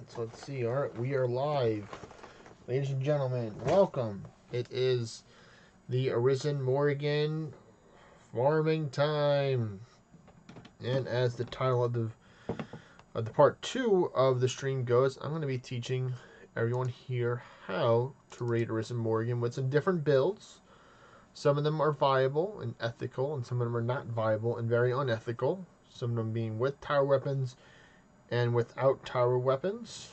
Alright, so let's see. Alright, we are live. Ladies and gentlemen, welcome. It is the Arisen Morrigan Farming Time. And as the title of the part 2 of the stream goes, I'm going to be teaching everyone here how to raid Arisen Morrigan with some different builds. Some of them are viable and ethical, and some of them are not viable and very unethical. Some of them being with tower weapons and without tower weapons.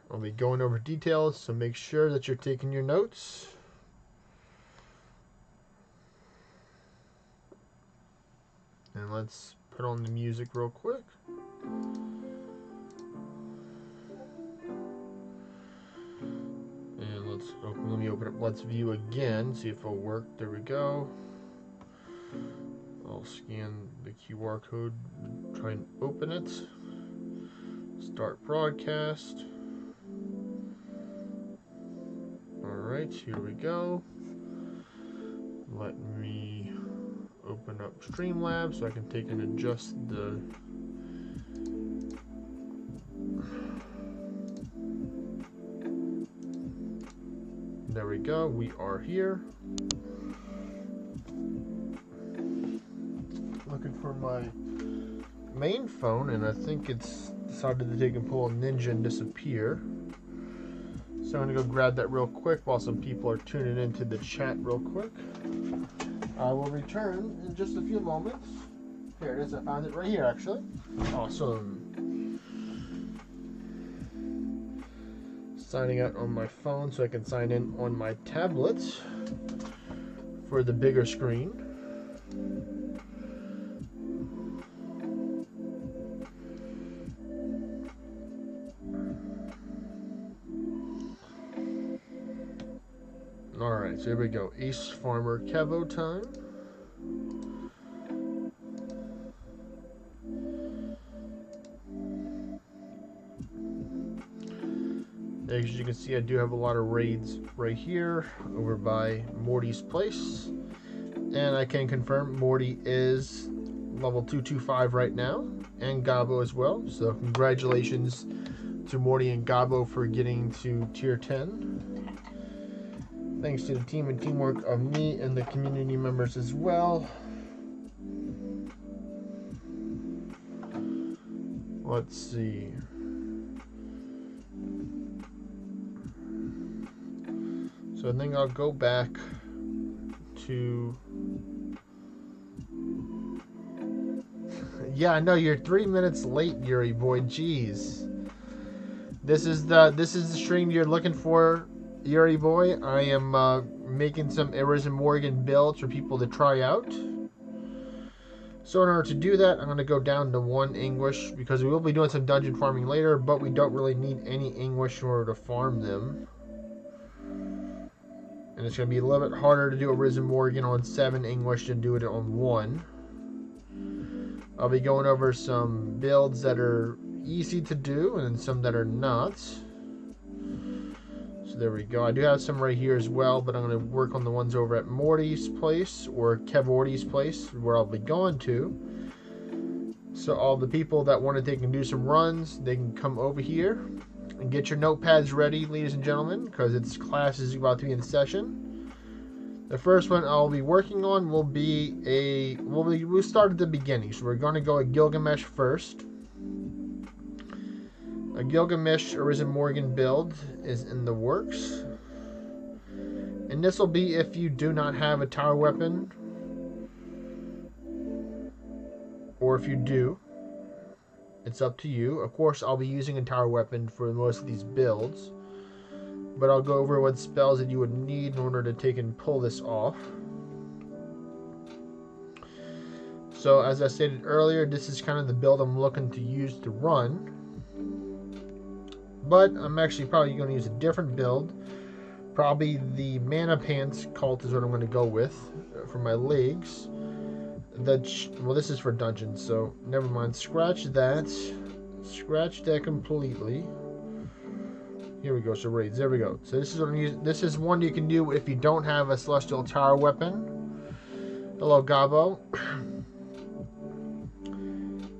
I'll be going over details, so make sure that you're taking your notes. And let's put on the music real quick. And let me open up Let's View again, see if it'll work. There we go. I'll scan the QR code, try and open it. Start broadcast. Alright, here we go. Let me open up Streamlabs so I can take and adjust the there we go, we are here. Looking for my main phone, and I think it's decided to take and pull a ninja and disappear. So I'm going to go grab that real quick while some people are tuning into the chat real quick. I will return in just a few moments. Here it is, I found it right here actually. Awesome. Signing out on my phone so I can sign in on my tablet for the bigger screen. Alright, so here we go. Ace Farmer Kevo time. As you can see, I do have a lot of raids right here over by Morty's place. And I can confirm Morty is level 225 right now, and Gabo as well. So congratulations to Morty and Gabo for getting to tier 10. Thanks to the team and teamwork of me and the community members as well. Let's see. So I think I'll go back to... Yeah, I know you're 3 minutes late, Yuri boy. Jeez. This is the stream you're looking for, Yuri boy. I am making some Arisen Morrigan builds for people to try out. So in order to do that, I'm going to go down to 1 English because we will be doing some dungeon farming later, but we don't really need any English in order to farm them. And it's going to be a little bit harder to do Arisen Morrigan on 7 English than do it on 1. I'll be going over some builds that are easy to do and some that are not. So there we go. I do have some right here as well, but I'm going to work on the ones over at Morty's place or Kevorty's place where I'll be going to. So all the people that want to take and do some runs, they can come over here and get your notepads ready, ladies and gentlemen, because its class is about to be in session. The first one I'll be working on will be we'll start at the beginning. So we're going to go at Gilgamesh first. A Gilgamesh Arisen Morrigan build is in the works. And this will be if you do not have a tower weapon. Or if you do. It's up to you. Of course, I'll be using a tower weapon for most of these builds. But I'll go over what spells that you would need in order to take and pull this off. So, as I stated earlier, this is kind of the build I'm looking to use to run. But I'm actually probably going to use a different build. Probably the Mana Pants cult is what I'm going to go with for my legs. Well, this is for dungeons, so never mind. Scratch that. Scratch that completely. Here we go. So raids. There we go. So this is what I'm using. This is one you can do if you don't have a celestial tower weapon. Hello, Gabo.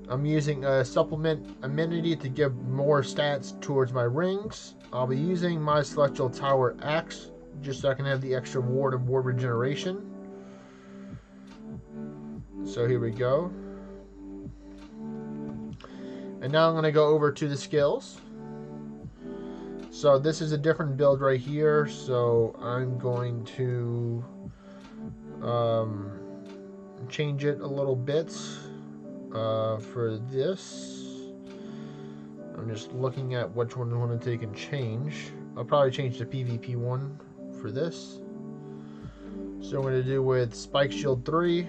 I'm using a supplement amenity to give more stats towards my rings. I'll be using my Celestial Tower Axe just so I can have the extra ward of ward regeneration. So here we go. And now I'm going to go over to the skills. So this is a different build right here. So I'm going to change it a little bit for this. I'm just looking at which one I want to take and change. I'll probably change the PvP one for this. So I'm going to do with Spike Shield 3.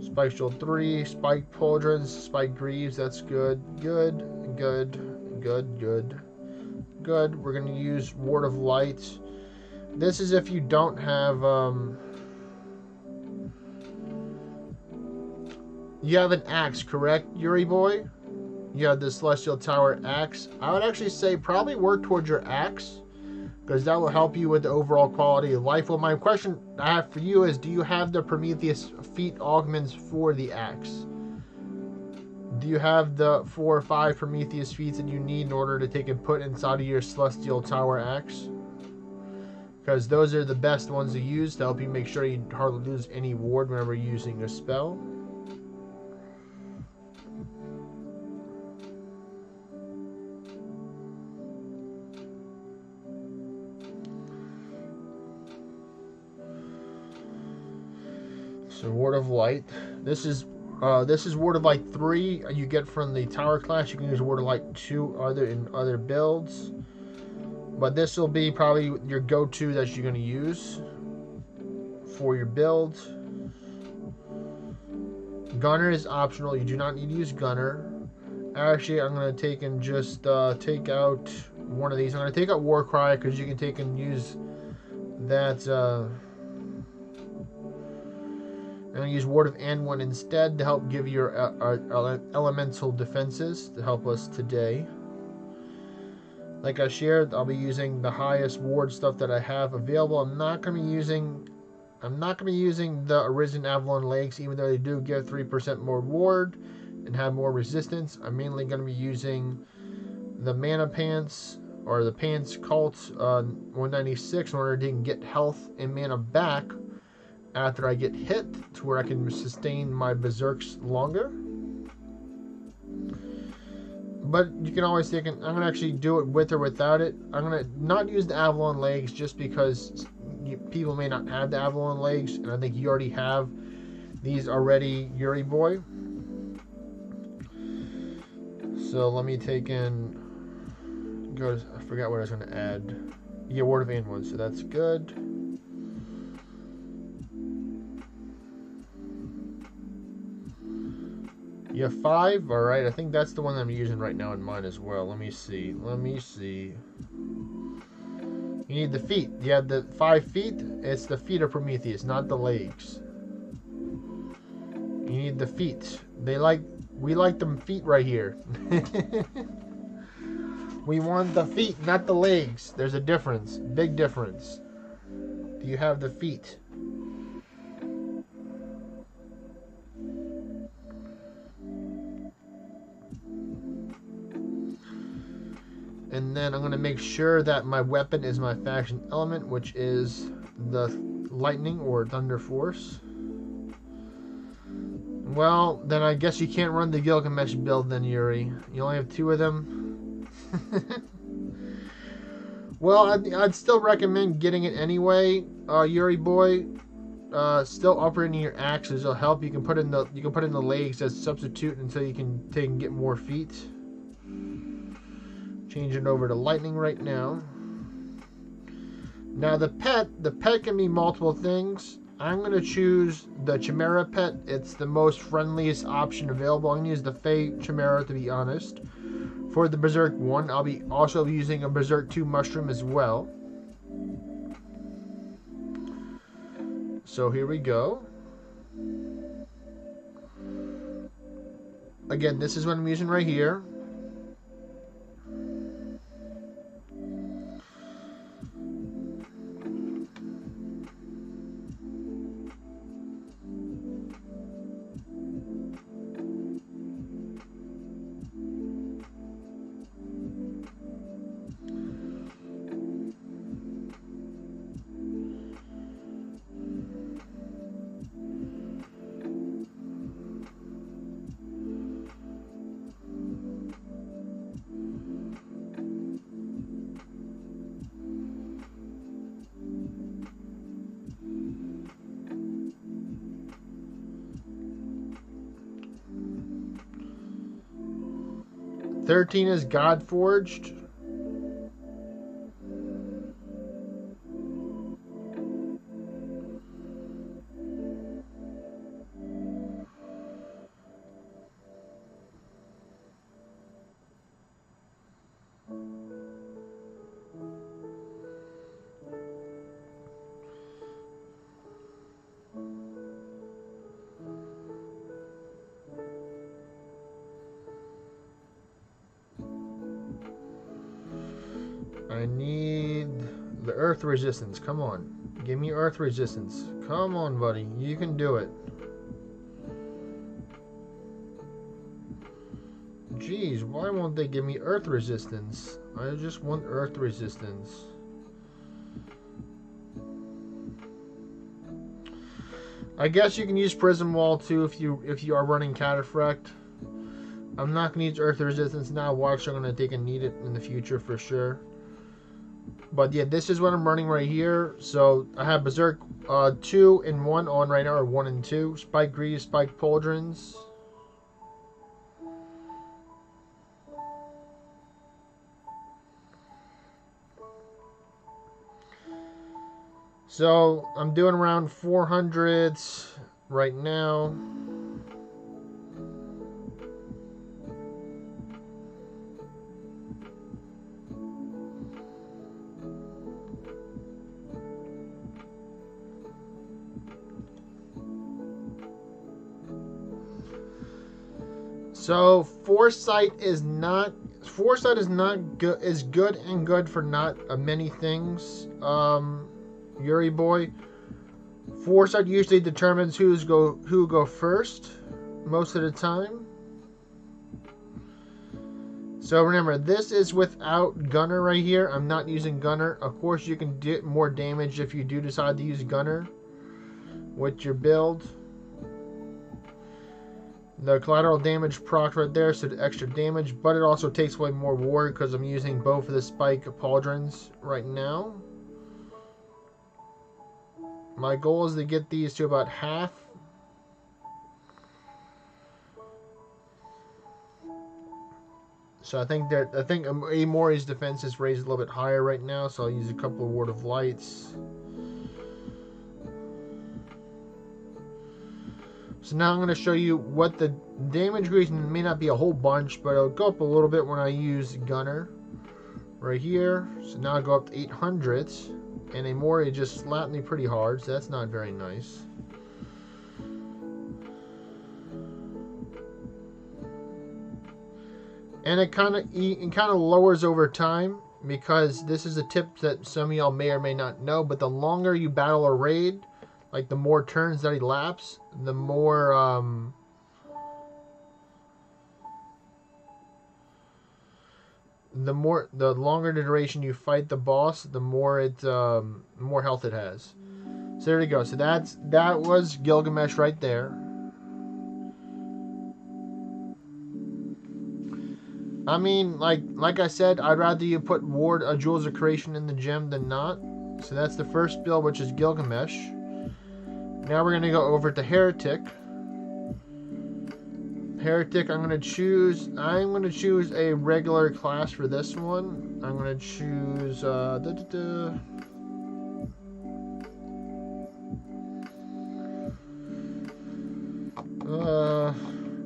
Spike Shield 3, Spike Pauldrons, Spike Greaves, that's good. Good. We're going to use Ward of Light. This is if you don't have, you have an axe, correct, Yuri boy? You have the Celestial Tower Axe. I would actually say probably work towards your axe, because that will help you with the overall quality of life. Well, my question I have for you is, do you have the Prometheus feat augments for the axe? Do you have the 4 or 5 Prometheus feats that you need in order to take and put inside of your Celestial Tower Axe? Because those are the best ones to use to help you make sure you hardly lose any ward whenever you're using a spell. So Ward of Light. This is Ward of Light 3 you get from the Tower class. You can use Ward of Light 2 in other builds. But this will be probably your go-to that you're going to use for your build. Gunner is optional. You do not need to use Gunner. Actually, I'm going to take and just take out one of these. I'm going to take out Warcry because you can take and use that... I'm going to use Ward of Anduin instead to help give your elemental defenses to help us today. Like I shared, I'll be using the highest ward stuff that I have available. I'm not going to be using the Arisen Avalon legs, even though they do give 3% more ward and have more resistance. I'm mainly going to be using the Mana Pants or the Pants Cult 196 in order to get health and mana back after I get hit, to where I can sustain my berserks longer. But you can always take it. I'm going to actually do it with or without it. I'm going to not use the Avalon legs just because people may not have the Avalon legs, and I think you already have these already, Yuri boy. So let me take in, I forgot what I was going to add. Yeah, Ward of Anduin, so that's good. You have 5? Alright, I think that's the one I'm using right now in mine as well. Let me see. You need the feet. You have the 5 feet. It's the feet of Prometheus, not the legs. You need the feet. We like them feet right here. We want the feet, not the legs. There's a difference. Big difference. Do you have the feet? And then I'm going to make sure that my weapon is my faction element, which is the lightning or thunder force. Well, then I guess you can't run the Gilgamesh build then, Yuri. You only have 2 of them. Well, I'd still recommend getting it anyway, Yuri boy. Still upgrading your axes will help. You can put in the legs as substitute until you can take and get more feet. Change it over to lightning right now. Now the pet can be multiple things. I'm going to choose the Chimera pet. It's the most friendliest option available. I'm going to use the Fey Chimera, to be honest. For the Berserk 1, I'll be also using a Berserk 2 mushroom as well. So here we go. Again, this is what I'm using right here. 13 is God Forged. I need the earth resistance. Come on. Give me earth resistance. Come on, buddy. You can do it. Jeez, why won't they give me earth resistance? I just want earth resistance. I guess you can use Prism Wall too if you are running Cataphract. I'm not gonna use earth resistance now. Watch, I'm gonna need it in the future for sure. But yeah, this is what I'm running right here. So I have Berserk 2 and 1 on right now, or 1 and 2. Spike Greaves, Spike Pauldrons. So I'm doing around 400s right now. So foresight is not good. Is good and good for not many things. Yuri boy. Foresight usually determines who go first most of the time. So remember, this is without Gunner right here. I'm not using Gunner. Of course, you can get more damage if you do decide to use Gunner with your build. The collateral damage proc right there, so the extra damage, but it also takes away more ward because I'm using both of the Spike Pauldrons right now. My goal is to get these to about half. So I think Amori's defense is raised a little bit higher right now, so I'll use a couple of Ward of Lights. So now I'm going to show you what the damage reason may not be a whole bunch, but it'll go up a little bit when I use Gunner. Right here. So now I go up to 800. And Amori just slapped me pretty hard, so that's not very nice. And it kind of lowers over time, because this is a tip that some of y'all may or may not know, but the longer you battle a raid, like the more turns that elapse, the more the longer the duration you fight the boss, the more more health it has. So there we go. So that was Gilgamesh right there. I mean, like I said, I'd rather you put Jewels of Creation in the gem than not. So that's the first build, which is Gilgamesh. Now we're gonna go over to Heretic. Heretic, I'm gonna choose a regular class for this one. I'm gonna choose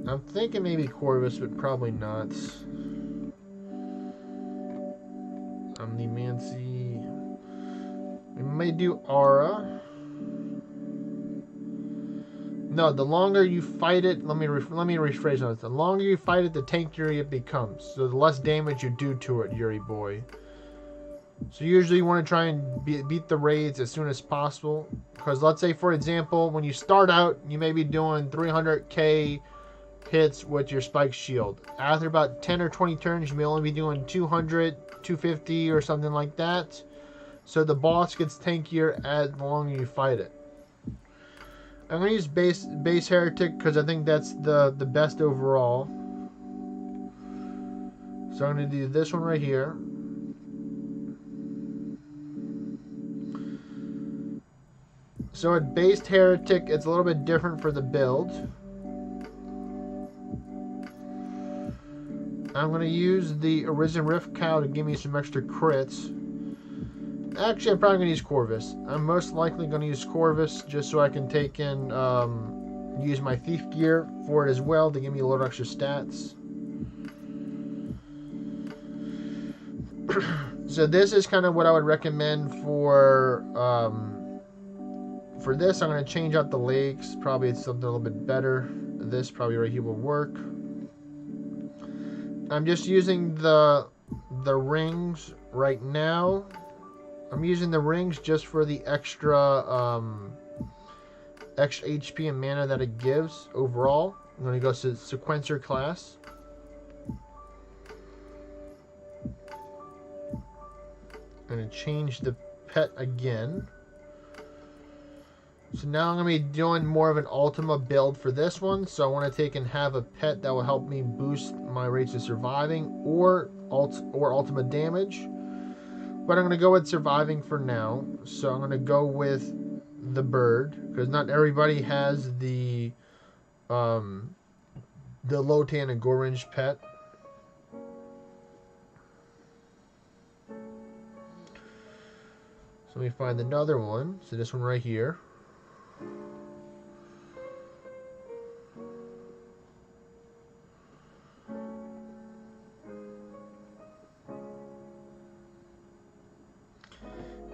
I'm thinking maybe Corvus, but probably not. Omnimancy. We may do Aura. No, the longer you fight it, let me rephrase that. The longer you fight it, the tankier it becomes. So the less damage you do to it, Yuri boy. So usually you want to try and beat the raids as soon as possible. Because let's say, for example, when you start out, you may be doing 300k hits with your Spike Shield. After about 10 or 20 turns, you may only be doing 200, 250 or something like that. So the boss gets tankier as the longer you fight it. I'm going to use base Heretic because I think that's the best overall. So I'm going to do this one right here. So at based Heretic, it's a little bit different for the build. I'm going to use the Arisen Rift Cow to give me some extra crits. Actually, I'm probably going to use Corvus. I'm most likely going to use Corvus just so I can take in, use my Thief gear for it as well to give me a little extra stats. So this is kind of what I would recommend for this. I'm going to change out the legs. Probably it's something a little bit better. This probably right here will work. I'm just using the rings right now. I'm using the rings just for the extra HP and mana that it gives overall. I'm going to go to Sequencer class. I'm going to change the pet again. So now I'm going to be doing more of an Ultima build for this one. So I want to take and have a pet that will help me boost my rates of surviving or Ultima damage. But I'm going to go with surviving for now. So I'm going to go with the bird, because not everybody has the Lotan and Gorange pet. So let me find another one. So this one right here.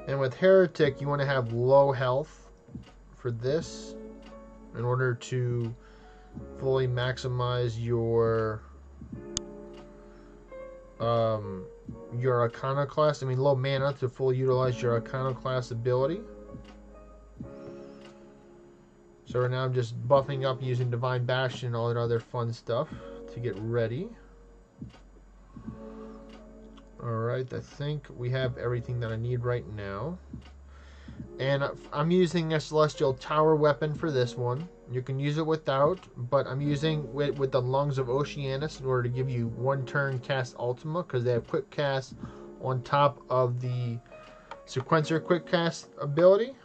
And with Heretic, you want to have low health for this in order to fully maximize your Iconoclast. I mean, low mana to fully utilize your Iconoclast ability. So right now I'm just buffing up using Divine Bastion and all that other fun stuff to get ready. Alright, I think we have everything that I need right now. And I'm using a Celestial Tower weapon for this one. You can use it without, but I'm using it with the Lungs of Oceanus in order to give you 1 turn cast Ultima, because they have quick cast on top of the Sequencer quick cast ability.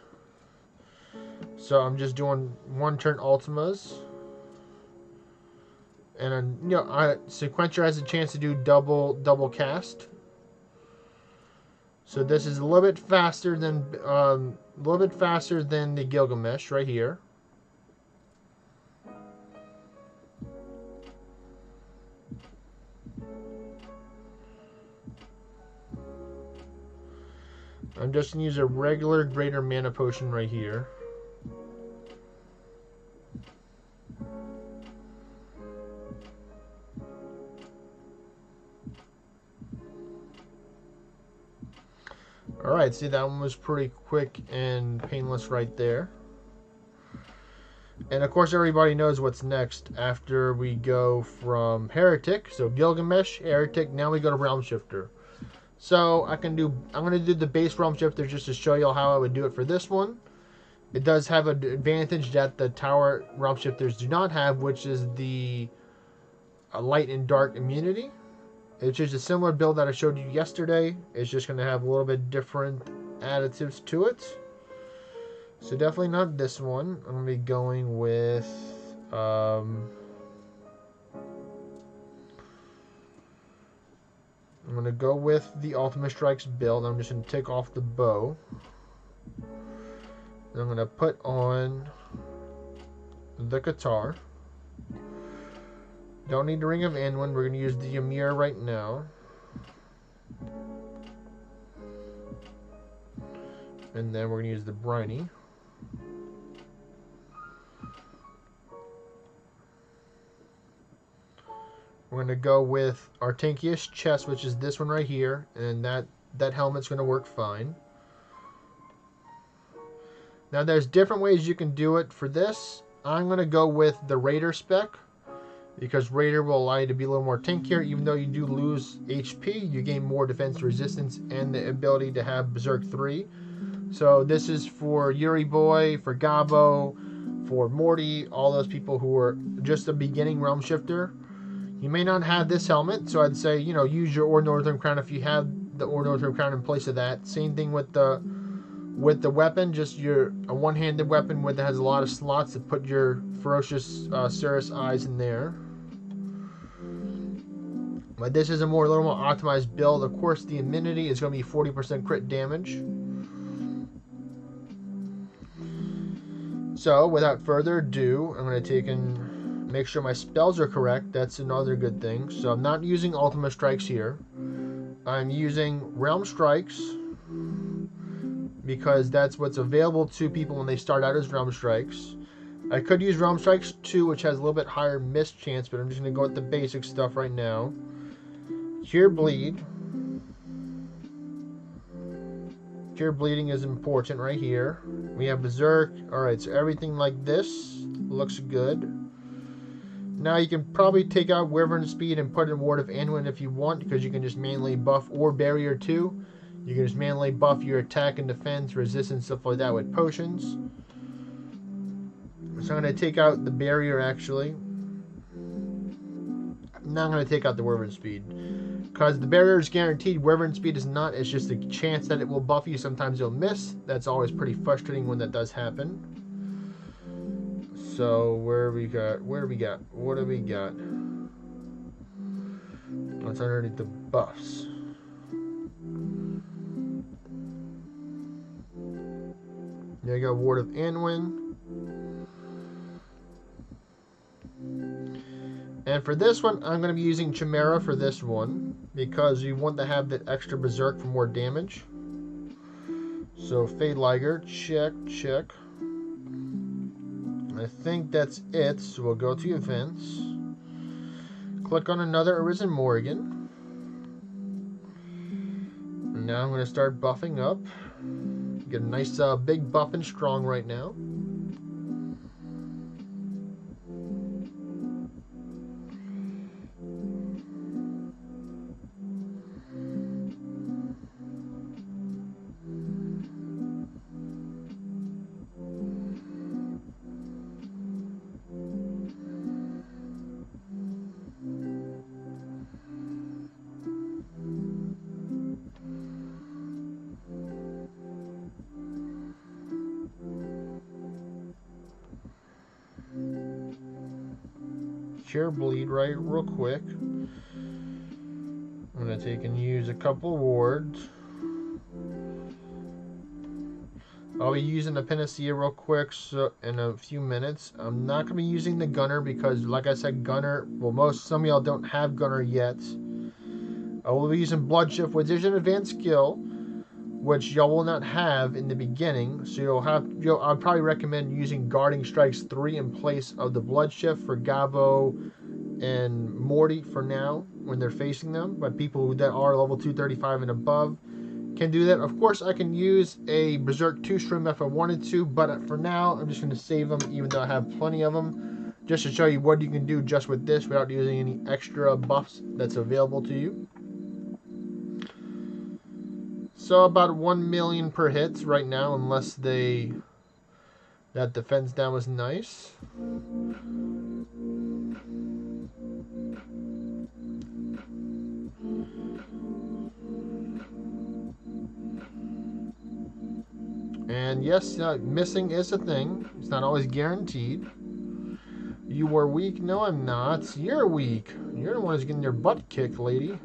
So I'm just doing 1 turn Ultimas. And then, you know, Sequencer has a chance to do double cast. So this is a little bit faster than the Gilgamesh right here. I'm just going to use a regular greater mana potion right here. Alright, see, that one was pretty quick and painless right there. And of course everybody knows what's next after we go from Heretic. So Gilgamesh, Heretic, now we go to Realm Shifter. So I'm going to do the base Realm Shifter just to show you how I would do it for this one. It does have an advantage that the Tower Realm Shifters do not have, which is the light and dark immunity. It's just a similar build that I showed you yesterday. It's just going to have a little bit different additives to it. So definitely not this one. I'm going to be going with... I'm going to go with the Ultima Strikes build. I'm just going to take off the bow. Then I'm going to put on the guitar. Don't need the Ring of Anduin. We're going to use the Ymir right now. And then we're going to use the Briny. We're going to go with Artankius Chest, which is this one right here. And that helmet's going to work fine. Now there's different ways you can do it for this. I'm going to go with the Raider spec, because Raider will allow you to be a little more tankier. Even though you do lose HP, you gain more defense resistance and the ability to have Berserk 3. So this is for Yuri Boy, for Gabo, for Morty, all those people who are just a beginning Realm Shifter. You may not have this helmet, so I'd say, you know, use your Or Northern Crown if you have the Or Northern Crown in place of that. Same thing with the weapon, just a one-handed weapon that has a lot of slots to put your ferocious Cirrus eyes in there. But this is a little more optimized build. Of course, the immunity is going to be 40% crit damage. So, without further ado, I'm going to take and make sure my spells are correct. That's another good thing. So, I'm not using Ultimate Strikes here. I'm using Realm Strikes because that's what's available to people when they start out as Realm Strikes. I could use Realm Strikes 2, which has a little bit higher miss chance, but I'm just going to go with the basic stuff right now. Cure Bleed. Cure Bleeding is important right here. We have Berserk. Alright, so everything like this looks good. Now you can probably take out Wyvern Speed and put in Ward of Anduin if you want, because you can just manually buff, or Barrier 2. You can just manually buff your attack and defense, resistance, stuff like that with potions. So I'm going to take out the Barrier actually. Now I'm going to take out the Wyvern Speed. Because the Barrier is guaranteed, Wyvern Speed is not. It's just a chance that it will buff you. Sometimes you'll miss. That's always pretty frustrating when that does happen. So, what do we got? What's underneath the buffs? There you go, Ward of Anduin. And for this one, I'm going to be using Chimera for this one, because you want to have that extra Berserk for more damage. So, Fade Liger, check. I think that's it, so we'll go to Events. Click on another Arisen Morrigan. And now I'm going to start buffing up. Get a nice big buff and strong right now. Cure Bleed right real quick. I'm going to take and use a couple wards. I'll be using the Panacea real quick in a few minutes. I'm not going to be using the Gunner because, like I said, Gunner, well, some of y'all don't have Gunner yet. I will be using Blood Shift, which is an advanced skill, which y'all will not have in the beginning. So I'd probably recommend using Guarding Strikes 3 in place of the Blood Shift for Gabo and Morty for now when they're facing them. But people that are level 235 and above can do that. Of course, I can use a Berserk 2 Shroom if I wanted to, but for now, I'm just going to save them, even though I have plenty of them, just to show you what you can do just with this without using any extra buffs that's available to you. So about 1 million per hit right now, unless that defense down was nice. And yes, missing is a thing. It's not always guaranteed. You were weak? No, I'm not. You're weak. You're the one who's getting your butt kicked, lady.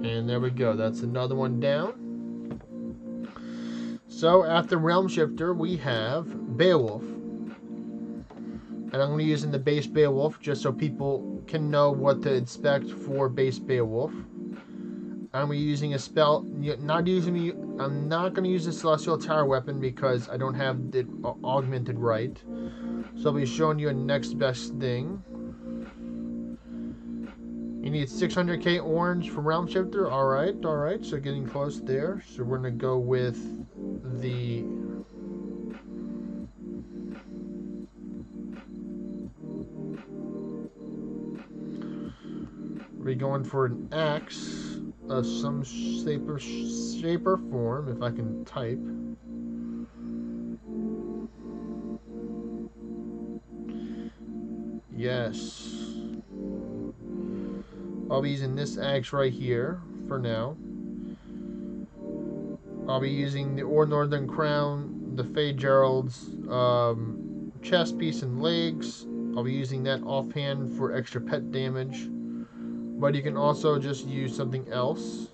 And there we go. That's another one down. So after Realm Shifter, we have Beowulf. And I'm going to use in the base Beowulf just so people can know what to expect for base Beowulf. I'm using a spell. I'm not going to use the Celestial Tower weapon because I don't have it augmented right. So I'll be showing you a next best thing. You need 600k orange from Realm Shifter. Alright. So getting close there. So we're going to go with the... We're going for an axe of some shape or form, if I can type. Yes. I'll be using this axe right here for now. I'll be using the Or Northern Crown, the Faye Gerald's chest piece and legs. I'll be using that offhand for extra pet damage. But you can also just use something else.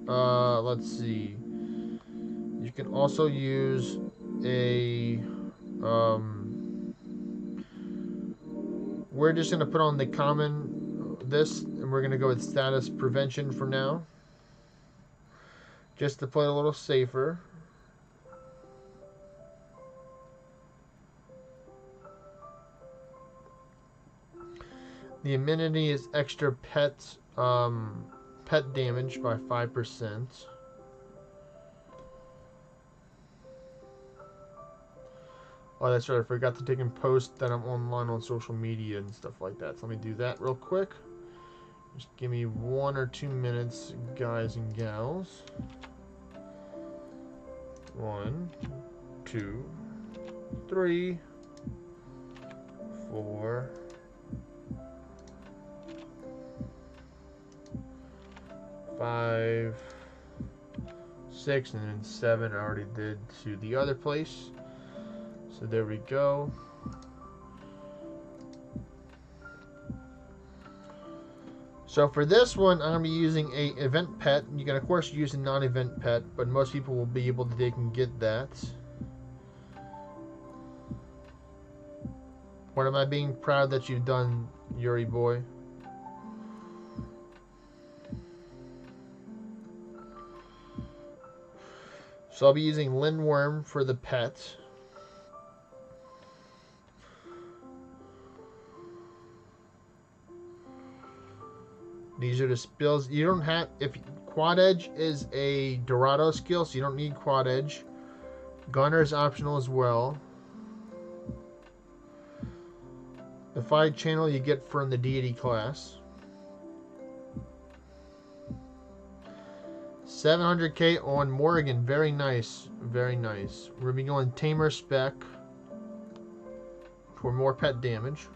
Let's see. You can also use a... we're just going to put on the common this, and we're going to go with status prevention for now. Just to play a little safer. The immunity is extra pet damage by 5%. Oh, that's right. I forgot to take and post that I'm online on social media and stuff like that. So let me do that real quick. Just give me 1 or 2 minutes, guys and gals. 1, 2, 3, 4, 5, 6, and then 7 I already did to the other place. So there we go. So for this one, I'm going to be using a event pet. You can of course use a non-event pet, but most people will be able to take and get that. What am I being proud that you've done, Yuri boy? So I'll be using Lindworm for the pet. These are the spills. You don't have, if Quad Edge is a Dorado skill, so you don't need Quad Edge. Gunner is optional as well. The 5 channel you get from the deity class. 700k on Morrigan. Very nice. Very nice. We're going to be going Tamer spec for more pet damage.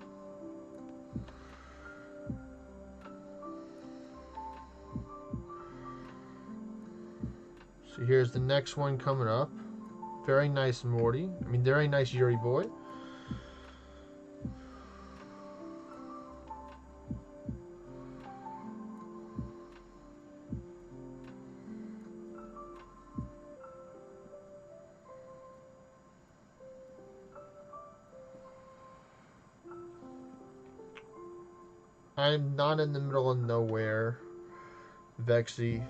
So here's the next one coming up. Very nice, Morty. I mean, very nice, Yuri boy. I'm not in the middle of nowhere, Vexy.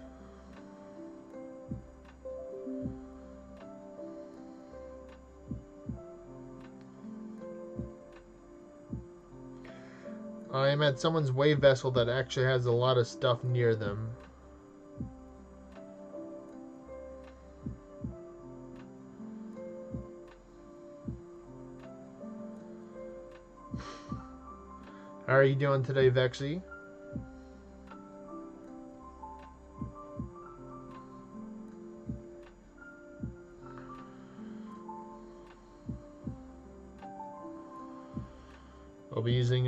I am at someone's wave vessel that actually has a lot of stuff near them. How are you doing today, Vexy? I'll be using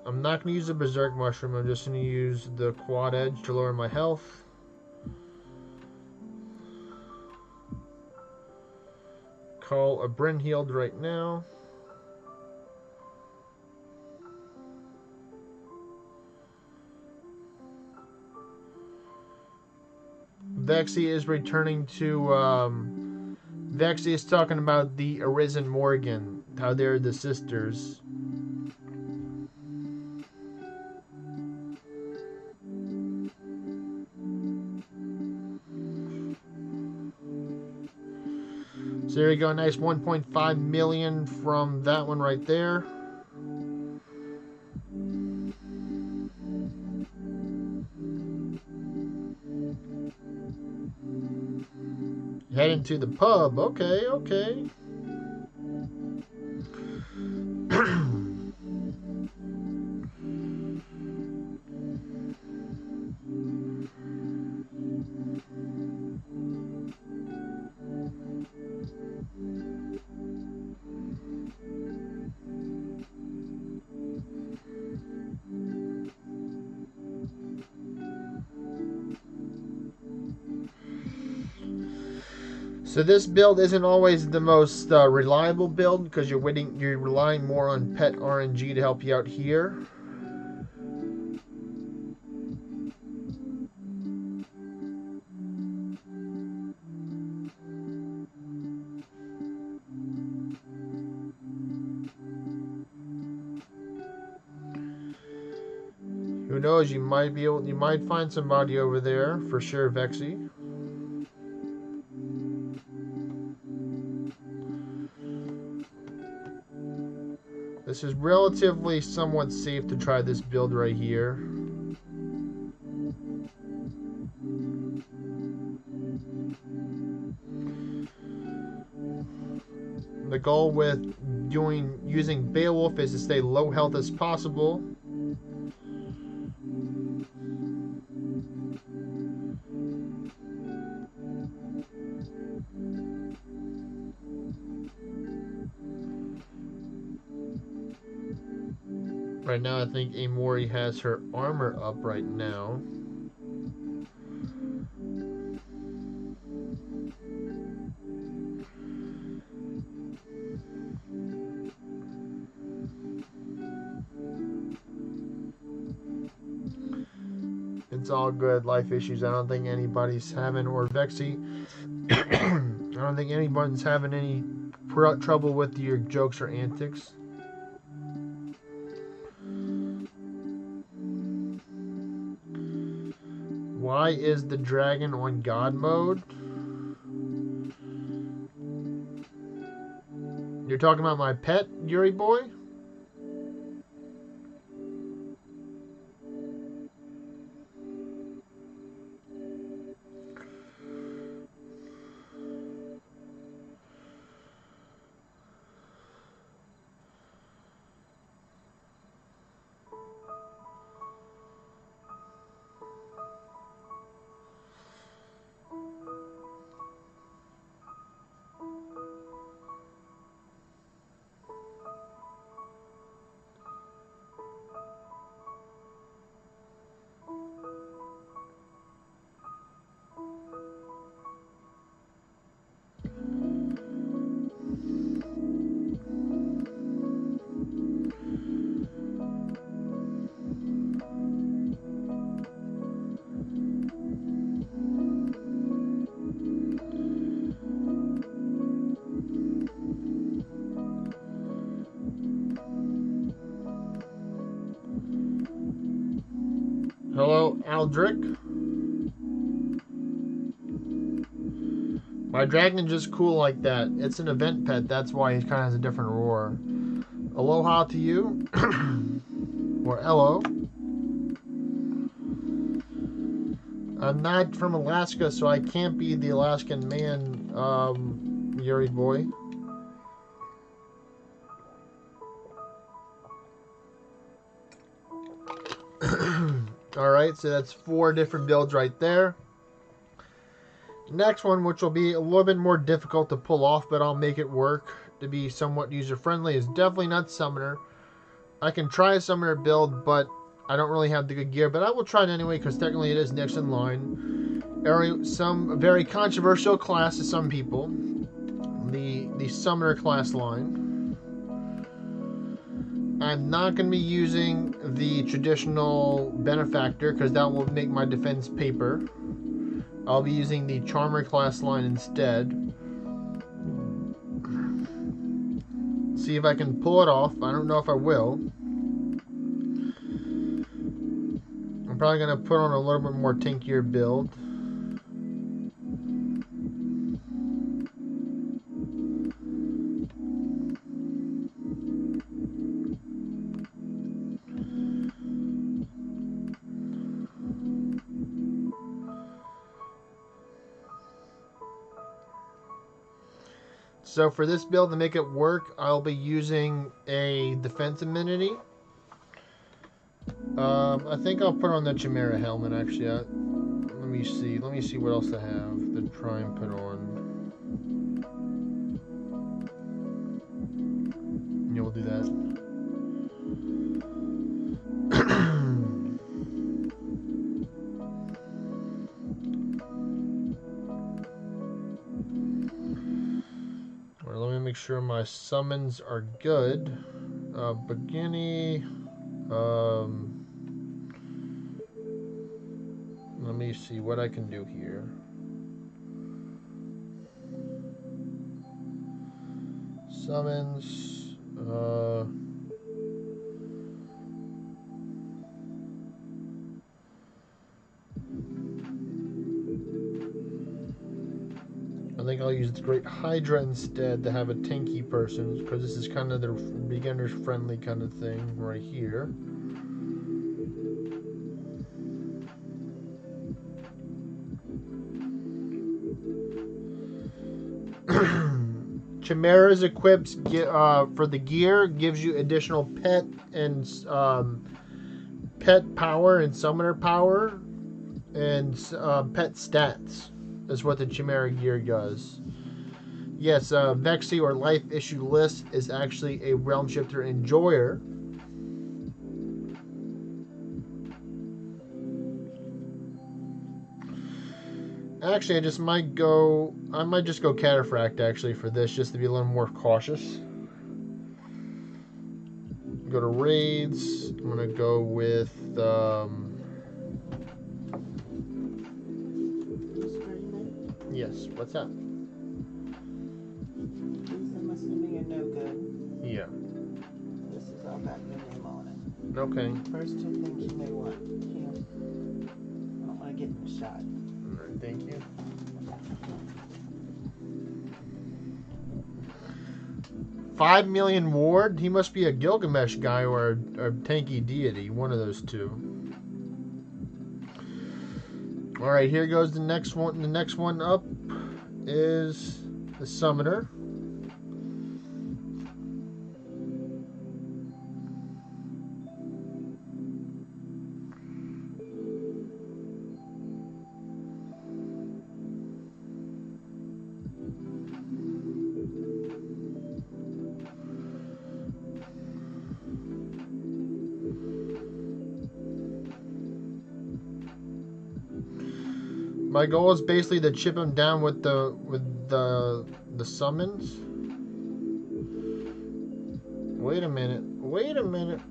I'm not going to use a Berserk Mushroom. I'm just going to use the Quad Edge to lower my health. Call a Bryn healed right now. Vexy is returning to, Vexy is talking about the Arisen Morrigan, how they're the sisters. So there you go, nice 1.5 million from that one right there. Heading to the pub. Okay, okay. So this build isn't always the most reliable build because you're relying more on pet RNG to help you out here. Who knows? You might find somebody over there for sure, Vexy. This is relatively somewhat safe to try this build right here. The goal with using Beowulf is to stay low health as possible. Right now, I think Amori has her armor up right now. It's all good. Life issues. I don't think anybody's having, or Vexy, I don't think anyone's having any trouble with your jokes or antics. Why is the dragon on God mode? You're talking about my pet, Yuri boy? Hello, Aldrich. My dragon's just cool like that. It's an event pet, that's why he kind of has a different roar. Aloha to you. Or hello. I'm not from Alaska, so I can't be the Alaskan man, Yuri boy. Alright, so that's 4 different builds right there. Next one, which will be a little bit more difficult to pull off, but I'll make it work to be somewhat user-friendly, is definitely not Summoner. I can try a Summoner build, but I don't really have the good gear, but I will try it anyway, because technically it is next in line. Some very controversial class to some people. The Summoner class line. I'm not going to be using the traditional Benefactor because that will make my defense paper. I'll be using the Charmer class line instead. See if I can pull it off. I don't know if I will. I'm probably going to put on a little bit more tankier build. So for this build, to make it work, I'll be using a defense immunity. I think I'll put on the Chimera helmet, actually. Let me see what else I have to try and put on. Yeah, we'll do that. make sure my summons are good. Beginning. Let me see what I can do here. Summons. I think I'll use the Great Hydra instead to have a tanky person, because this is kind of their beginner's friendly kind of thing right here. Chimera's equips for the gear, gives you additional pet and pet power and summoner power and pet stats. Is what the Chimera gear does. Yes, Vexy or Life Issue List is actually a Realm Shifter Enjoyer. Actually, I might just go Cataphract actually for this, just to be a little more cautious. Go to raids. I'm gonna go with yes, what's that? I'm assuming a no good. Yeah. This is all got your name on it. Okay. First two things you may want. Here. I don't want to get in the shot. Alright, thank you. $5 million ward? He must be a Gilgamesh guy or a tanky deity. One of those two. Alright, here goes the next one. The next one up is the Summoner. My goal is basically to chip him down with the summons. Wait a minute. Wait a minute.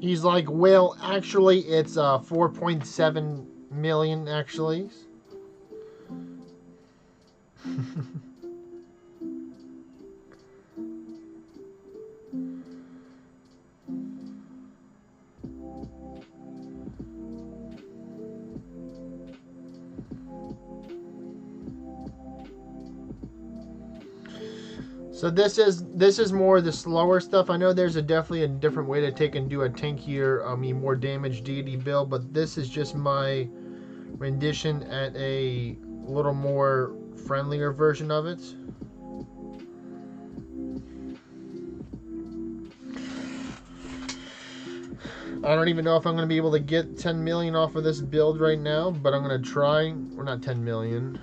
He's like, well, actually, it's 4.7 million, actually. So this is more the slower stuff. I know there's definitely a different way to take and do a tankier, more damage deity build, but this is just my rendition at a little more friendlier version of it. I don't even know if I'm going to be able to get 10 million off of this build right now, but I'm going to try. We're not 10 million.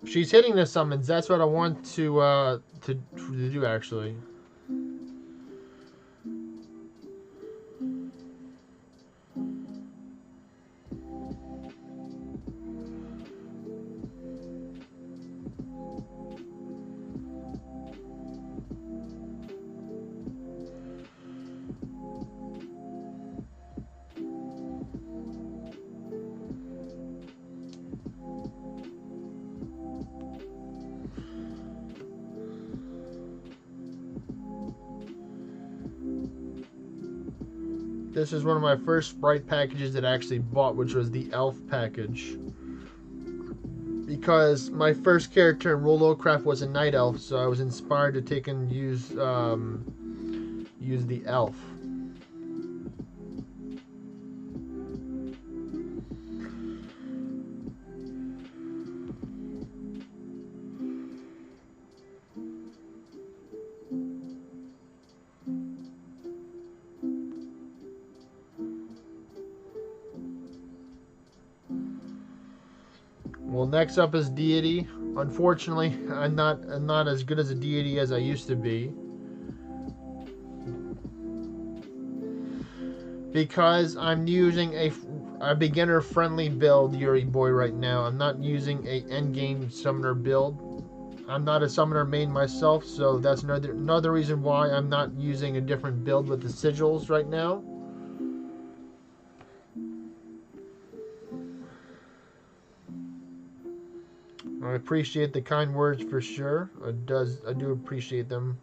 She's hitting the summons. That's what I want to do, actually. This is one of my first Sprite packages that I actually bought, which was the Elf package. because my first character in World of Warcraft was a night elf, so I was inspired to take and use the elf. Well, next up is deity. Unfortunately, I'm not as good as a deity as I used to be, because I'm using a beginner-friendly build, Yuri Boy, right now. I'm not using a endgame summoner build. I'm not a summoner main myself, so that's another reason why I'm not using a different build with the sigils right now. I appreciate the kind words for sure. I do appreciate them.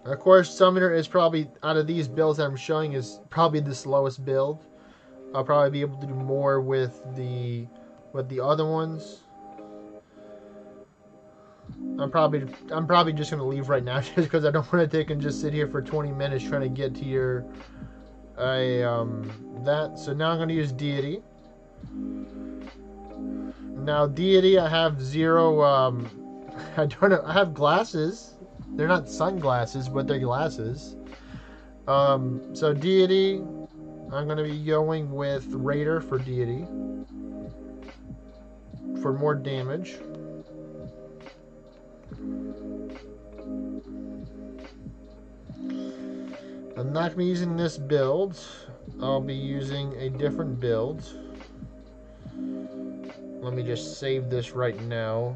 Of course, Summoner is probably, out of these builds that I'm showing, is probably the slowest build. I'll probably be able to do more with the other ones. I'm probably just gonna leave right now just because I don't want to take and just sit here for 20 minutes trying to get to your that. So now I'm gonna use deity. Now deity, I have zero. I don't know. I have glasses. They're not sunglasses, but they're glasses. So deity, I'm going to be going with Raider for deity for more damage. I'm not going to be using this build. I'll be using a different build. Let me just save this right now.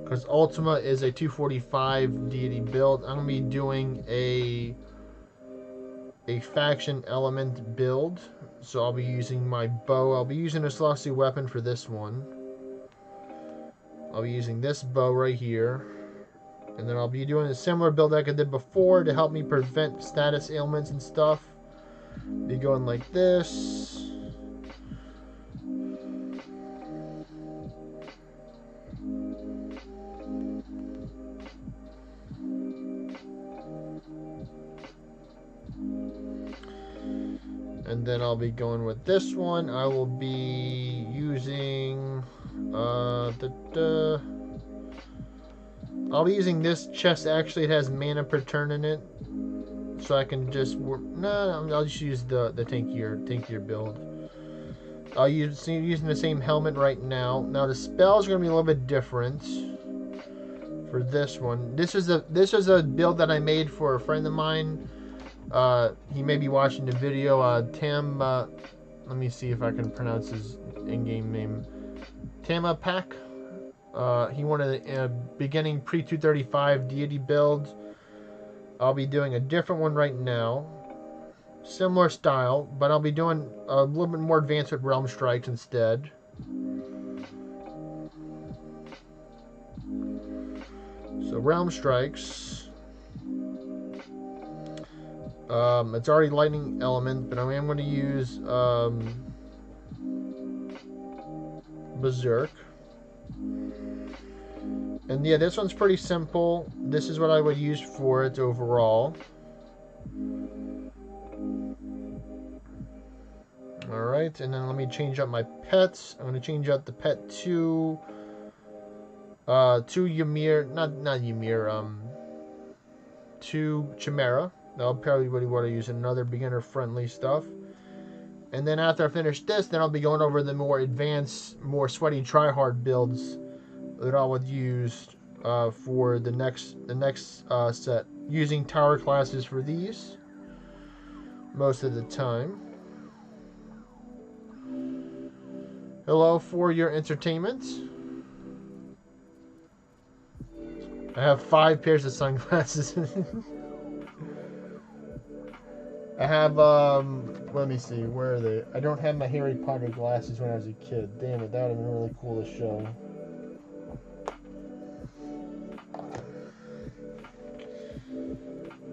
Because Ultima is a 245 deity build. I'm going to be doing a faction element build. So I'll be using my bow. I'll be using a Celestial weapon for this one. I'll be using this bow right here. And then I'll be doing a similar build like I did before to help me prevent status ailments and stuff. Be going like this. And then I'll be going with this one. I will be using I'll be using this chest. Actually, it has mana per turn in it, so I can just I'll just use the tankier build. I'll using the same helmet right now. Now the spells are gonna be a little bit different for this one. This is a build that I made for a friend of mine. He may be watching the video. Let me see if I can pronounce his in-game name. Tamapak. He wanted a beginning pre-235 deity build. I'll be doing a different one right now. Similar style, but I'll be doing a little bit more advanced with Realm Strikes instead. So Realm Strikes. It's already lightning element, but I am going to use Berserk. And yeah, this one's pretty simple. This is what I would use for it overall. Alright, and then let me change up my pets. I'm going to change out the pet to Ymir, not Ymir, to Chimera. That'll probably be what I use, another beginner-friendly stuff. And then after I finish this, then I'll be going over the more advanced, more sweaty, try-hard builds that I would use for the next set. Using tower classes for these most of the time. Hello for your entertainment. I have 5 pairs of sunglasses. I have, let me see, where are they? I don't have my Harry Potter glasses when I was a kid. Damn it, that would have been really cool to show.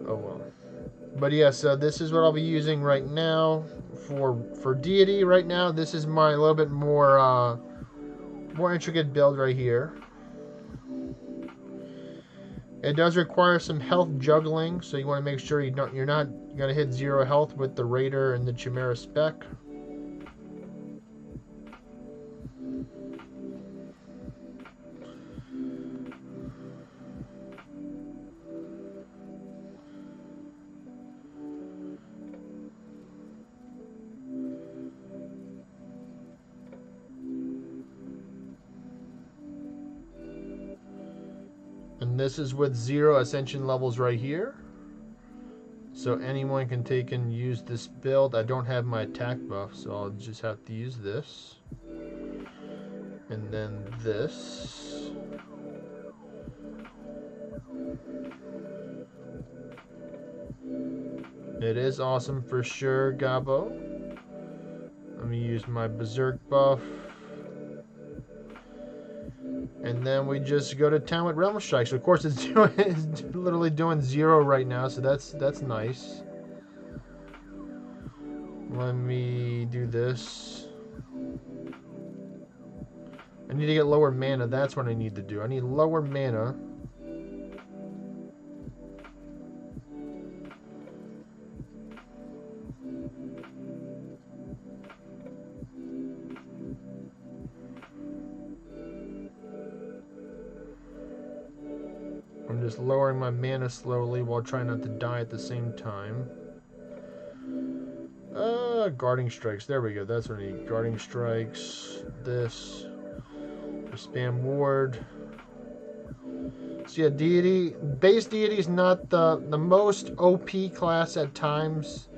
Oh well. But yeah, so this is what I'll be using right now for deity. Right now, this is my little bit more more intricate build right here. It does require some health juggling, so you want to make sure you're not gonna hit 0 health with the Raider and the Chimera spec. And this is with 0 ascension levels right here. So anyone can take and use this build. I don't have my attack buff, so I'll just have to use this. And then this. It is awesome for sure, Gabo. Let me use my Berserk buff. And then we just go to town with Realm Strikes. Of course, it's literally doing 0 right now, so that's nice. Let me do this. I need to get lower mana. That's what I need to do. I need lower mana. I'm just lowering my mana slowly while trying not to die at the same time. Guarding Strikes. There we go. That's what I need. Guarding Strikes. This. Spam Ward. So yeah, Deity. Base Deity is not the most OP class at times.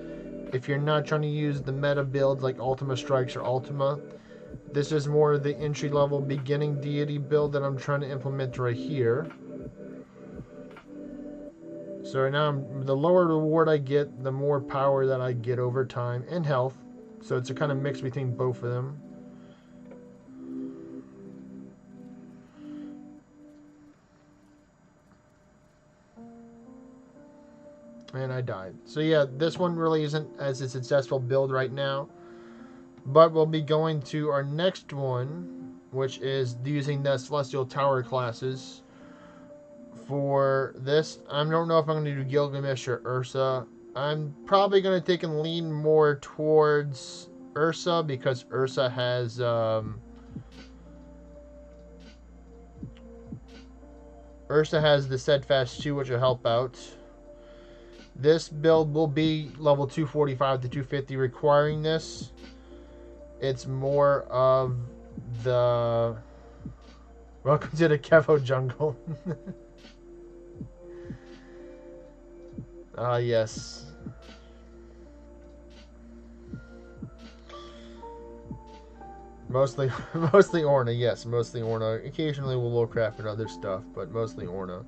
If you're not trying to use the meta builds like Ultima Strikes or Ultima. This is more the entry level beginning Deity build that I'm trying to implement right here. So right now, the lower reward I get, the more power that I get over time, and health. So it's a kind of mix between both of them. And I died. So yeah, this one really isn't as a successful build right now. But we'll be going to our next one, which is using the Celestial Tower classes. For this, I don't know if I'm going to do Gilgamesh or Ursa. I'm probably going to take and lean more towards Ursa because Ursa has Ursa has the Steadfast 2, which will help out. This build will be level 245 to 250 requiring this. It's more of the welcome to the Kevo jungle. Yes. Mostly Orna, yes, mostly Orna. Occasionally we'll Warcraft and other stuff, but mostly Orna.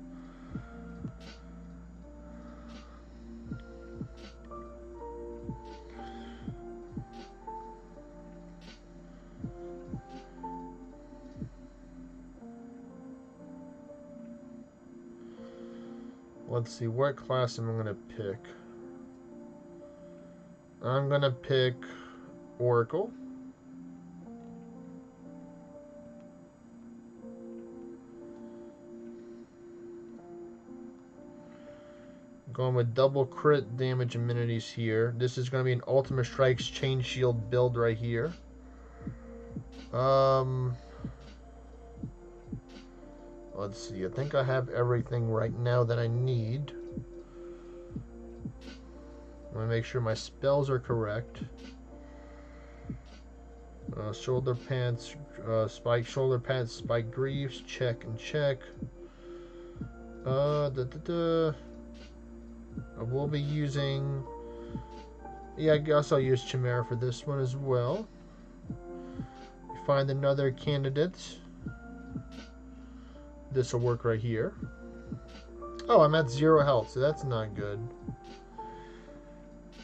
Let's see, what class am I going to pick? I'm going to pick Oracle. Going with double crit damage amenities here. This is going to be an Ultima Strikes Chain Shield build right here. Let's see, I think I have everything right now that I need. I'm going to make sure my spells are correct. Shoulder pants, spike shoulder pads, spike greaves, check and check. I will be using, yeah, I guess I'll use Chimera for this one as well. Find another candidate. This will work right here. Oh, I'm at 0 health, so that's not good.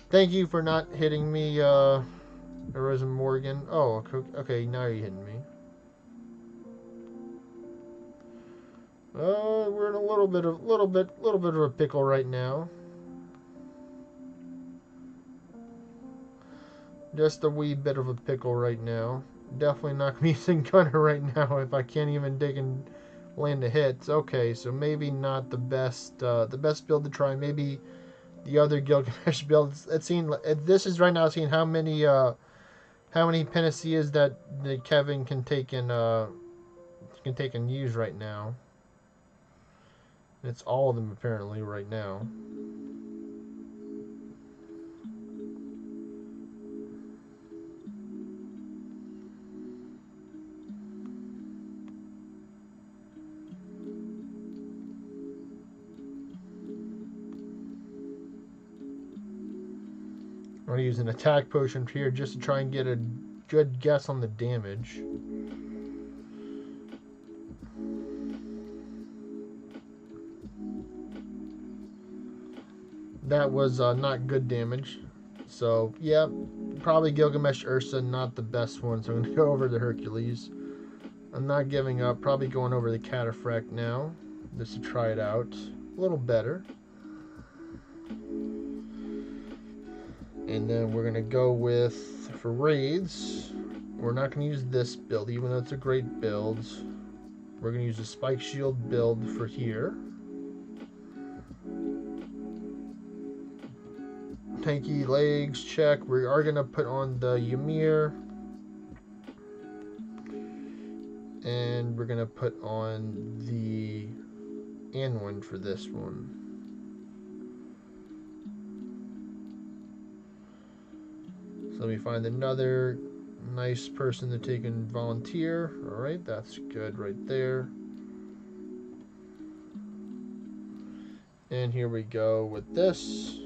Thank you for not hitting me, Arisen Morrigan. Oh, okay, now you're hitting me. We're in a little bit of a pickle right now. Just a wee bit of a pickle right now. Definitely not going to be using Gunner right now if I can't even dig and land the hits. Okay, so maybe not the best build to try. Maybe the other Gilgamesh builds. This is right now seeing how many panaceas that Kevin can take and use right now. It's all of them apparently right now. I'm going to use an attack potion here just to try and get a good guess on the damage. That was not good damage. So, yeah, probably Gilgamesh Ursa, not the best one. So I'm going to go over the Hercules. I'm not giving up. Probably going over the Cataphract now, just to try it out. A little better. And then we're going to go with, for raids, we're not going to use this build, even though it's a great build. We're going to use the Spike Shield build for here. Tanky legs, check. We are going to put on the Ymir. And we're going to put on the Anwin for this one. So let me find another nice person to take and volunteer. Alright, that's good right there. And here we go with this.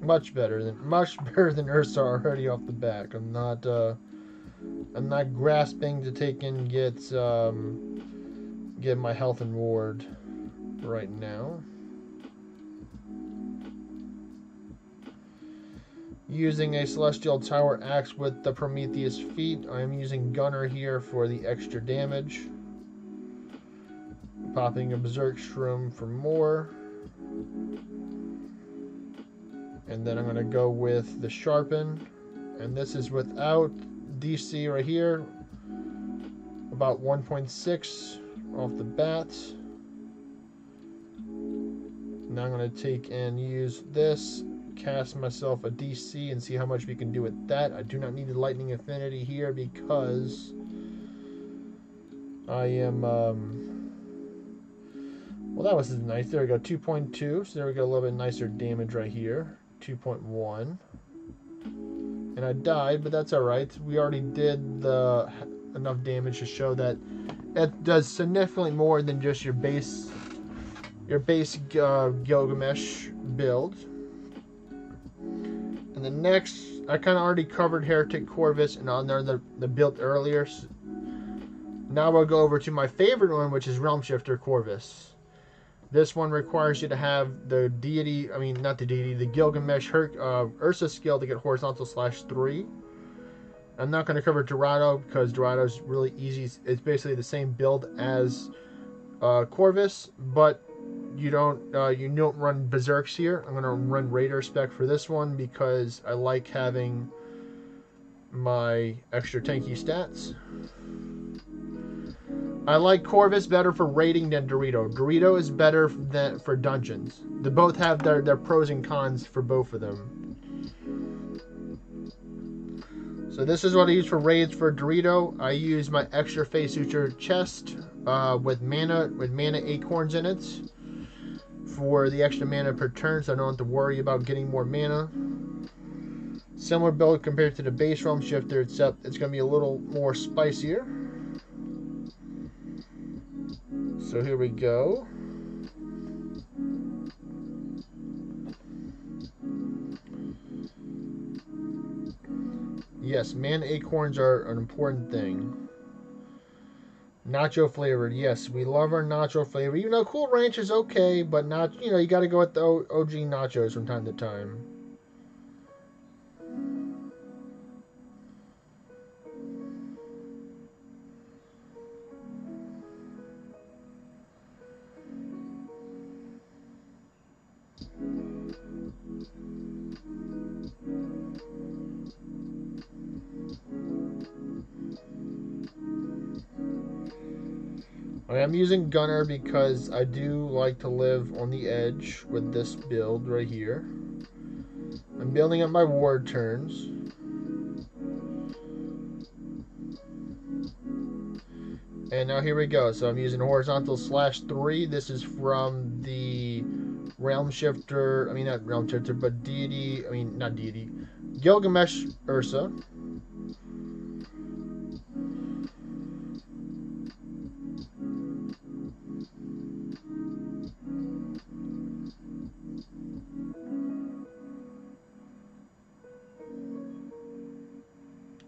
Much better than Ursa already off the back. I'm not grasping to take and get my health and ward right now. Using a Celestial Tower Axe with the Prometheus feat. I'm using Gunner here for the extra damage. Popping a Berserk Shroom for more. And then I'm going to go with the Sharpen. And this is without DC right here. About 1.6 off the bat. Now I'm going to take and use this. Cast myself a DC and see how much we can do with that. I do not need the Lightning Affinity here because I am well, that was nice. There we go, 2.2. So there we go, a little bit nicer damage right here. 2.1. And I died, but that's alright. We already did enough damage to show that it does significantly more than just your base Gilgamesh build. And the next, I kind of already covered Heretic Corvus and on there the build earlier. Now we'll go over to my favorite one, which is Realm Shifter Corvus. This one requires you to have the deity, the Gilgamesh Ursa skill to get horizontal /3. I'm not going to cover Dorado because Dorado's really easy. It's basically the same build as Corvus, but you don't run Berserks here. I'm going to run Raider spec for this one because I like having my extra tanky stats. I like Corvus better for raiding than Dorito. Dorito is better for dungeons. They both have their pros and cons for both of them. So this is what I use for raids for Dorito. I use my extra face suture chest with mana acorns in it for the extra mana per turn, so I don't have to worry about getting more mana. Similar build compared to the base Realm Shifter, except it's going to be a little more spicier. So here we go. Yes, mana acorns are an important thing. Nacho flavored, yes, we love our nacho flavor. Even though Cool Ranch is okay, but not, you got to go with the OG nachos from time to time. I am using Gunner because I do like to live on the edge with this build right here. I'm building up my ward turns. And now here we go. So I'm using horizontal /3. This is from the Realm Shifter. I mean, not Realm Shifter, but Deity. I mean, not Deity. Gilgamesh Ursa.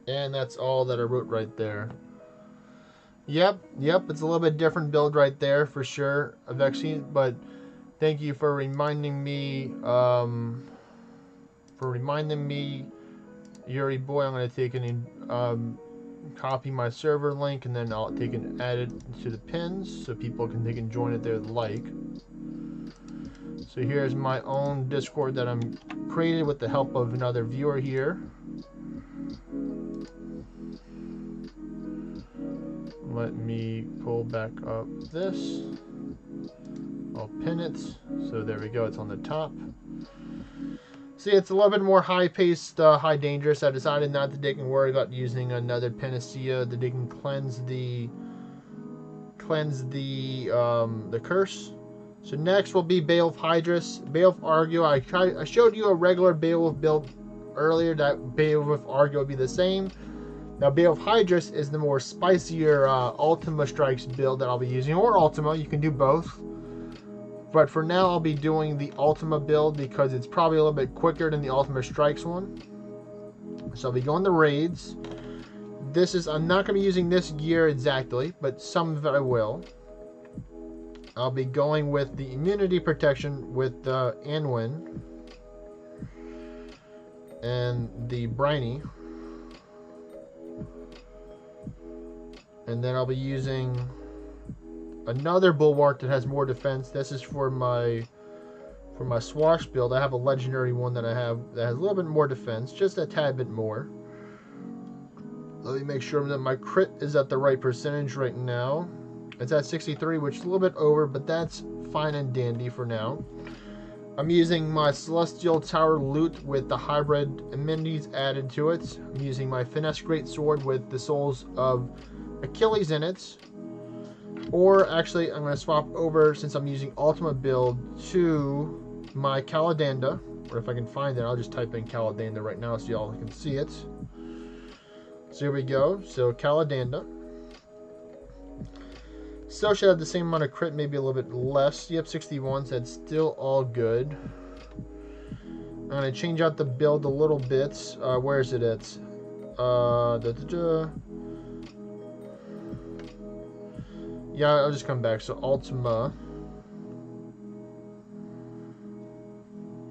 And that's all that I wrote right there. Yep, it's a little bit different build right there for sure, Avexi, but thank you for reminding me, Yuri boy. I'm going to take and copy my server link, and then I'll take and add it to the pins so people can join it there like. So here's my own Discord that I'm created with the help of another viewer here. Let me pull back up this. I'll pin it. So there we go. It's on the top. See, it's a little bit more high-paced, high dangerous. I decided not to dig and worry about using another panacea that they can cleanse the curse. So next will be Beowulf Hydrus, Beowulf Argo. I showed you a regular Beowulf build earlier. That Beowulf Argo would be the same. Now, Beowulf Hydrus is the more spicier Ultima Strikes build that I'll be using, or Ultima, you can do both. But for now, I'll be doing the Ultima build because it's probably a little bit quicker than the Ultima Strikes one. So I'll be going to raids. I'm not going to be using this gear exactly, but some of it I will. I'll be going with the immunity protection with the Anwin and the Briny. And then I'll be using another bulwark that has more defense. This is for my swash build. I have a legendary one that I have that has a little bit more defense, just a tad bit more. Let me make sure that my crit is at the right percentage right now. It's at 63, which is a little bit over, but that's fine and dandy for now. I'm using my Celestial Tower loot with the hybrid amenities added to it. I'm using my Finesse Greatsword with the souls of Achilles in it. Or actually, I'm going to swap over, since I'm using Ultima build, to my Caladanda. Or if I can find it, I'll just type in Caladanda right now so y'all can see it. So here we go. So Caladanda. Still should have the same amount of crit, maybe a little bit less. Yep, 61, so that's still all good. I'm going to change out the build a little bit. Where is it at? Yeah, I'll just come back. So Ultima.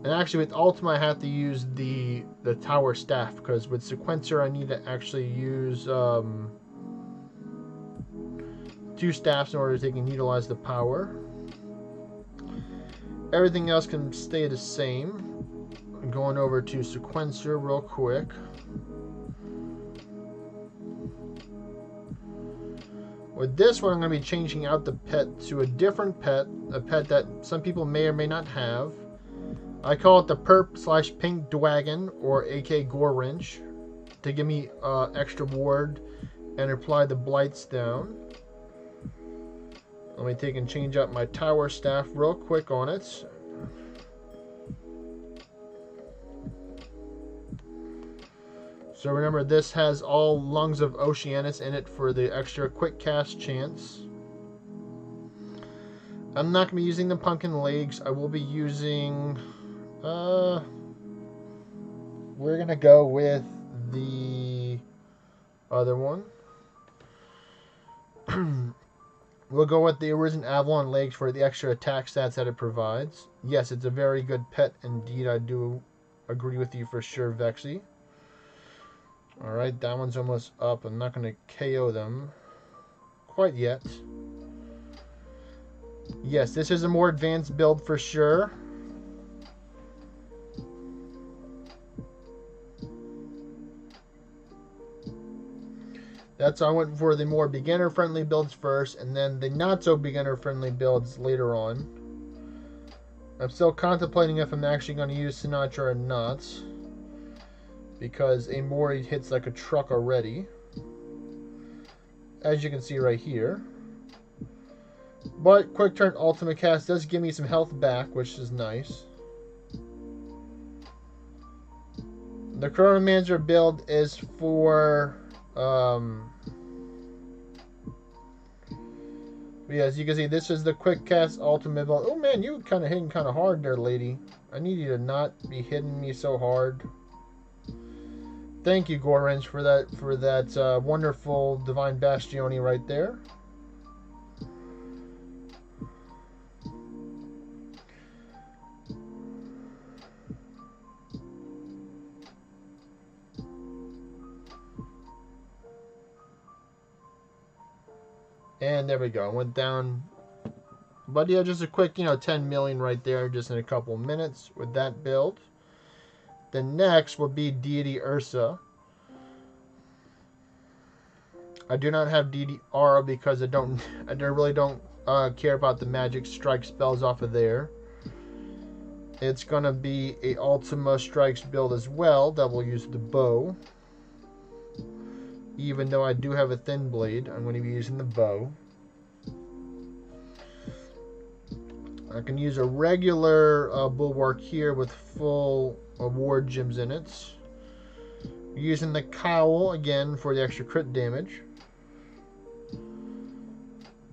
And actually with Ultima I have to use the tower staff, because with Sequencer I need to actually use 2 staffs in order to take and utilize the power. Everything else can stay the same. I'm going over to Sequencer real quick. With this one, I'm going to be changing out the pet to a different pet, a pet that some people may or may not have. I call it the Perp/Pink Dwagon, or AK Gorwrench, to give me extra ward and apply the blights down. Let me take and change out my tower staff real quick on it. So remember, this has all Lungs of Oceanus in it for the extra quick cast chance. I'm not going to be using the Pumpkin Legs. I will be using... we're going to go with the other one. We'll go with the Arisen Avalon Legs for the extra attack stats that it provides. Yes, it's a very good pet indeed. I do agree with you for sure, Vexy. Alright, that one's almost up. I'm not going to KO them quite yet. Yes, this is a more advanced build for sure. That's why I went for the more beginner-friendly builds first, and then the not-so-beginner-friendly builds later on. I'm still contemplating if I'm actually going to use Sinatra or not, because a Mori hits like a truck already, as you can see right here. But Quick Turn Ultimate Cast does give me some health back, which is nice. The Chronomancer build is for, yeah, as you can see, this is the Quick Cast Ultimate build. Oh man, you kind of hitting kind of hard there, lady. I need you to not be hitting me so hard. Thank you, Gorwrench, for that wonderful Divine Bastioni right there. And there we go. I went down. But yeah, just a quick, 10 million right there, just in a couple minutes with that build. The next will be Deity Ursa. I do not have Deity Aura because I really don't care about the magic strike spells off of there. It's gonna be a Ultima Strikes build as well that will use the bow. Even though I do have a thin blade, I'm going to be using the bow. I can use a regular bulwark here with full award gems in it. Using the cowl again for the extra crit damage.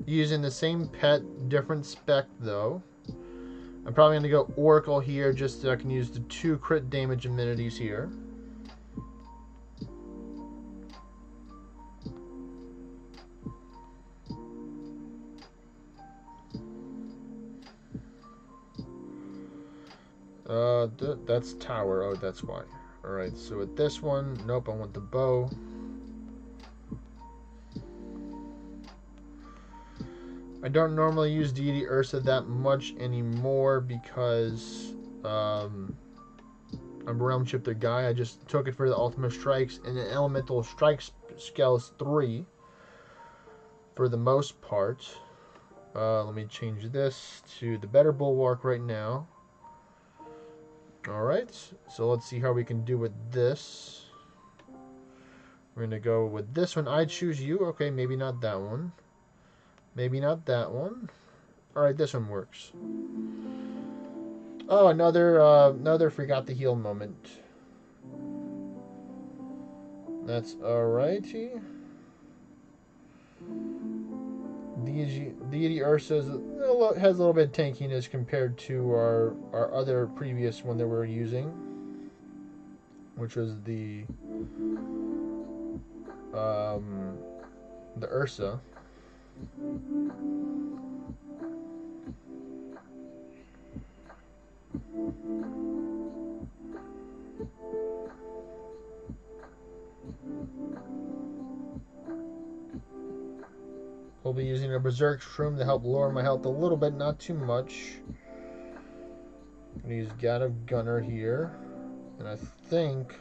Using the same pet, different spec though. I'm probably going to go Oracle here just so I can use the 2 crit damage amenities here. That's tower. Oh, that's why. Alright, so with this one, nope, I want the bow. I don't normally use Deity Ursa that much anymore because I'm a Realm Shifter guy. I just took it for the Ultimate Strikes and the Elemental Strike scales 3 for the most part. Let me change this to the better Bulwark right now. Alright, so let's see how we can do with this. We're going to go with this one. I choose you. Okay, maybe not that one. Maybe not that one. Alright, this one works. Oh, another forgot to heal moment. That's alrighty. Deity Ursa has a little bit of tankiness compared to our other previous one that we're using, which was the Ursa. We'll be using a Berserk Shroom to help lower my health a little bit, not too much. I'm going to use God of Gunner here. And I think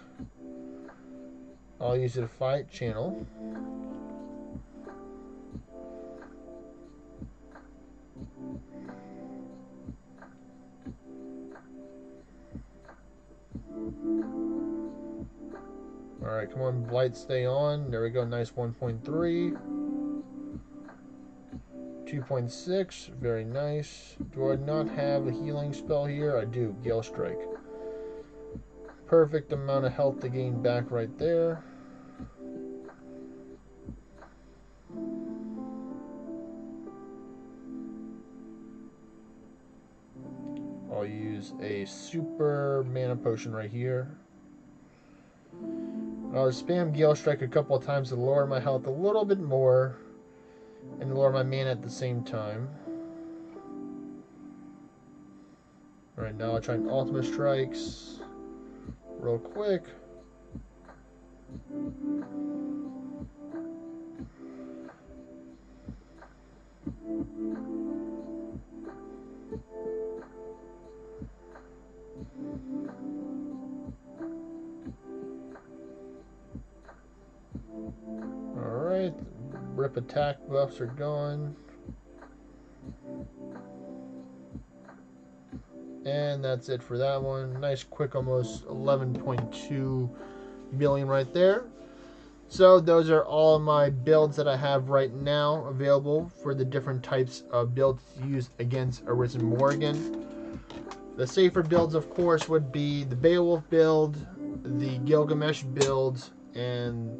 I'll use it to fight channel. Alright, come on, Blight, stay on. There we go, nice 1.3. 2.6, very nice. Do I not have a healing spell here? I do, Gale Strike. Perfect amount of health to gain back right there. I'll use a super mana potion right here. I'll spam Gale Strike a couple of times to lower my health a little bit more and lower my mana at the same time. Alright, now I'll try an Ultimate Strikes real quick. Alright. Yep, attack buffs are gone. And that's it for that one. Nice quick, almost 11.2 million right there. So those are all of my builds that I have right now available for the different types of builds used against Arisen Morrigan. The safer builds, of course, would be the Beowulf build, the Gilgamesh build, and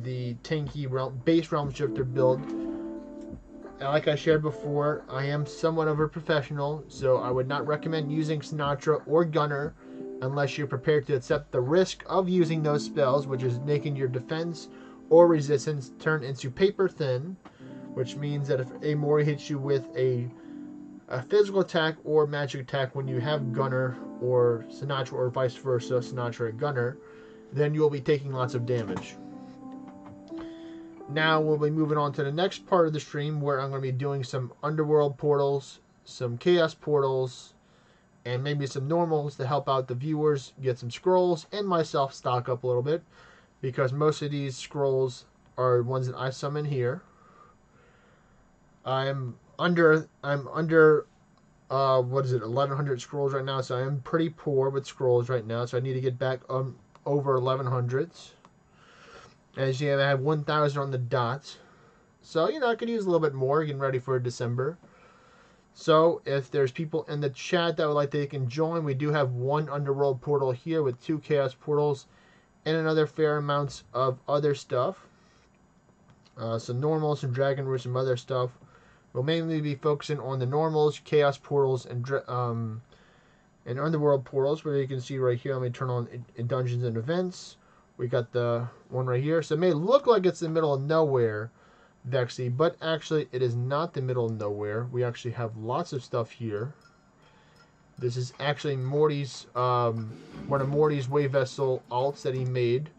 the tanky base Realm Shifter build. And like I shared before, I am somewhat of a professional, so I would not recommend using Sinatra or Gunner unless you're prepared to accept the risk of using those spells, which is making your defense or resistance turn into paper thin, which means that if a Mori hits you with a physical attack or magic attack when you have Gunner or Sinatra, or vice versa, Sinatra or Gunner, then you'll be taking lots of damage. Now we'll be moving on to the next part of the stream where I'm going to be doing some underworld portals, some chaos portals, and maybe some normals to help out the viewers get some scrolls and myself stock up a little bit, because most of these scrolls are ones that I summon here. I'm under what is it, 1100 scrolls right now, so I am pretty poor with scrolls right now, so I need to get back over 1100s. As you have, I have 1,000 on the dot. So, I could use a little bit more getting ready for December. So, if there's people in the chat that would like they can join, we do have one underworld portal here with 2 chaos portals and another fair amounts of other stuff. Some normals, some dragon roots, some other stuff. We'll mainly be focusing on the normals, chaos portals, and underworld portals, where you can see right here. Let me turn on in dungeons and events. We got the one right here. So it may look like it's the middle of nowhere, Vexy, but actually it is not the middle of nowhere. We actually have lots of stuff here. This is actually Morty's, one of Morty's Wave Vessel alts that he made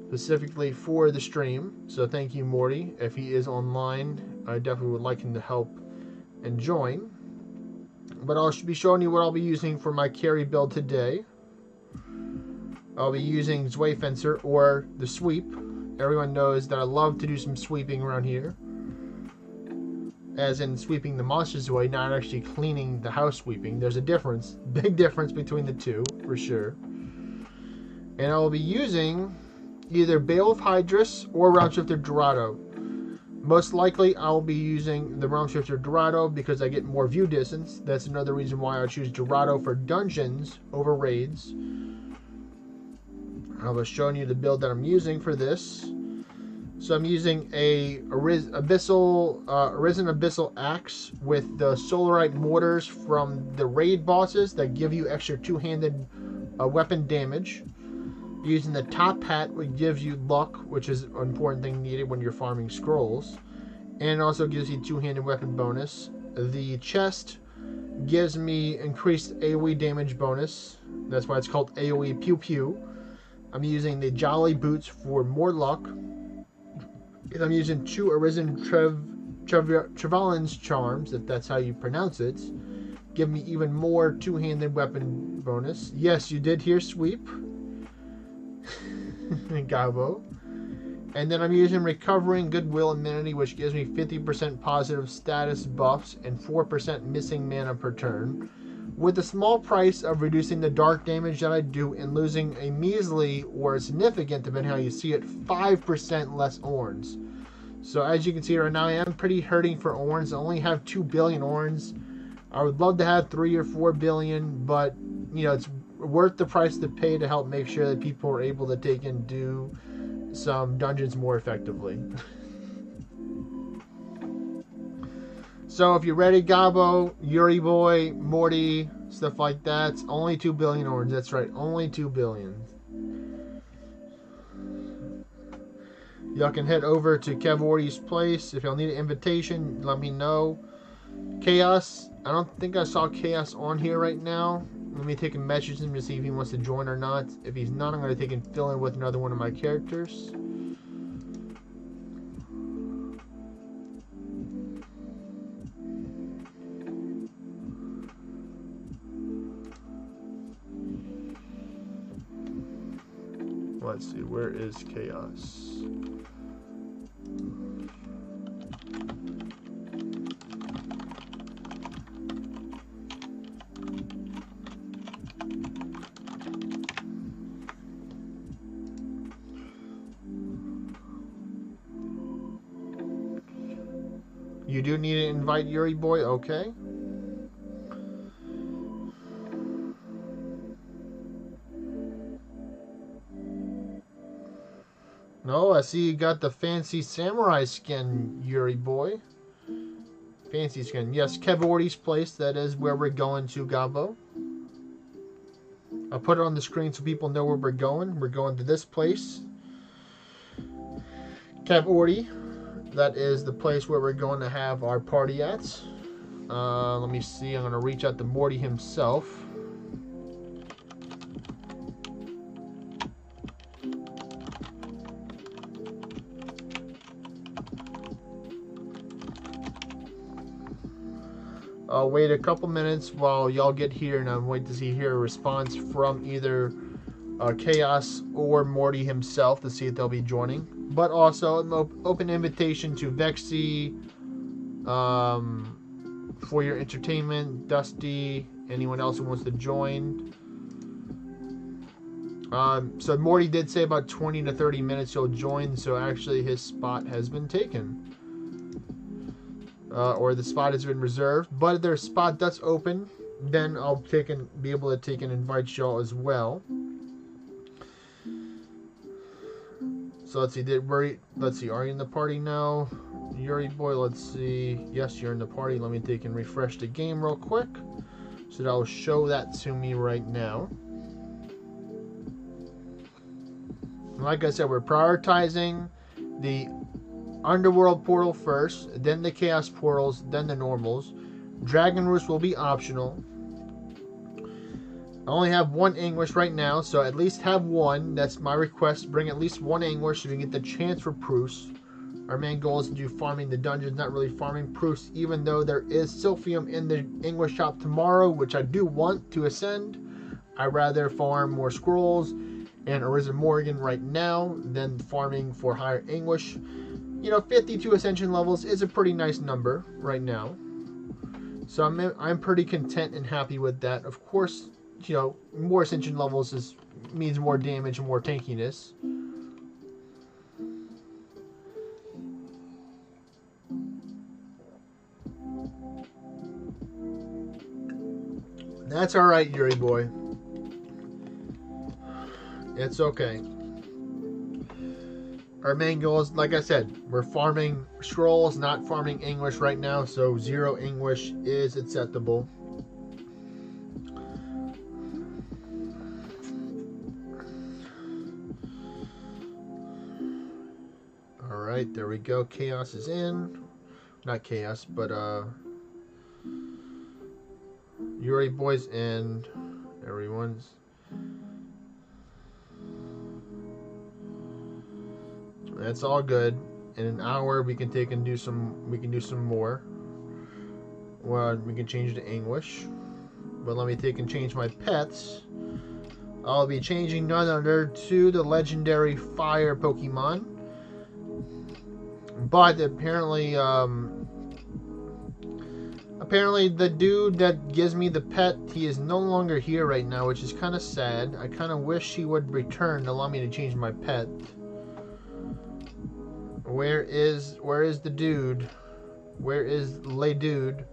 specifically for the stream. So thank you, Morty. If he is online, I definitely would like him to help and join. But I'll be showing you what I'll be using for my carry build today. I'll be using Zwei Fencer, or the sweep. Everyone knows that I love to do some sweeping around here. As in sweeping the monsters away, not actually cleaning the house sweeping. There's a difference, big difference between the two, for sure. And I will be using either Beowulf Hydrus or Realm Shifter Dorado. Most likely I'll be using the Realm Shifter Dorado because I get more view distance. That's another reason why I choose Dorado for dungeons over raids. I was showing you the build that I'm using for this. So I'm using a Arisen Abyssal Axe with the Solarite Mortars from the raid bosses that give you extra two-handed weapon damage. Using the top hat, which gives you luck, which is an important thing needed when you're farming scrolls. And it also gives you two-handed weapon bonus. The chest gives me increased AoE damage bonus. That's why it's called AoE Pew Pew. I'm using the Jolly Boots for more luck. And I'm using 2 Arisen Trevalin's Charms, if that's how you pronounce it. Give me even more two-handed weapon bonus. Yes, you did hear sweep. Gabo. And then I'm using Recovering Goodwill Amenity, which gives me 50% positive status buffs and 4% missing mana per turn, with the small price of reducing the dark damage that I do and losing a measly or significant, depending how you see it, 5% less Orns. So as you can see right now, I am pretty hurting for Orns. I only have 2 billion Orns. I would love to have 3 or 4 billion, but it's worth the price to pay to help make sure that people are able to take and do some dungeons more effectively. So if you're ready, Gabo, Yuri Boy, Morty, stuff like that, it's only 2 billion Orns. That's right, only 2 billion. Y'all can head over to Kevordy's place. If y'all need an invitation, let me know. Chaos, I don't think I saw Chaos on here right now. Let me take a message to him to see if he wants to join or not. If he's not, I'm going to take and fill in with another one of my characters. Let's see, where is Chaos? You do need to invite Yuri boy, okay. No, I see you got the fancy samurai skin, Yuri boy. Fancy skin. Yes, Kevordy's place. That is where we're going to, Gabo. I'll put it on the screen so people know where we're going. We're going to this place. Kevordy. That is the place where we're going to have our party at. Let me see. I'm going to reach out to Morty himself. I'll wait a couple minutes while y'all get here, and I'm waiting to hear a response from either Chaos or Morty himself to see if they'll be joining. But also, an open invitation to Vexy, for your entertainment, Dusty, anyone else who wants to join. So Morty did say about 20 to 30 minutes he'll join, so actually his spot has been taken. Or the spot has been reserved. But if their spot does open, then I'll be able to take and invite y'all as well. So let's see, are you in the party now? Yuri boy, let's see. Yes, you're in the party. Let me take and refresh the game real quick. So that'll show that to me right now. Like I said, we're prioritizing the Underworld portal first, then the Chaos portals, then the normals. Dragon Roost will be optional. I only have one English right now, so at least have one. That's my request. Bring at least one English so we can get the chance for proofs. Our main goal is to do farming the dungeons, not really farming proofs, even though there is Silphium in the English shop tomorrow, which I do want to ascend. I'd rather farm more scrolls and Arisen Morrigan right now than farming for higher English. You know, 52 ascension levels is a pretty nice number right now. So I'm pretty content and happy with that. Of course, you know, more ascension levels means more damage and more tankiness. That's alright, Yuri boy. It's okay. Our main goal is, like I said, we're farming scrolls, not farming English right now, so 0 English is acceptable. Alright, there we go. Chaos is in. Not Chaos, but Yuri boys and everyone's. That's all good. In an hour we can take and do some. We can do some more. Well, we can change to English. But let me take and change my pets. I'll be changing none other to the legendary fire Pokemon. But apparently, the dude that gives me the pet, he is no longer here right now, which is kind of sad. I kind of wish he would return to allow me to change my pet. Where is the dude? Where is Le Dude?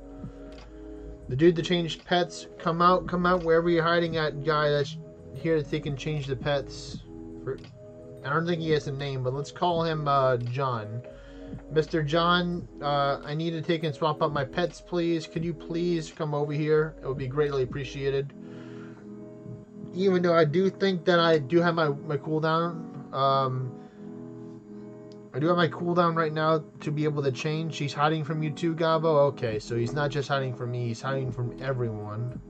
The dude that changed pets, come out wherever you're hiding at, guy that's here to take and change the pets. I don't think he has a name, but let's call him John. Mr. John, I need to take and swap out my pets, please. Could you please come over here? It would be greatly appreciated. Even though I do think that I do have my cooldown. I do have my cooldown right now to be able to change. He's hiding from you too, Gabo? Okay, so he's not just hiding from me, he's hiding from everyone.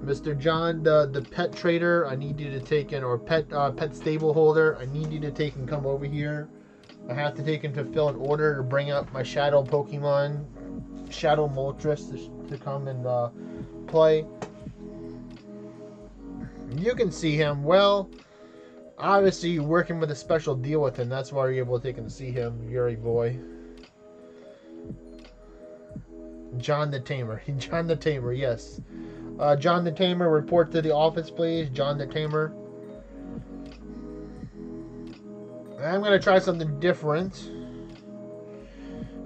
Mr. John, the pet trader, I need you to take in, or pet stable holder, I need you to take and come over here. I have to take and fulfill an order to bring up my shadow Pokemon, Shadow Moltres, to come and play. You can see him. Well, obviously you're working with a special deal with him. That's why you're able to take and see him, Yuri boy. John the Tamer. John the Tamer, yes. John the Tamer, report to the office, please. John the Tamer. I'm going to try something different.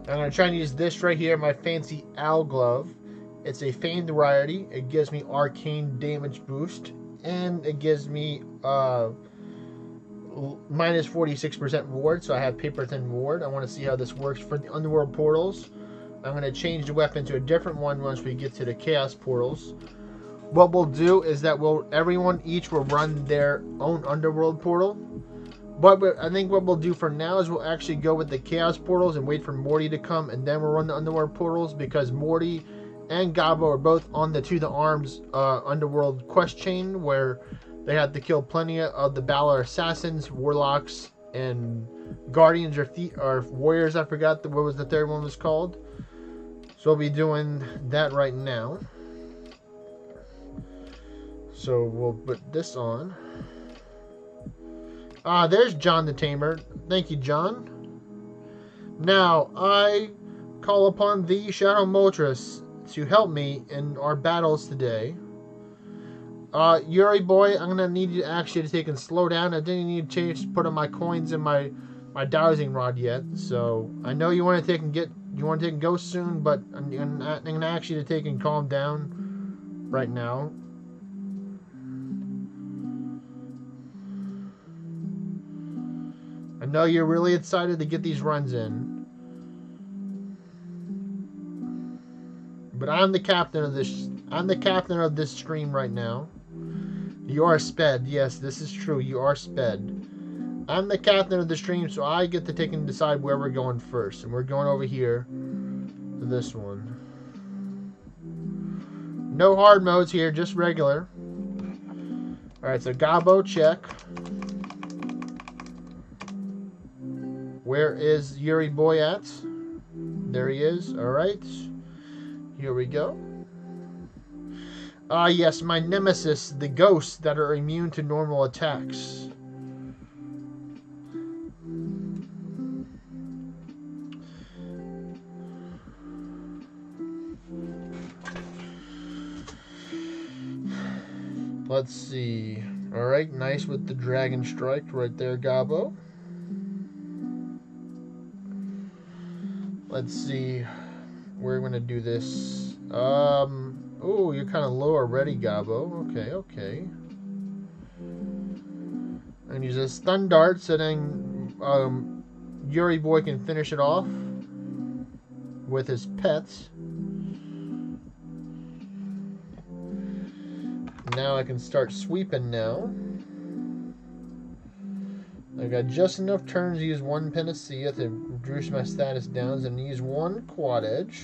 I'm going to try and use this right here, my fancy owl glove. It's a famed rarity. It gives me arcane damage boost, and it gives me minus 46% ward, so I have paper thin ward. I want to see how this works for the underworld portals. I'm going to change the weapon to a different one once we get to the chaos portals. What we'll do is that everyone each will run their own underworld portal. But I think what we'll do for now is we'll actually go with the chaos portals and wait for Morty to come, and then we'll run the underworld portals, because Morty and Gabo are both on the To The Arms underworld quest chain, where they had to kill plenty of the Balor assassins, warlocks, and guardians or warriors. I forgot what was the third one was called. So we'll be doing that right now. So we'll put this on. There's John the Tamer. Thank you, John. Now, I call upon thee, Shadow Moltres, to help me in our battles today. Yuri boy, I'm gonna need you actually to take and slow down. I didn't need to put on my coins in my dowsing rod yet. So I know you want to take and go soon, but I'm gonna ask you to take and calm down right now. I know you're really excited to get these runs in, but I'm the captain of this. I'm the captain of this stream right now. You are sped. Yes, this is true. You are sped. I'm the captain of the stream, so I get to take and decide where we're going first, and we're going over here to this one. No hard modes here, just regular. All right, so Gabo, check. Where is Yuri boy at? There he is. All right. Here we go. Yes, my nemesis, the ghosts that are immune to normal attacks. Let's see. All right, nice with the dragon strike right there, Gabo. Let's see. We're gonna do this. Oh, you're kind of low already, Gabo. Okay. And use a stun dart, so then Yuri boy can finish it off with his pets. Now I can start sweeping now. I got just enough turns to use one panacea to reduce my status down, and use one quad edge.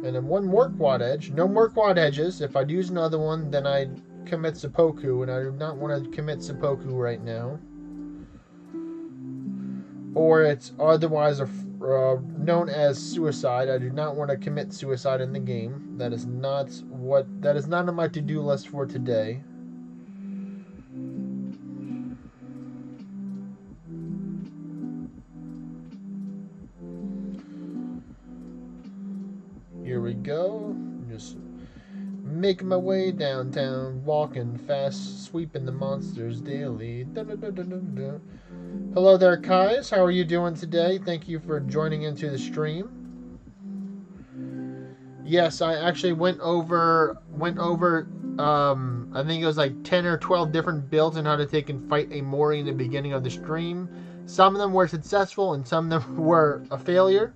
And then one more quad edge. No more quad edges. If I'd use another one, then I'd commit seppuku, and I do not want to commit seppuku right now. Or it's otherwise known as suicide. I do not want to commit suicide in the game. That is not on my to-do list for today. Here we go. Just making my way downtown, walking fast, sweeping the monsters daily. Da-da-da-da-da-da. Hello there, Kais. How are you doing today? Thank you for joining into the stream. Yes, I actually went over I think it was like 10 or 12 different builds on how to take and fight a Mori in the beginning of the stream. Some of them were successful and some of them were a failure.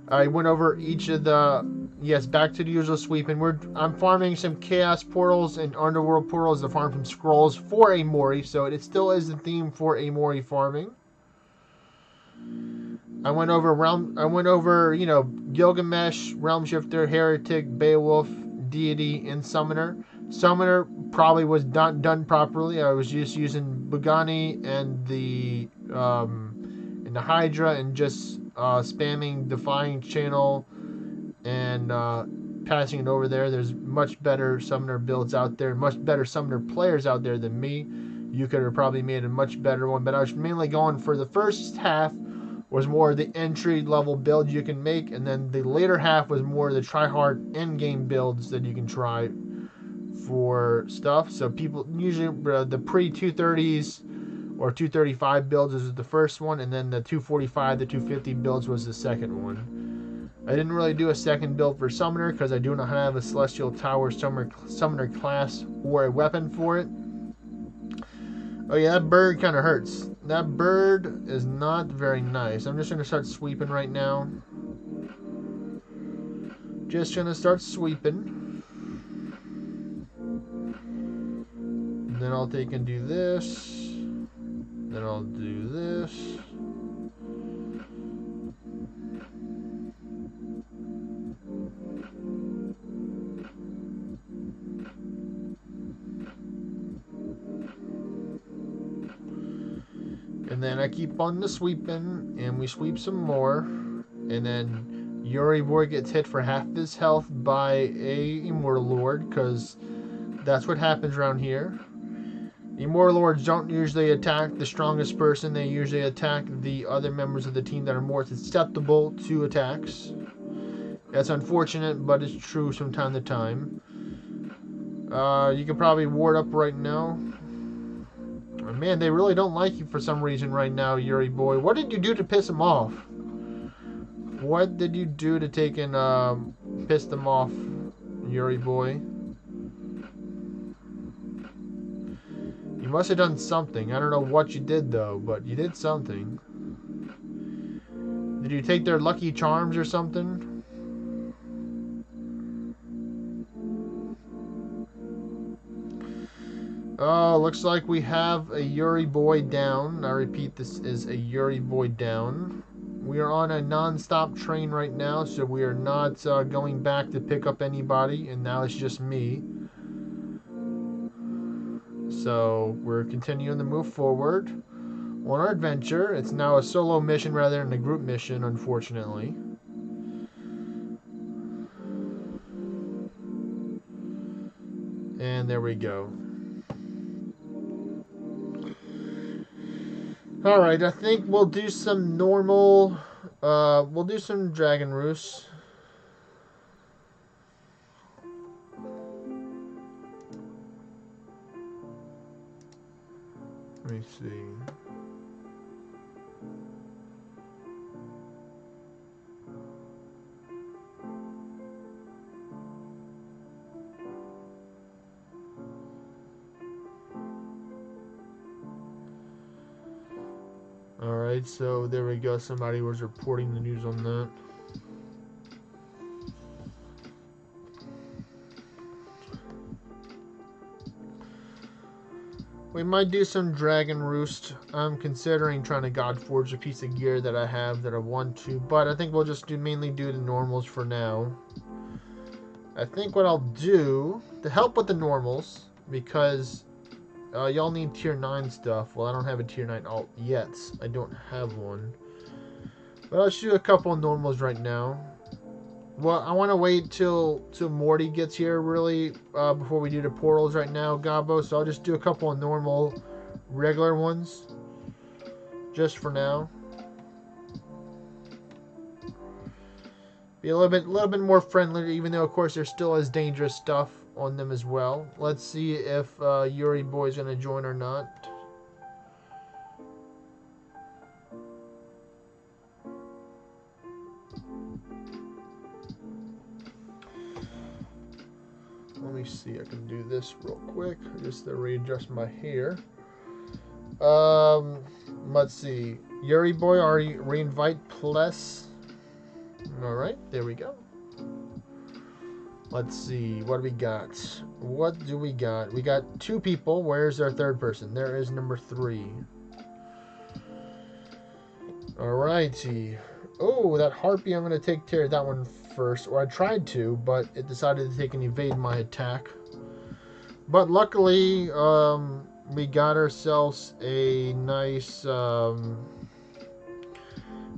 I went over each of the, yes, back to the usual sweeping. I'm farming some chaos portals and underworld portals to farm some scrolls for a Mori, so it still is the theme for a Mori farming. I went over, you know, Gilgamesh, Realm Shifter, Heretic, Beowulf, Deity, and Summoner. Summoner probably was done properly. I was just using Bugani and the Hydra and just spamming Defying Channel and passing it over there. There's much better Summoner builds out there, much better Summoner players out there than me. You could have probably made a much better one, but I was mainly going for the first half was more the entry level build you can make, and then the later half was more the try hard end game builds that you can try for stuff. So people usually the pre-230s or 235 builds was the first one, and then the 245 to 250 builds was the second one. I didn't really do a second build for Summoner because I do not have a Celestial Tower Summoner class or a weapon for it. Oh yeah, that bird kind of hurts. That bird is not very nice. I'm just going to start sweeping right now. Just going to start sweeping. Then I'll take and do this. Then I'll do this. And then I keep on the sweeping, and we sweep some more. And then Yuri Boy gets hit for half his health by a Immortal Lord, because that's what happens around here. Immortal Lords don't usually attack the strongest person. They usually attack the other members of the team that are more susceptible to attacks. That's unfortunate, but it's true from time to time. You can probably ward up right now. Man, they really don't like you for some reason right now, Yuri Boy. What did you do to piss them off? What did you do to take and piss them off, Yuri Boy? You must have done something. I don't know what you did, though, but you did something. Did you take their lucky charms or something? Oh, looks like we have a Yuri Boy down. I repeat, this is a Yuri Boy down. We are on a non-stop train right now, so we are not going back to pick up anybody, and now it's just me. So we're continuing to move forward on our adventure. It's now a solo mission rather than a group mission, unfortunately. And there we go. Alright, I think we'll do some normal, we'll do some Dragon Roost. Let me see. Alright, so there we go. Somebody was reporting the news on that. We might do some Dragon Roost. I'm considering trying to Godforge a piece of gear that I have that I want to, but I think we'll just mainly do the normals for now. I think what I'll do to help with the normals, because y'all need tier 9 stuff. Well, I don't have a tier 9 alt yet. I don't have one. But I'll just do a couple of normals right now. Well, I want to wait till Morty gets here, really, before we do the portals right now, Gabo. So I'll just do a couple of normal, regular ones, just for now. Be a little bit more friendly, even though, of course, there still is dangerous stuff on them as well. Let's see if Yuri Boy's gonna join or not. Let me see. I can do this real quick. Just to readjust my hair. Let's see. Yuri Boy, are you reinvite plus? All right, there we go. Let's see. What do we got? What do we got? We got 2 people. Where's our third person? There is number 3. Alrighty. Oh, that harpy. I'm gonna take care of that one first, or I tried to, but it decided to take and evade my attack. But luckily, we got ourselves a nice,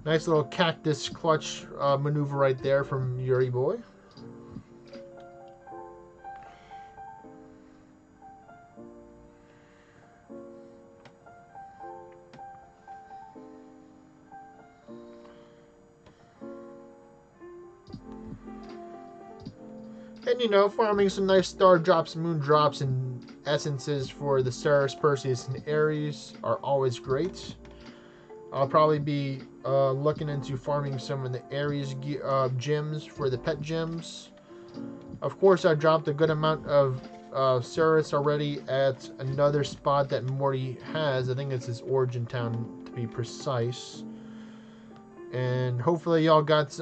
nice little cactus clutch maneuver right there from Yuri Boy. And, you know, farming some nice star drops, moon drops, and essences for the Ceres, Perseus, and Ares are always great. I'll probably be looking into farming some of the Ares gems for the pet gems. Of course, I dropped a good amount of Ceres already at another spot that Morty has. I think it's his origin town, to be precise. And hopefully y'all got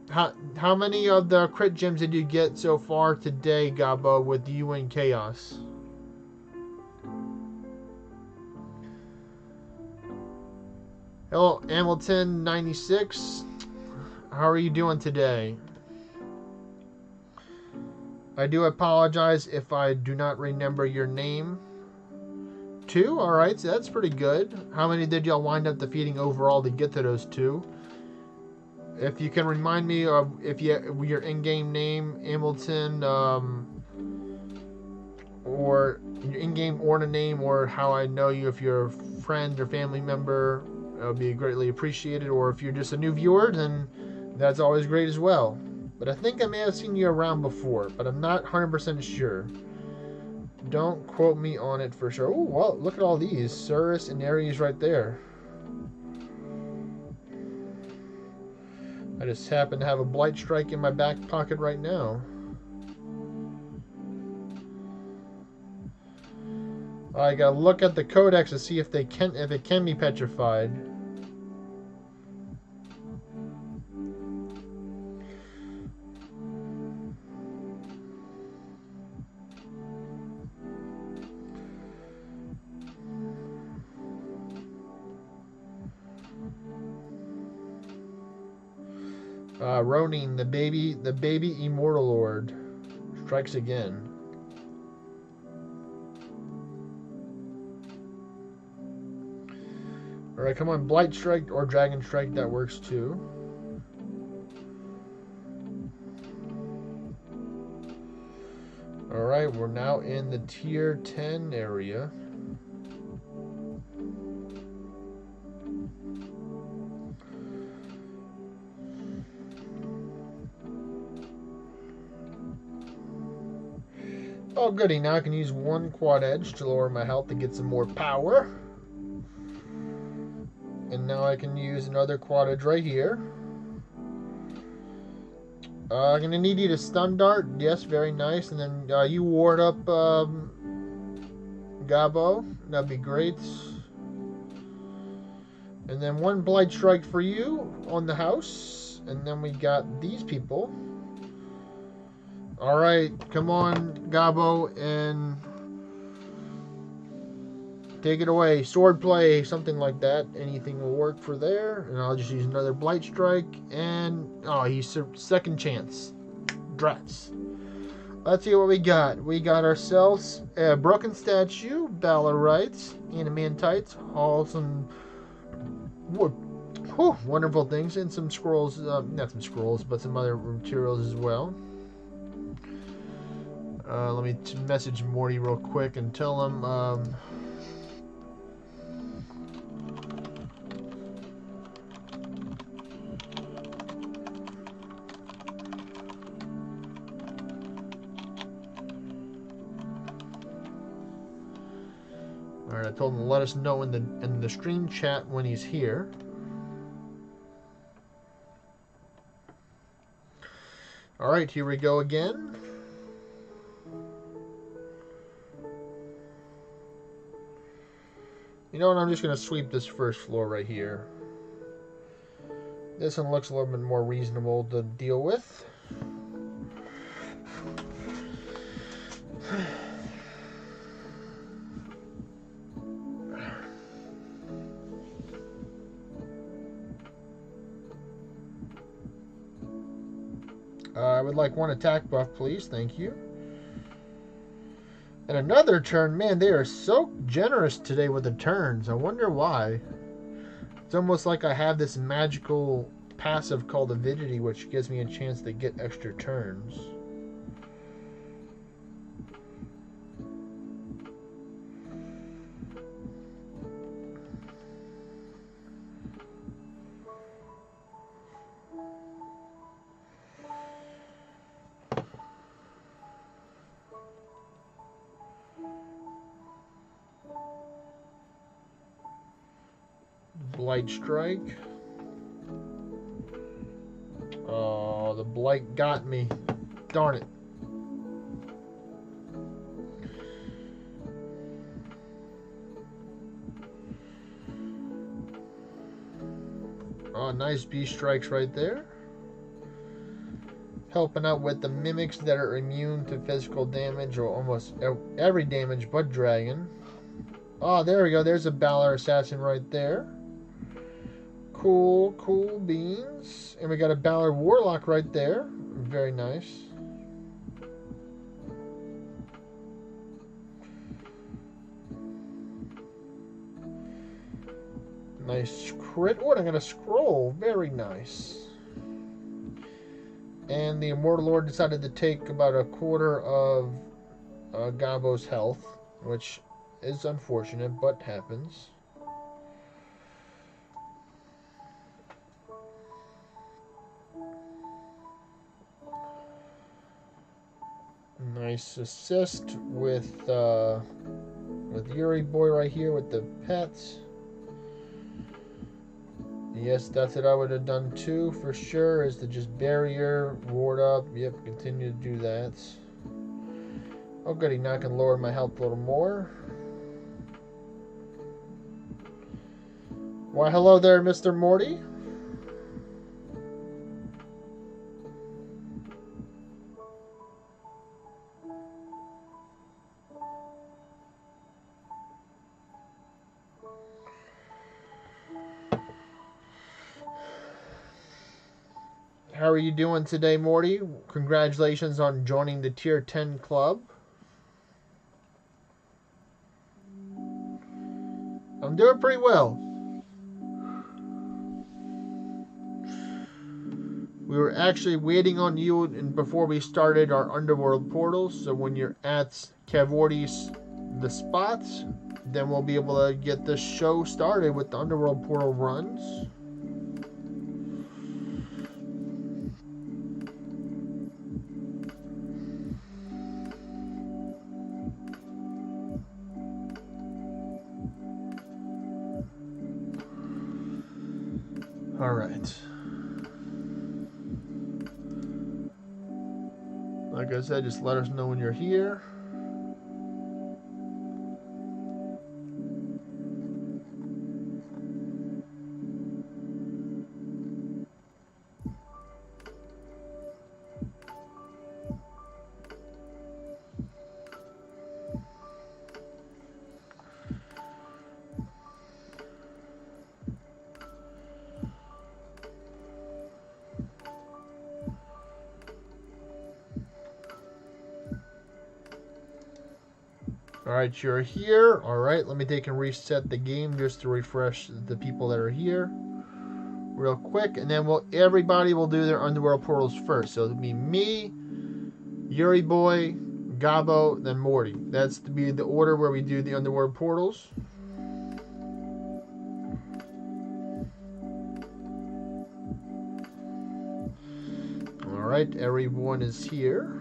how many of the crit gems did you get so far today, Gabo, with you and Chaos? Hello, Hamilton96. How are you doing today? I do apologize if I do not remember your name. 2? Alright, so that's pretty good. How many did y'all wind up defeating overall to get to those 2? If you can remind me of your in-game name, Hamilton, or your in-game Orna name, or how I know you, if you're a friend or family member, it would be greatly appreciated. Or if you're just a new viewer, then that's always great as well. But I think I may have seen you around before, but I'm not 100% sure. Don't quote me on it for sure. Oh, well, look at all these. Ceres and Ares right there. I just happen to have a Blight Strike in my back pocket right now. I gotta look at the codex to see if it can be petrified. Ronin, the baby immortal lord, strikes again. Alright, come on, Blight Strike or Dragon Strike, that works too. Alright, we're now in the tier 10 area. Oh goody, now I can use one quad edge to lower my health to get some more power. And now I can use another quad edge right here. I'm going to need you to stun dart. Yes, very nice. And then you ward up Gabo. That'd be great. And then one Blight Strike for you on the house. And then we got these people. Alright, come on, Gabo, and take it away. Sword play, something like that. Anything will work for there. And I'll just use another Blight Strike. And, oh, he's second chance. Drats. Let's see what we got. We got ourselves a Broken Statue, Balorites, Animantites, all some wonderful things, and some scrolls, not some scrolls, but some other materials as well. Let me message Morty real quick and tell him, Alright, I told him to let us know in the stream chat when he's here. Alright, here we go again. You know what, I'm just going to sweep this first floor right here. This one looks a little bit more reasonable to deal with. I would like one attack buff, please. Thank you. And another turn. Man, they are so generous today with the turns. I wonder why. It's almost like I have this magical passive called Avidity, which gives me a chance to get extra turns. Blight Strike. Oh, the Blight got me. Darn it. Oh, nice Beast Strikes right there. Helping out with the mimics that are immune to physical damage or almost every damage but dragon. Oh, there we go. There's a Balor Assassin right there. Cool, cool beans. And we got a Balor Warlock right there. Very nice. Nice crit. Oh, and I got a scroll. Very nice. And the Immortal Lord decided to take about a quarter of Gabo's health, which is unfortunate, but happens. Nice assist with Yuri Boy right here with the pets. Yes, that's what I would have done too, for sure, is to just barrier, ward up. Yep, continue to do that. Oh goody, now I can lower my health a little more. Why, hello there, Mr. Morty. How are you doing today, Morty? Congratulations on joining the Tier 10 club. I'm doing pretty well. We were actually waiting on you before we started our Underworld portals, so when you're at Cavordy's the spots, then we'll be able to get the show started with the Underworld portal runs. All right. Like I said, just let us know when you're here. Alright, you're here. Alright, let me take and reset the game just to refresh the people that are here real quick. And then everybody will do their Underworld portals first. So it'll be me, Yuri Boy, Gabo, then Morty. That's to be the order where we do the Underworld portals. Alright, everyone is here.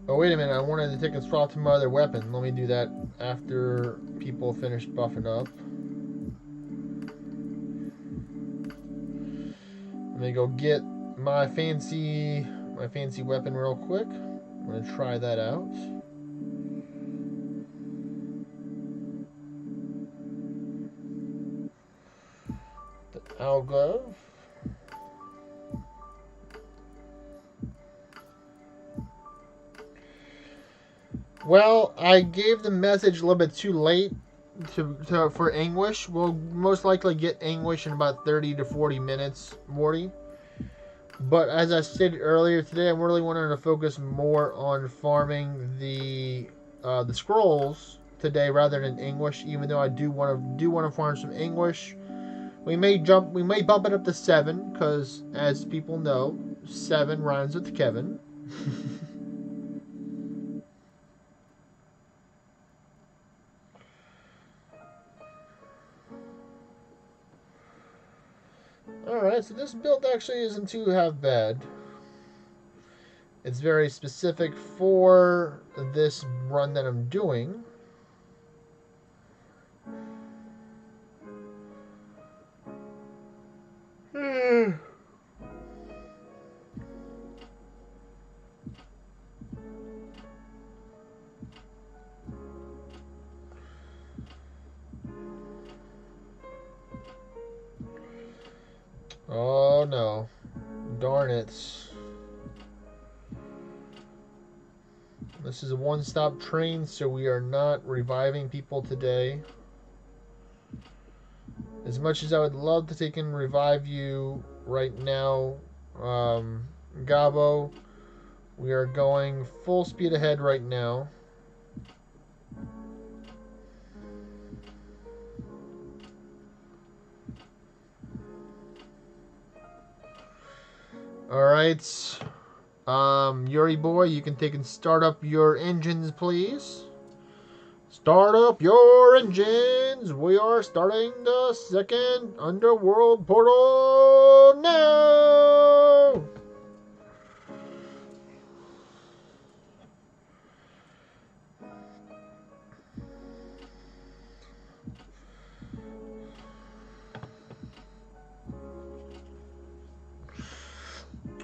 Oh, wait a minute. I wanted to take a swap to my other weapon. Let me do that after people finish buffing up. Let me go get my fancy weapon real quick. I'm going to try that out. The Owl Glove. Well, I gave the message a little bit too late for Anguish. We'll most likely get Anguish in about 30 to 40 minutes, Morty. But as I stated earlier today, I'm really wanting to focus more on farming the scrolls today rather than Anguish. Even though I do want to farm some Anguish, we may bump it up to 7 because, as people know, 7 rhymes with Kevin. Alright, so this build actually isn't too half bad. It's very specific for this run that I'm doing. Oh no. Darn it. This is a one-stop train, so we are not reviving people today. As much as I would love to take and revive you right now, Gabo, we are going full speed ahead right now. Alright. Yuri boy, you can take and start up your engines, please. Start up your engines. We are starting the second underworld portal now.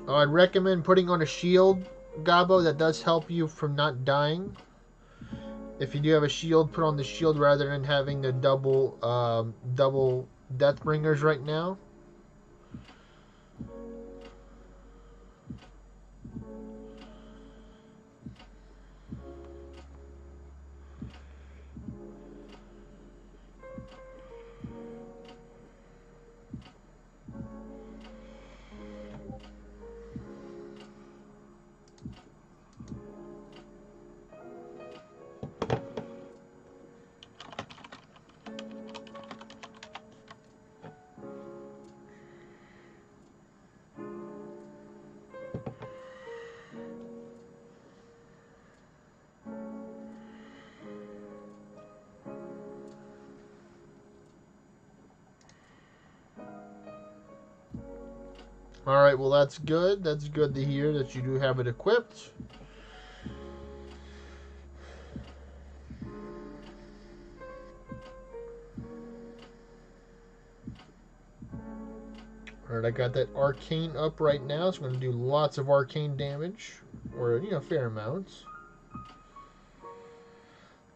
I'd recommend putting on a shield, Gabo. That does help you from not dying. If you do have a shield, put on the shield rather than having the double Deathbringers right now. Alright, well that's good. That's good to hear that you do have it equipped. Alright, I got that arcane up right now. It's going to do lots of arcane damage. Or, fair amounts.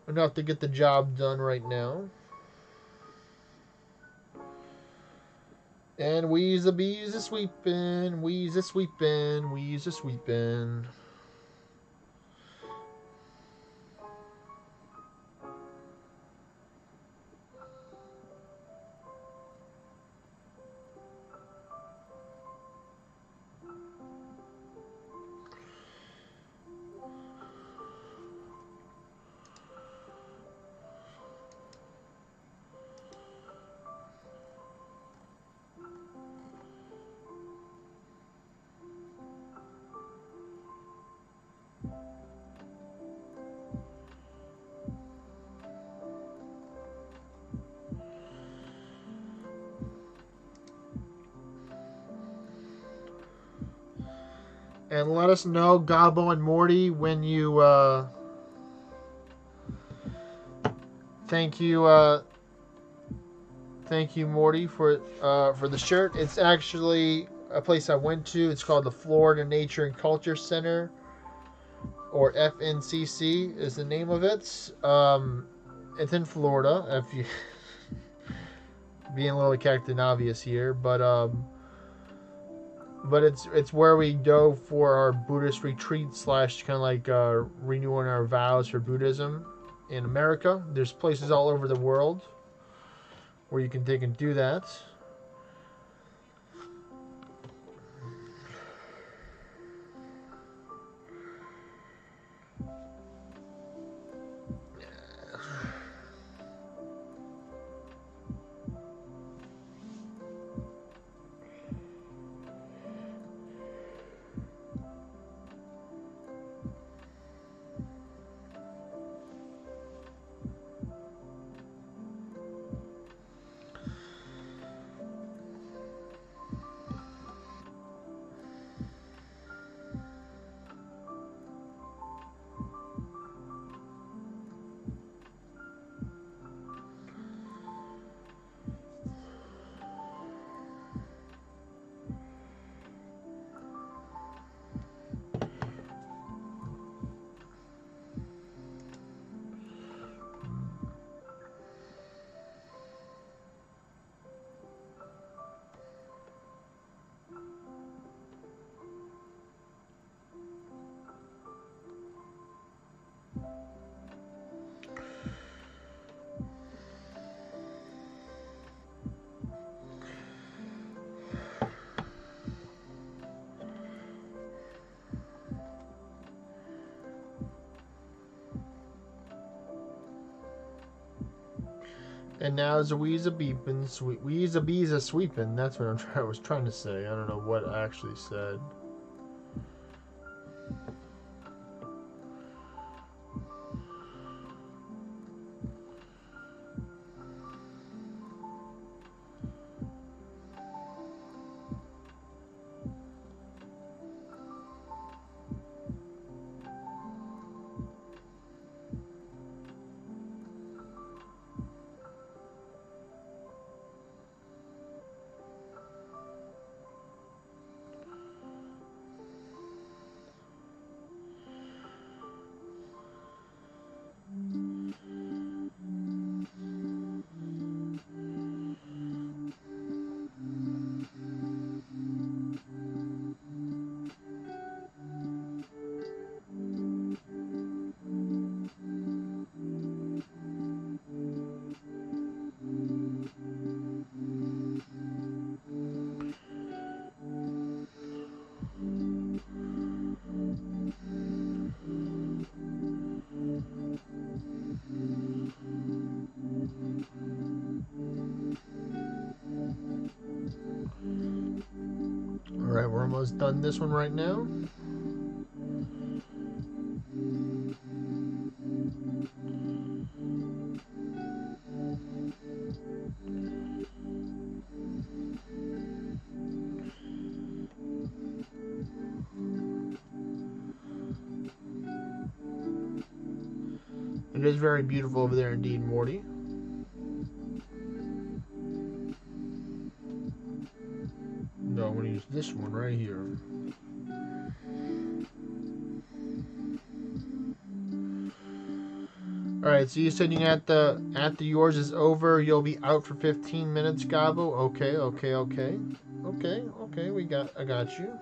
Enough to get the job done right now. And we's a bees a sweepin', we's a sweepin', we's a sweepin'. And let us know, Gabo and Morty, when you, thank you, Morty, for the shirt. It's actually a place I went to. It's called the Florida Nature and Culture Center, or FNCC is the name of it. It's in Florida, if you, being a little Captain Obvious here, but it's where we go for our Buddhist retreat / kind of like renewing our vows for Buddhism in America. There's places all over the world where you can take and do that. And now Zoe's a beeping, we's a bees a sweeping. That's what I was trying to say. I don't know what I actually said. Alright, we're almost done this one right now. It is very beautiful over there indeed, Morty. No, I'm going to use this one right here. Alright, so you said you after yours is over, you'll be out for 15 minutes, Gabo? Okay. Okay, I got you.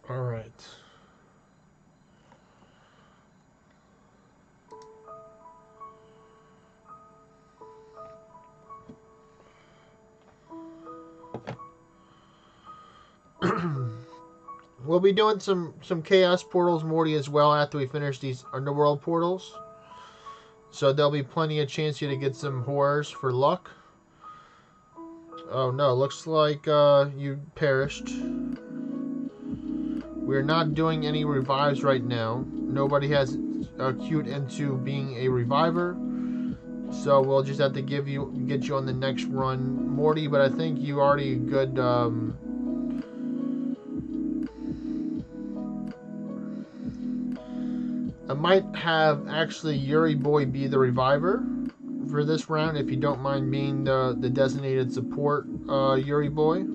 All right. We'll be doing some chaos portals, Morty, as well after we finish these underworld portals. So there'll be plenty of chance here to get some horrors for luck. Oh no, looks like you perished. We're not doing any revives right now. Nobody has queued into being a reviver. So we'll just have to get you on the next run, Morty, but I think you already good I might have actually Yuri Boy be the reviver for this round if you don't mind being the designated support Yuri Boy.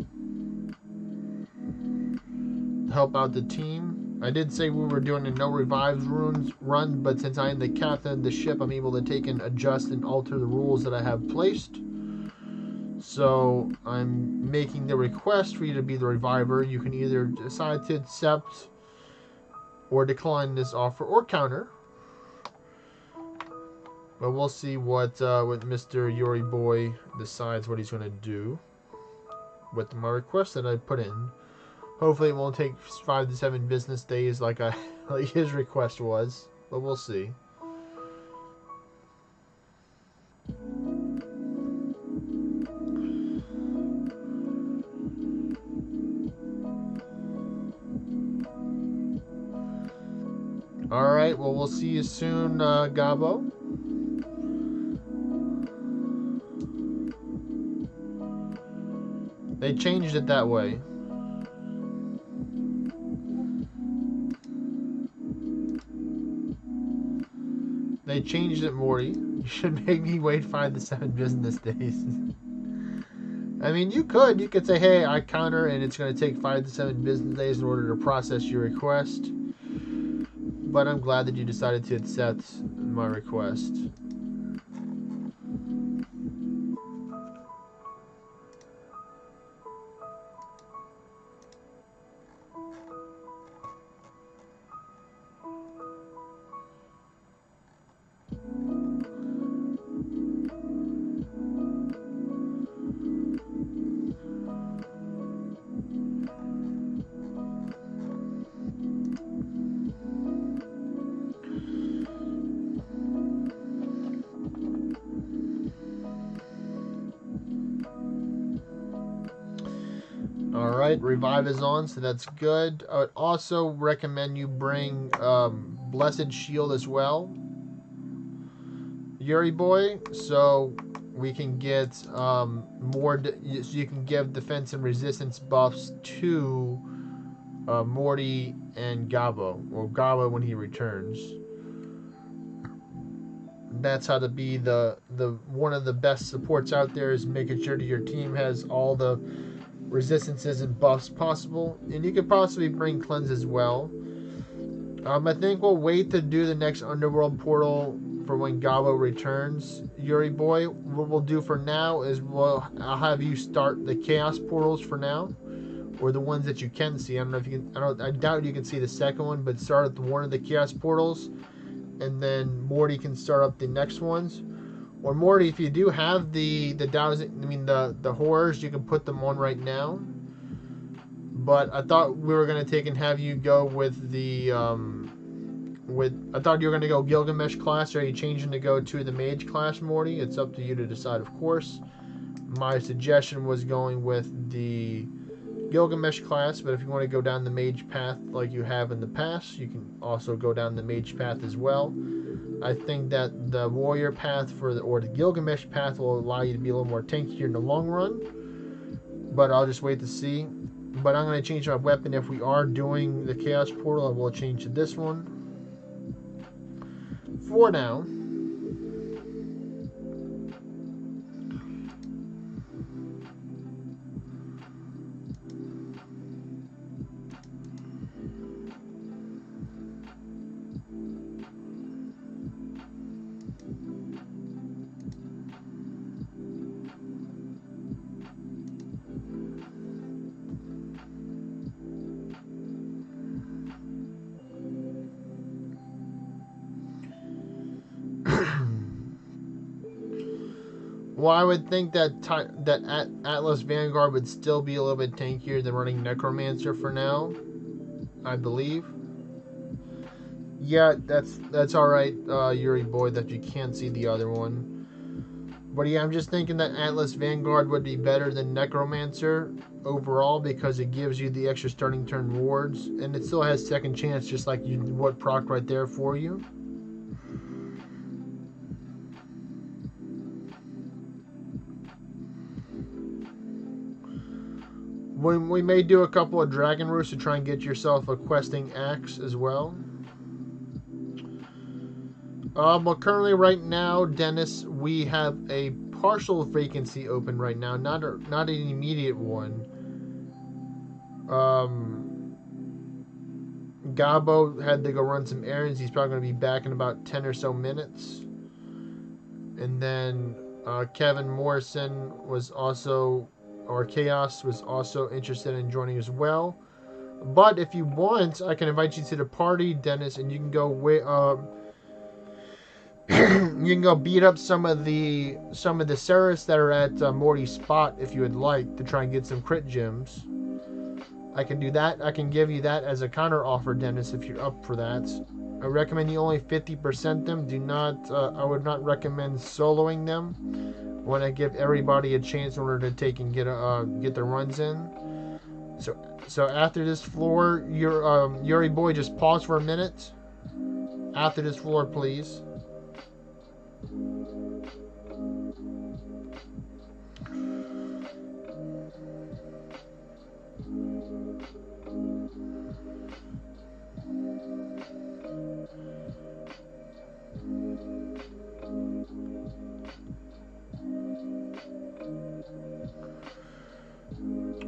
Help out the team. I did say we were doing a no revives run, but since I am the captain of the ship, I'm able to take and adjust and alter the rules that I have placed. So I'm making the request for you to be the reviver. You can either decide to accept or decline this offer or counter. But we'll see what Mr. Yuri Boy decides what he's going to do with my request that I put in. Hopefully it won't take 5 to 7 business days like his request was, but we'll see. Alright, well, we'll see you soon, Gabo. They changed it that way. They changed it, Morty. You should make me wait 5 to 7 business days. I mean, you could say, hey, I counter and it's going to take 5 to 7 business days in order to process your request. But I'm glad that you decided to accept my request. Alright, revive is on, so that's good. I would also recommend you bring Blessed Shield as well, Yuri Boy, so we can get more, so you can give defense and resistance buffs to Morty and Gabo, or Gabo when he returns. That's how to be the one of the best supports out there, is making sure that your team has all the resistances and buffs possible, and you could possibly bring cleanse as well. I think we'll wait to do the next underworld portal for when Gabo returns, Yuri Boy. What we'll do for now is I'll have you start the chaos portals for now, or the ones that you can see. I don't know if you can. I doubt you can see the second one, but start at one of the chaos portals, and then Morty can start up the next ones. Or Morty, if you do have the horrors, you can put them on right now. But I thought we were gonna take and have you go with the I thought you were gonna go Gilgamesh class. Or are you changing to go to the Mage class, Morty? It's up to you to decide, of course. My suggestion was going with the Gilgamesh class, but if you want to go down the Mage path like you have in the past, you can also go down the Mage path as well. I think that the warrior path or the Gilgamesh path will allow you to be a little more tankier in the long run, but I'll just wait to see. But I'm going to change my weapon. If we are doing the chaos portal, I will change to this one for now. Well, I would think that Atlas Vanguard would still be a little bit tankier than running Necromancer for now, I believe. Yeah, that's all right, Yuri Boy, that you can't see the other one. But yeah, I'm just thinking that Atlas Vanguard would be better than Necromancer overall, because it gives you the extra starting turn wards, and it still has second chance, just like what proc right there for you. We may do a couple of Dragon Roosts to try and get yourself a questing axe as well. Well, currently right now, Dennis, we have a partial vacancy open right now, not an immediate one. Gabo had to go run some errands. He's probably going to be back in about 10 or so minutes. And then Kevin Morrison was also, or Chaos was also interested in joining as well. But if you want, I can invite you to the party, Dennis, and you can go you can go beat up some of the Ceres that are at Morty's spot if you would like to try and get some crit gems. I can do that. I can give you that as a counter offer, Dennis, if you're up for that. I recommend you only 50% them. Do not. I would not recommend soloing them. I want to give everybody a chance in order to take and get the runs in. So after this floor, your Yuri boy, just pause for a minute. After this floor, please.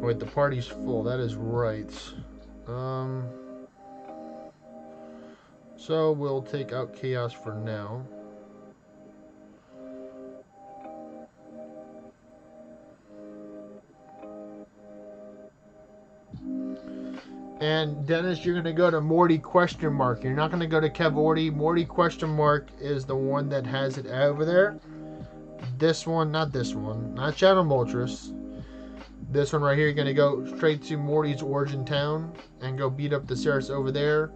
Wait, the party's full. That is right. So we'll take out Chaos for now. And Dennis, you're gonna go to Morty question mark. You're not gonna go to Kevorty. Morty question mark is the one that has it over there. This one, not this one, not Shadow Moltres. This one right here, you're going to go straight to Morty's origin town and go beat up the Ceres over there.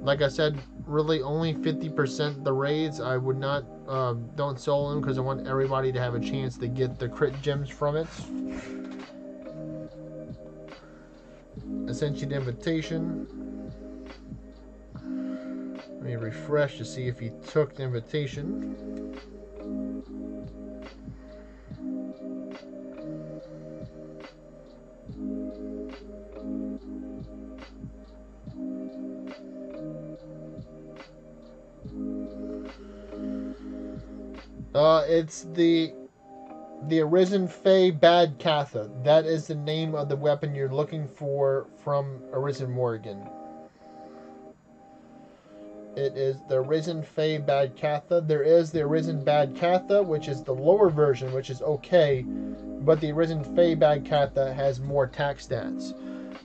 Like I said, really only 50% the raids. I would not, don't solo them because I want everybody to have a chance to get the crit gems from it. I sent you the invitation. Let me refresh to see if you took the invitation. It's the Arisen Fey Bad Katha. That is the name of the weapon you're looking for from Arisen Morrigan. It is the Arisen Fey Bad Katha. There is the Arisen Bad Katha, which is the lower version, which is okay, but the Arisen Fey Bad Katha has more attack stats.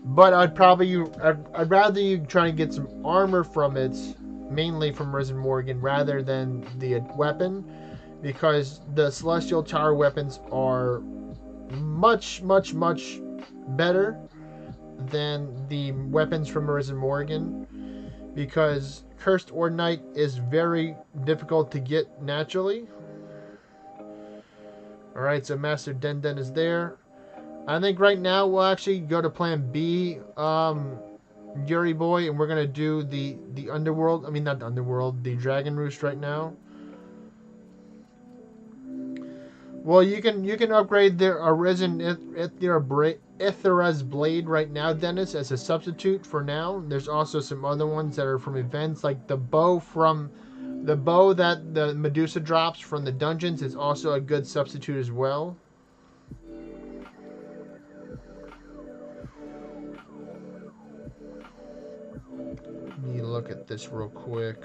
But I'd rather you try and get some armor from it, mainly from Arisen Morrigan, rather than the weapon. Because the Celestial Tower weapons are much, much, much better than the weapons from Arisen Morrigan. Because Cursed Ordinite is very difficult to get naturally. Alright, so Master Den Den is there. I think right now we'll actually go to Plan B, Yuri Boy, and we're going to do the Underworld. I mean, not the Underworld, the Dragon Roost right now. Well, you can upgrade the Arisen Ithera's Blade right now, Dennis, as a substitute for now. There's also some other ones that are from events, like the bow that the Medusa drops from the dungeons is also a good substitute as well. Let me look at this real quick.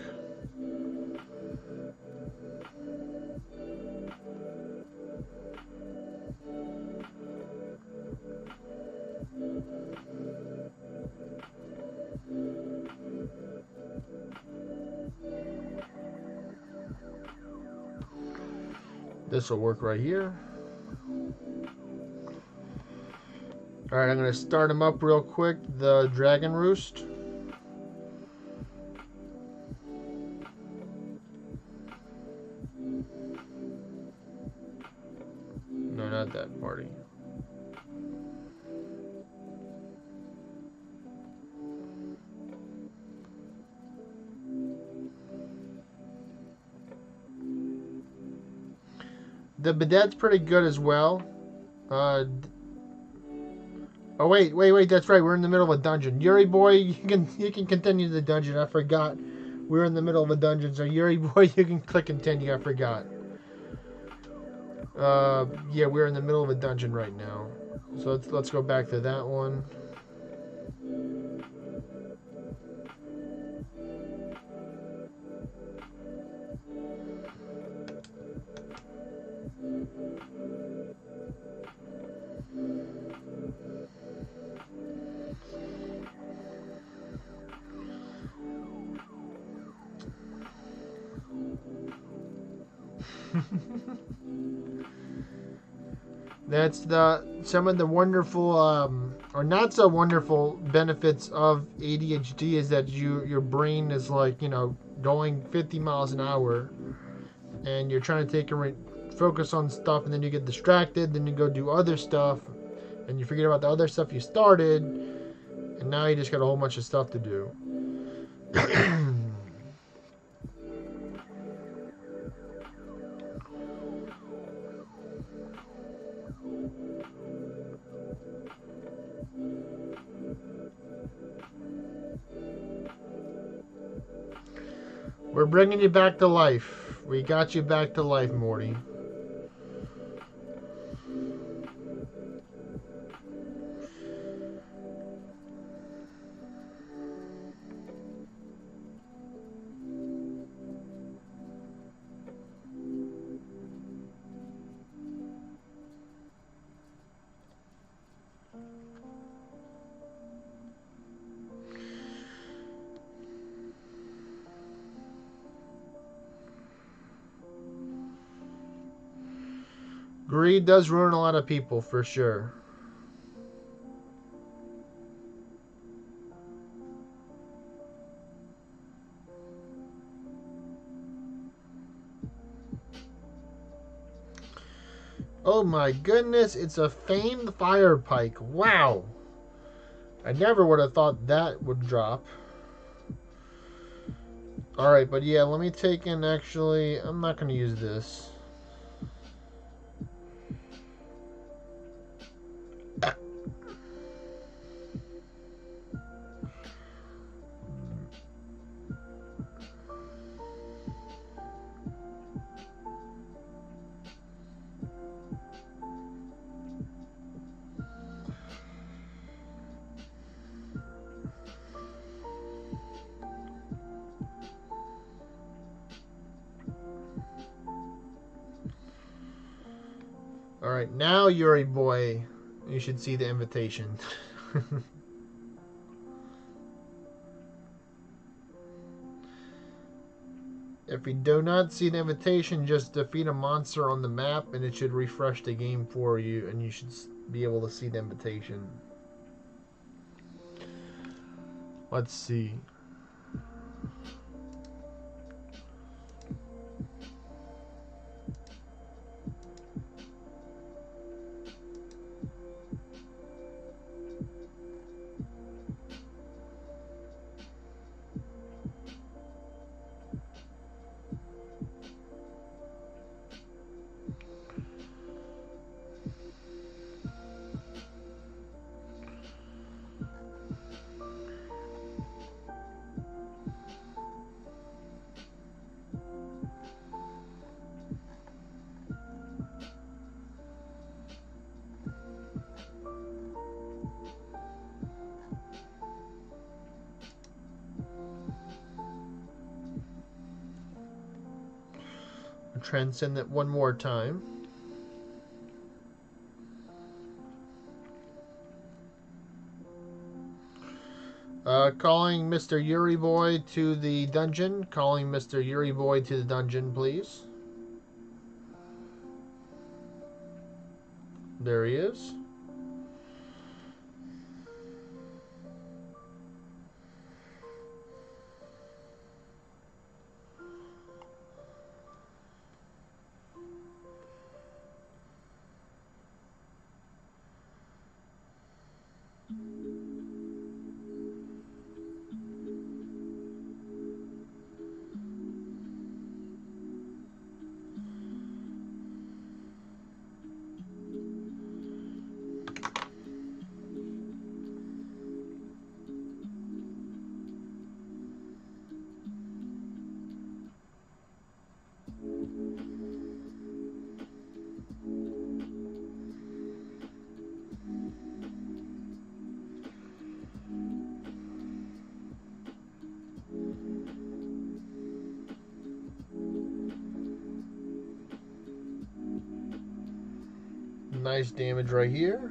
This will work right here. Alright, I'm going to start him up real quick. The Dragon Roost. No, not that party. The Bidette's pretty good as well. Oh, wait, that's right. We're in the middle of a dungeon. Yuri Boy, you can continue the dungeon. I forgot. We're in the middle of a dungeon, so Yuri Boy, you can click continue. I forgot. Yeah, we're in the middle of a dungeon right now. So let's go back to that one. That's some of the wonderful or not so wonderful benefits of ADHD is that your brain is like, going 50 miles an hour, and you're trying to focus on stuff, and then you get distracted, then you go do other stuff, and you forget about the other stuff you started, and now you just got a whole bunch of stuff to do. We're bringing you back to life. We got you back to life, Morty. Greed does ruin a lot of people, for sure. Oh my goodness, it's a famed fire pike. Wow. I never would have thought that would drop. Alright, but yeah, let me take in actually... I'm not going to use this. Alright, now Yuri boy, you should see the invitation. If you do not see the invitation, just defeat a monster on the map and it should refresh the game for you and you should be able to see the invitation. Let's see. Transcend it one more time. Calling Mr. Yuri Boy to the dungeon. Calling Mr. Yuri Boy to the dungeon, please. There he is. Nice damage right here.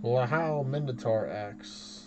Wow, Minotaur Axe.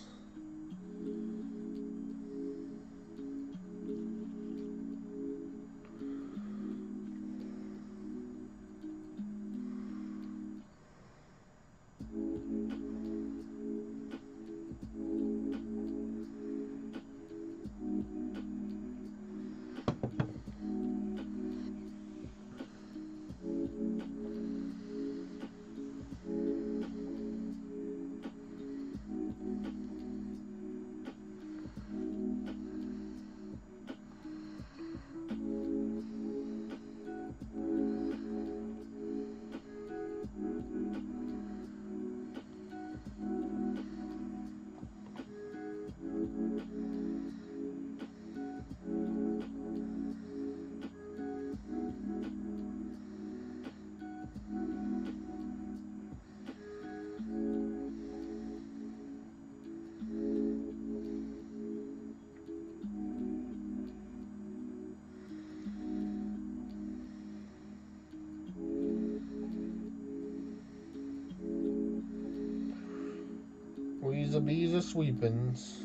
We's a bees a sweepins.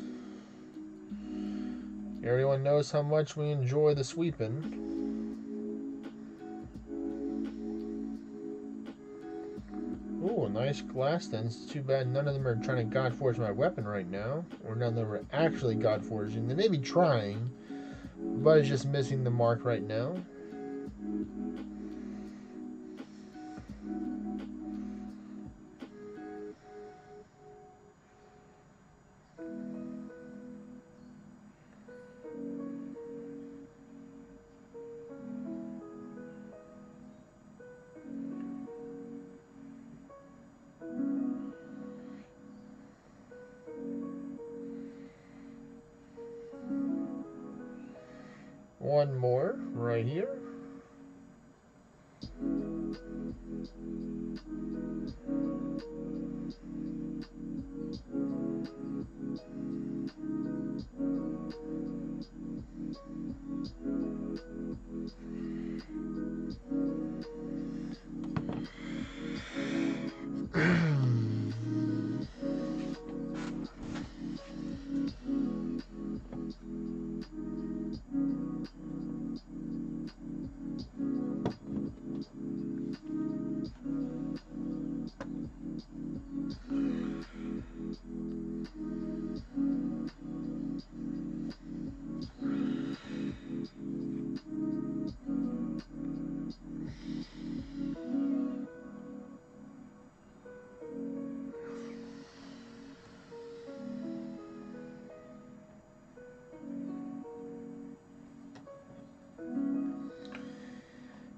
Everyone knows how much we enjoy the sweeping. Ooh, a nice glass then. It's too bad none of them are trying to God Forge my weapon right now. Or none of them are actually God Forging. They may be trying, but it's just missing the mark right now. One more right here.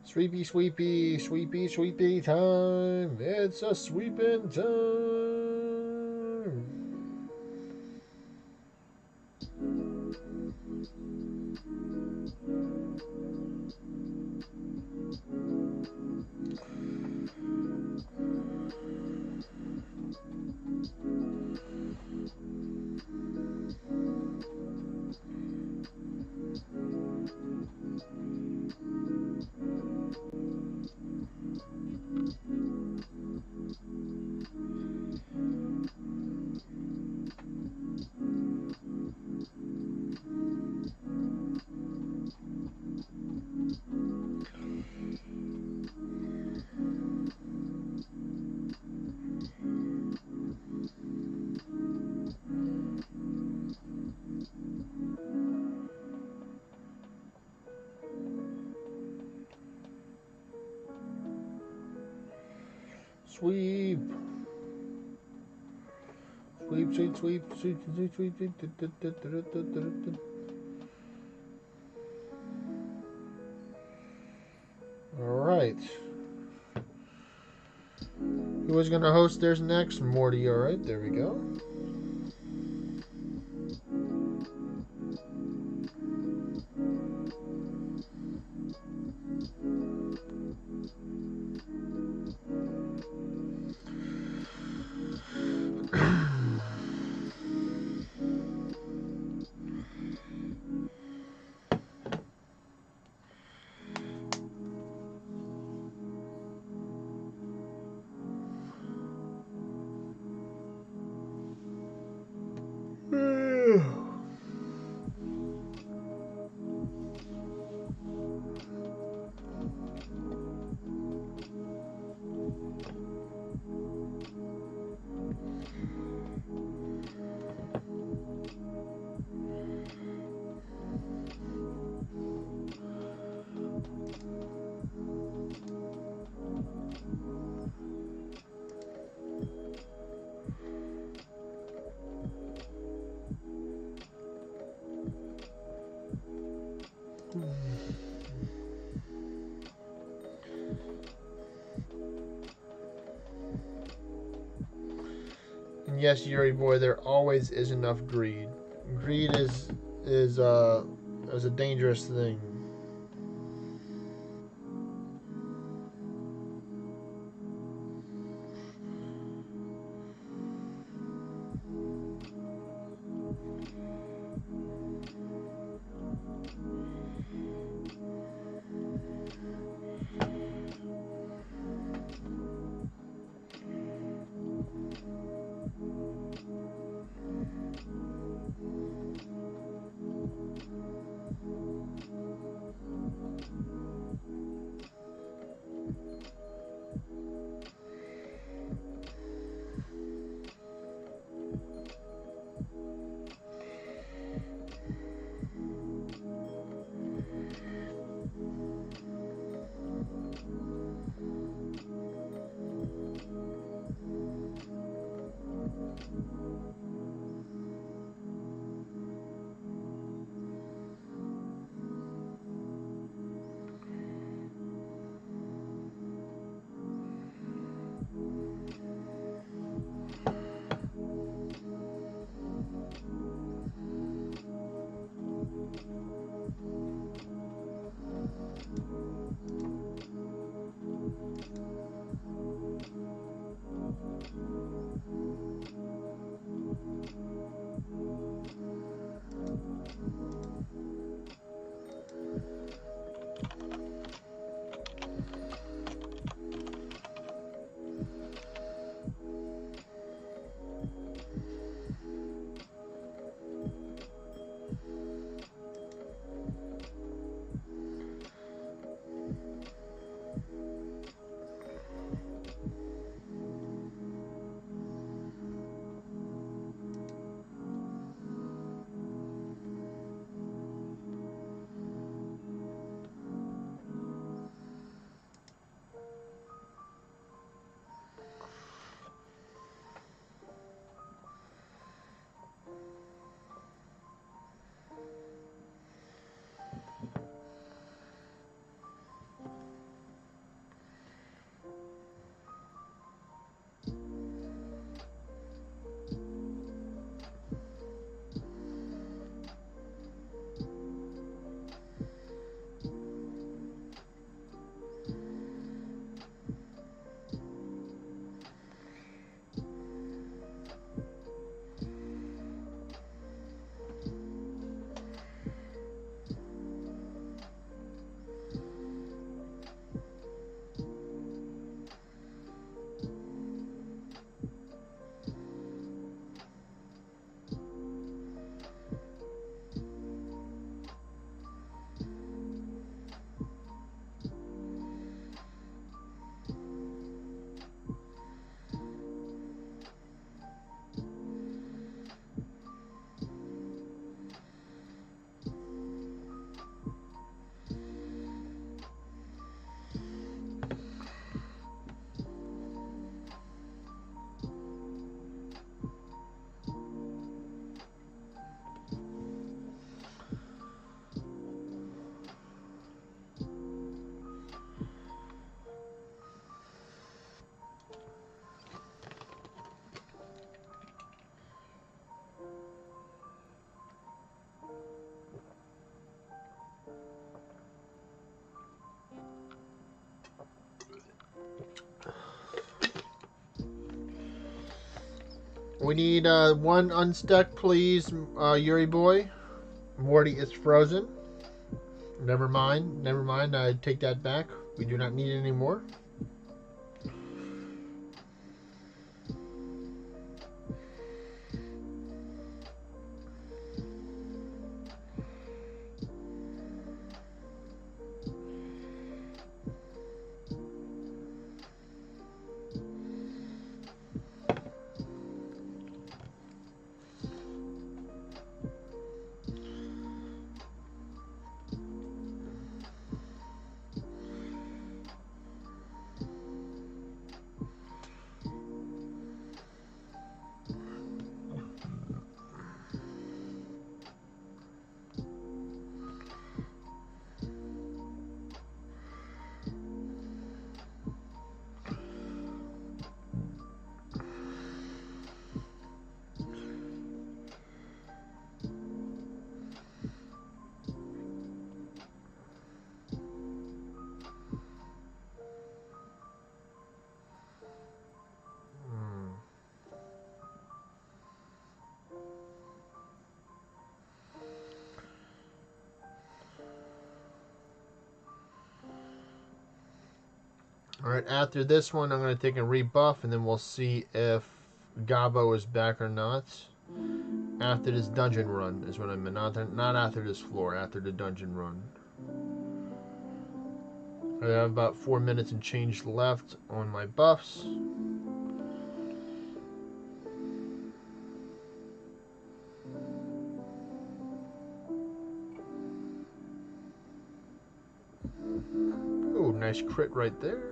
Sweepy, sweepy, sweepy, sweepy time. It's a sweeping time. Sweep. Sweep, sweep, sweep, sweep, sweep, sweep, sweep. All right. Who is going to host theirs next? Morty. All right, there we go. And yes, Yuri boy, there always is enough greed. Greed is a dangerous thing. We need one unstuck, please, Yuri boy. Morty is frozen. Never mind. Never mind. I take that back. We do not need it anymore. Alright, after this one, I'm going to take a rebuff, and then we'll see if Gabo is back or not. After this dungeon run is what I meant. Not after this floor, after the dungeon run. I have about 4 minutes and change left on my buffs. Ooh, nice crit right there.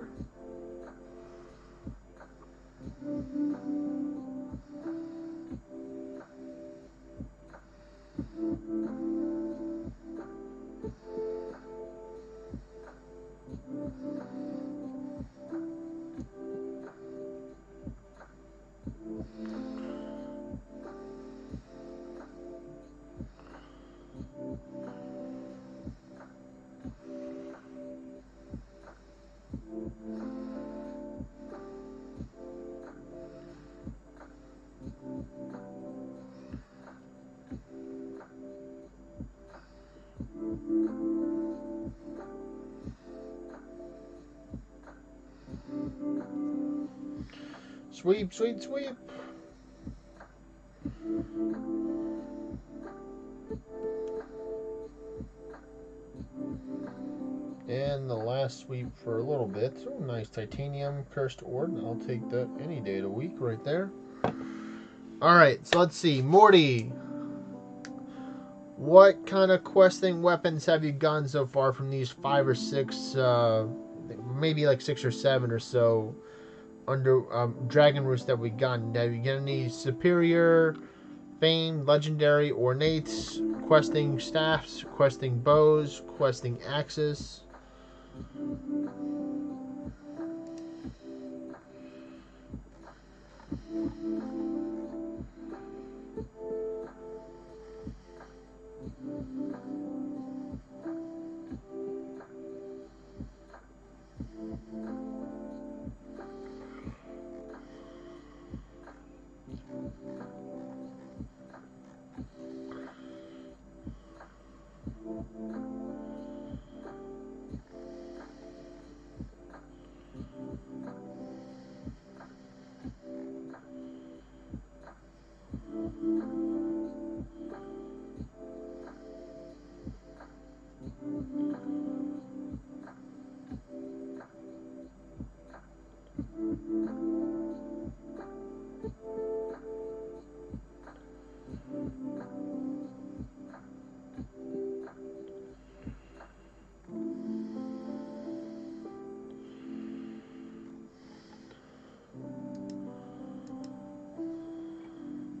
Sweep, sweep, sweep. And the last sweep for a little bit. Oh, nice titanium cursed ord. I'll take that any day of the week right there. Alright, so let's see. Morty, what kind of questing weapons have you gotten so far from these 5 or 6, maybe like 6 or 7 or so under Dragon Roost that we gotten? Have you got any superior, famed, legendary, ornates, questing staffs, questing bows, questing axes?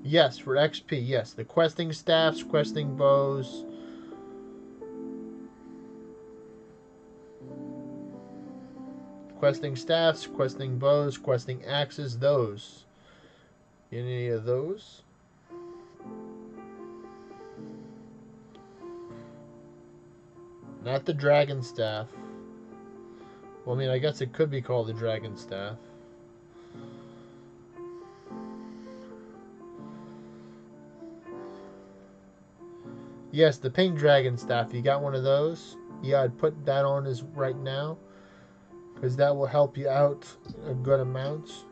Yes, for XP, yes. The questing staffs, questing bows. Questing staffs, questing bows, questing axes, those. Any of those? Not the dragon staff. Well, I mean, I guess it could be called the Dragon Staff. Yes, the pink Dragon Staff. You got one of those? Yeah, I'd put that on as right now, because that will help you out a good amount.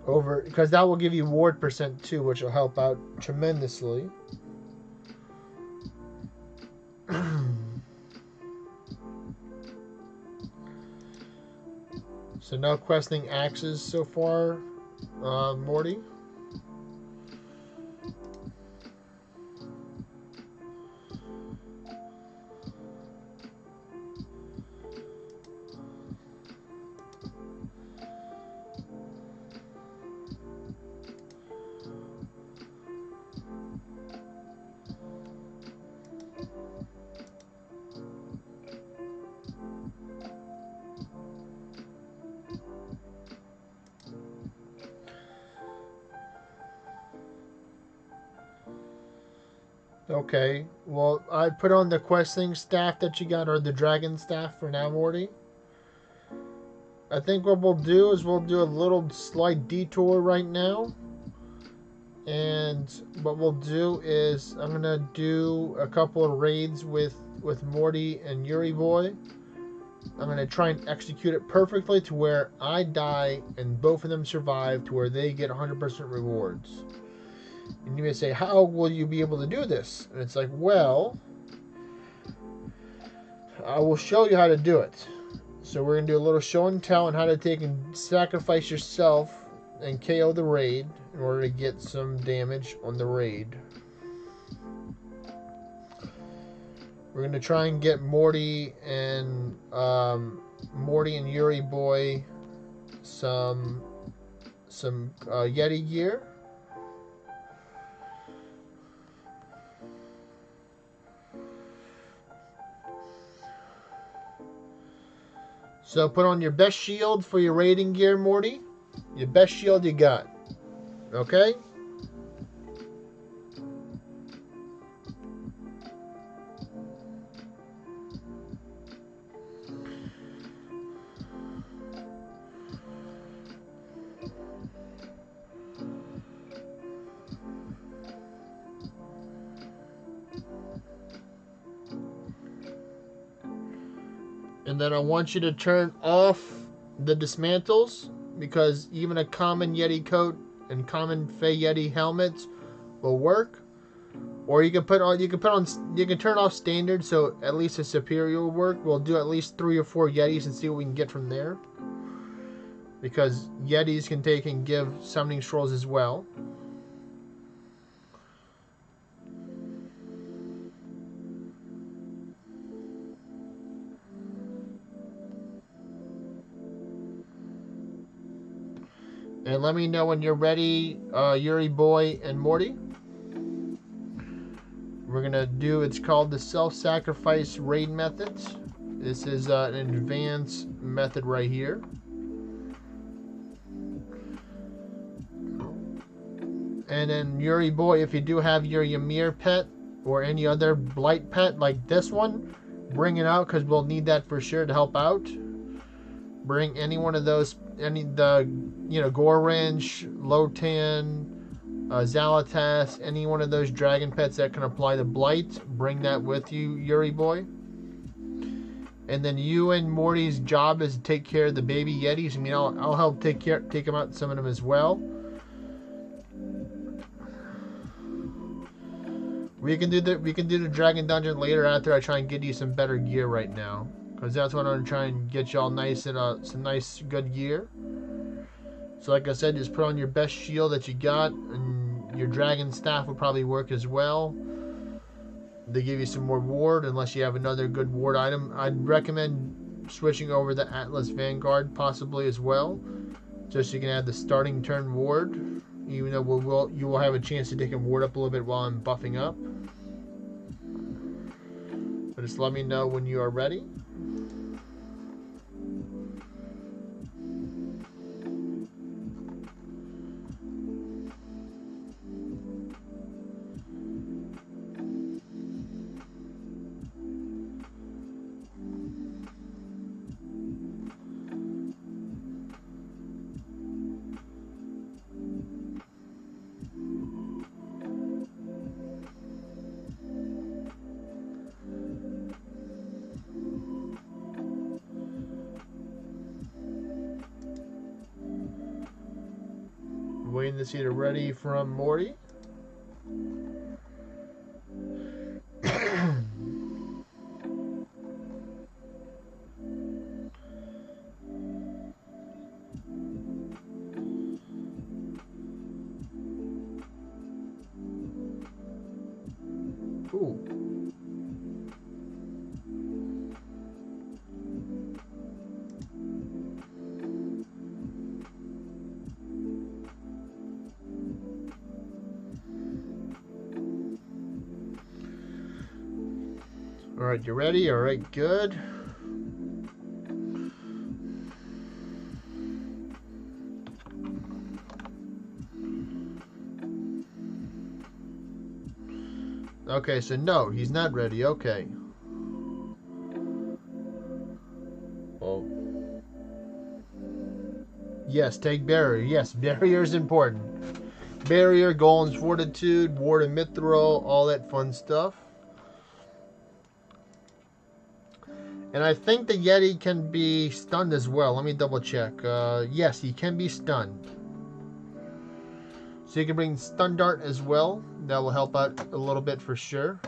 Because that will give you ward percent too, which will help out tremendously. So no questing axes so far, Morty. Okay, well, I put on the questing staff that you got, or the dragon staff for now, Morty. I think what we'll do is we'll do a little slight detour right now. And what we'll do is I'm going to do a couple of raids with Morty and Yuri Boy. I'm going to try and execute it perfectly to where I die and both of them survive, to where they get 100% rewards. And you may say, how will you be able to do this? And it's like, well, I will show you how to do it. So we're going to do a little show and tell on how to take and sacrifice yourself and KO the raid in order to get some damage on the raid. We're going to try and get Morty and Yuri Boy some Yeti gear. So put on your best shield for your raiding gear, Morty. Your best shield you got. Okay? And then I want you to turn off the dismantles, because even a common Yeti coat and common Fey Yeti helmets will work. Or you can turn off standard, so at least a superior will work. We'll do at least 3 or 4 Yetis and see what we can get from there, because Yetis can take and give summoning scrolls as well. And let me know when you're ready, Yuri Boy and Morty. We're going to do, it's called the self-sacrifice raid method. This is an advanced method right here. And then Yuri Boy, if you do have your Ymir pet or any other blight pet like this one, bring it out, because we'll need that for sure to help out. Bring any one of those, Gorinch, Lotan, Zalatas, any one of those dragon pets that can apply the blight. Bring that with you, Yuri Boy. And then you and Morty's job is to take care of the baby Yetis. I mean, I'll help take them out, some of them as well. We can do the dragon dungeon later after I try and get you some better gear right now, because that's what I'm going to try and get y'all nice and some nice good gear. So like I said, just put on your best shield that you got, and your dragon staff will probably work as well. They give you some more ward, unless you have another good ward item. I'd recommend switching over the Atlas Vanguard possibly as well, just so you can add the starting turn ward, even though you will have a chance to take a ward up a little bit while I'm buffing up. But just let me know when you are ready. waiting to see the ready from Morty. Ooh. All right, you ready? All right, good. Okay, so no, he's not ready. Okay. Oh. Yes, take barrier. Yes, barrier is important. Barrier, Golem's Fortitude, Ward of Mithril, all that fun stuff. And I think the Yeti can be stunned as well. Let me double check. Yes, he can be stunned. So you can bring Stun Dart as well. That will help out a little bit for sure.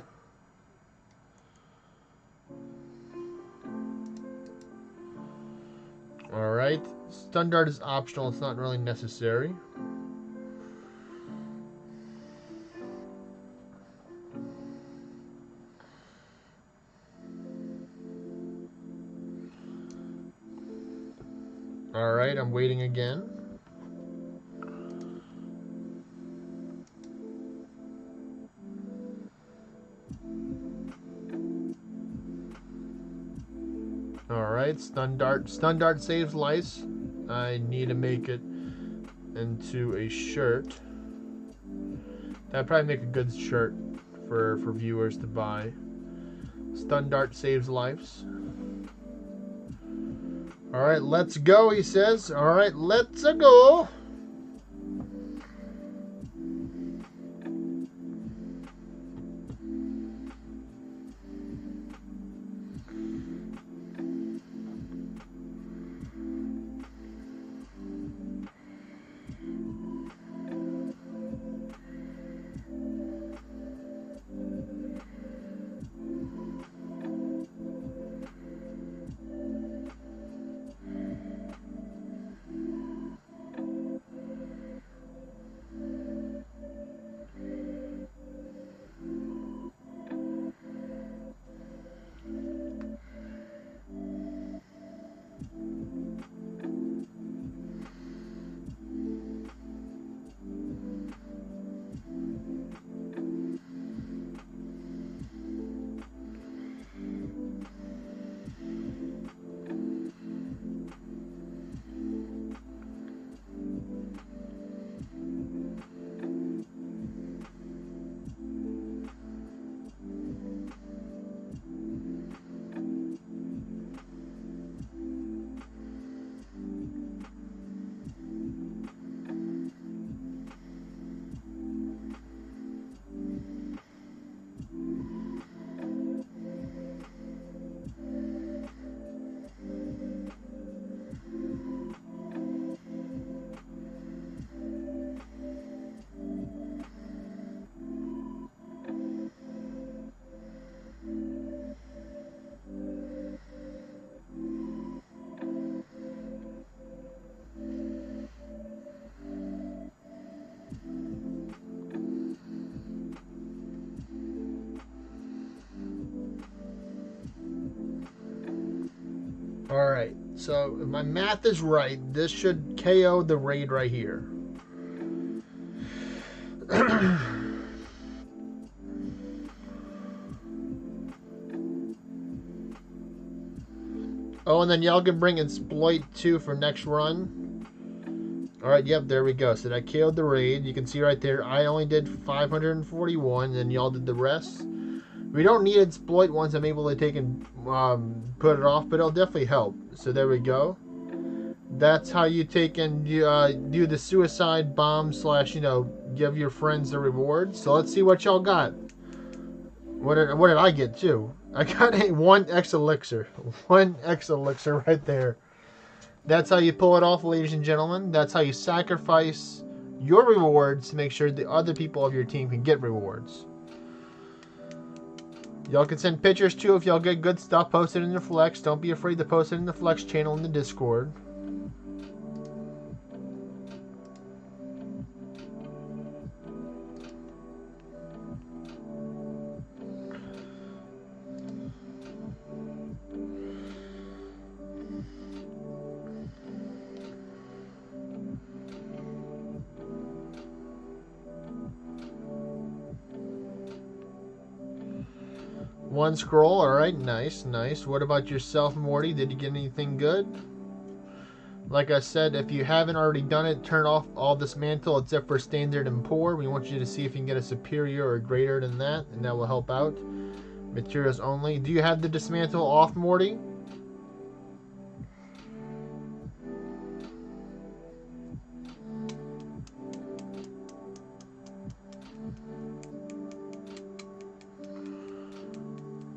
Alright. Stun Dart is optional. It's not really necessary. Alright, I'm waiting again. Alright, Stun Dart. Stun Dart saves lives. I need to make it into a shirt. That'd probably make a good shirt for viewers to buy. Stun Dart saves lives. Alright, let's go, he says. Alright, let's go. Alright, so if my math is right, this should KO the raid right here. Oh, and then y'all can bring Exploit 2 for next run. Alright, yep, there we go. So that KO'd the raid. You can see right there, I only did 541, and y'all did the rest. We don't need Exploit once I'm able to take and put it off, but it'll definitely help. So there we go. That's how you take and do the suicide bomb slash, give your friends the reward. So let's see what y'all got. What did I get too? I got a 1x elixir. 1x elixir right there. That's how you pull it off, ladies and gentlemen. That's how you sacrifice your rewards to make sure the other people of your team can get rewards. Y'all can send pictures too if y'all get good stuff. Post it in the Flex. Don't be afraid to post it in the Flex channel in the Discord. One scroll, alright, nice, nice. What about yourself, Morty? Did you get anything good? Like I said, if you haven't already done it, turn off all dismantle except for standard and poor. We want you to see if you can get a superior or greater than that, and that will help out. Materials only. Do you have the dismantle off, Morty?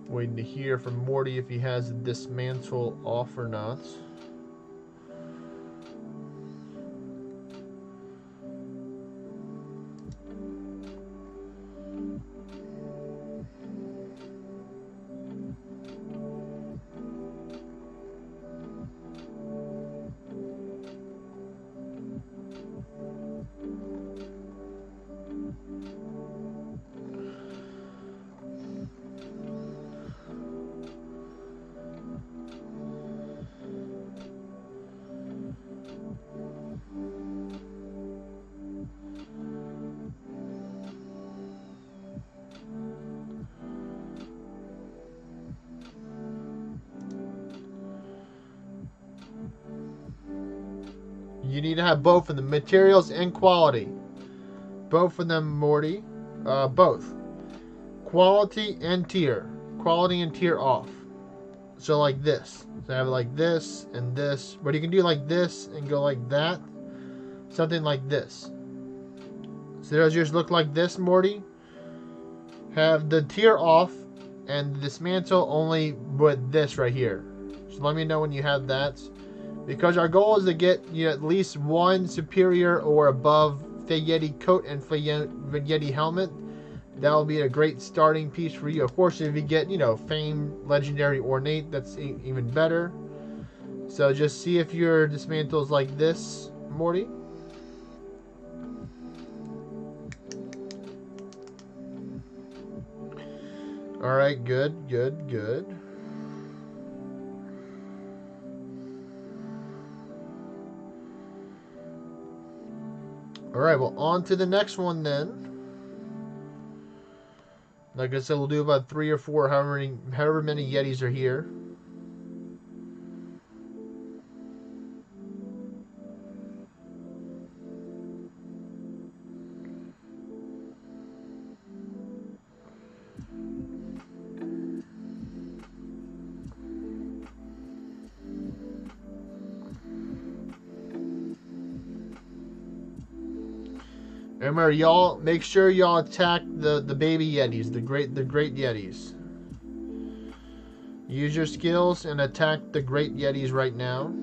Waiting to hear from Morty if he has the dismantle off or not. You need to have both of them, materials and quality. Both of them, Morty. Both. Quality and tier. Quality and tier off. So like this. So I have it like this and this. But you can do like this and go like that. Something like this. So does yours look like this, Morty? Have the tier off and the dismantle only with this right here. So let me know when you have that. Because our goal is to get at least one superior or above Yeti coat and Yeti helmet. That will be a great starting piece for you. Of course, if you get, Fame, Legendary, Ornate, that's even better. So just see if your dismantle is like this, Morty. Alright, good, good, good. Alright, well, on to the next one then. Like I said, we'll do about 3 or 4, however many Yetis are here. Remember, y'all, make sure y'all attack the baby Yetis, the great Yetis. Use your skills and attack the great Yetis right now.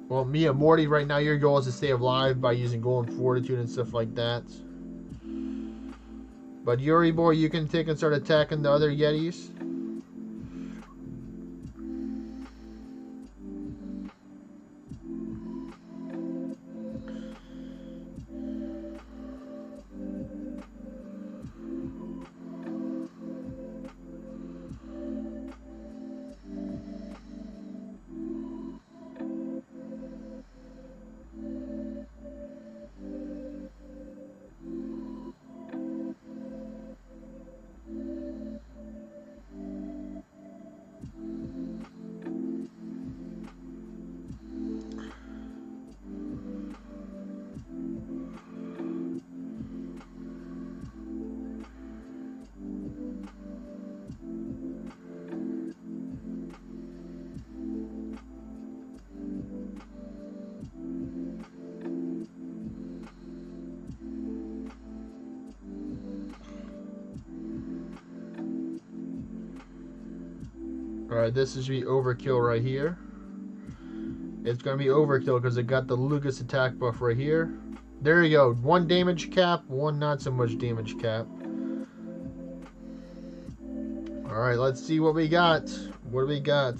Well, me and Morty, right now, your goal is to stay alive by using golden fortitude and stuff like that. But Yuri boy, you can take and start attacking the other Yetis. Alright, this is the overkill right here. it's going to be overkill because it got the Lucas attack buff right here. There you go. 1 damage cap, 1 not so much damage cap. Alright, let's see what we got. What do we got?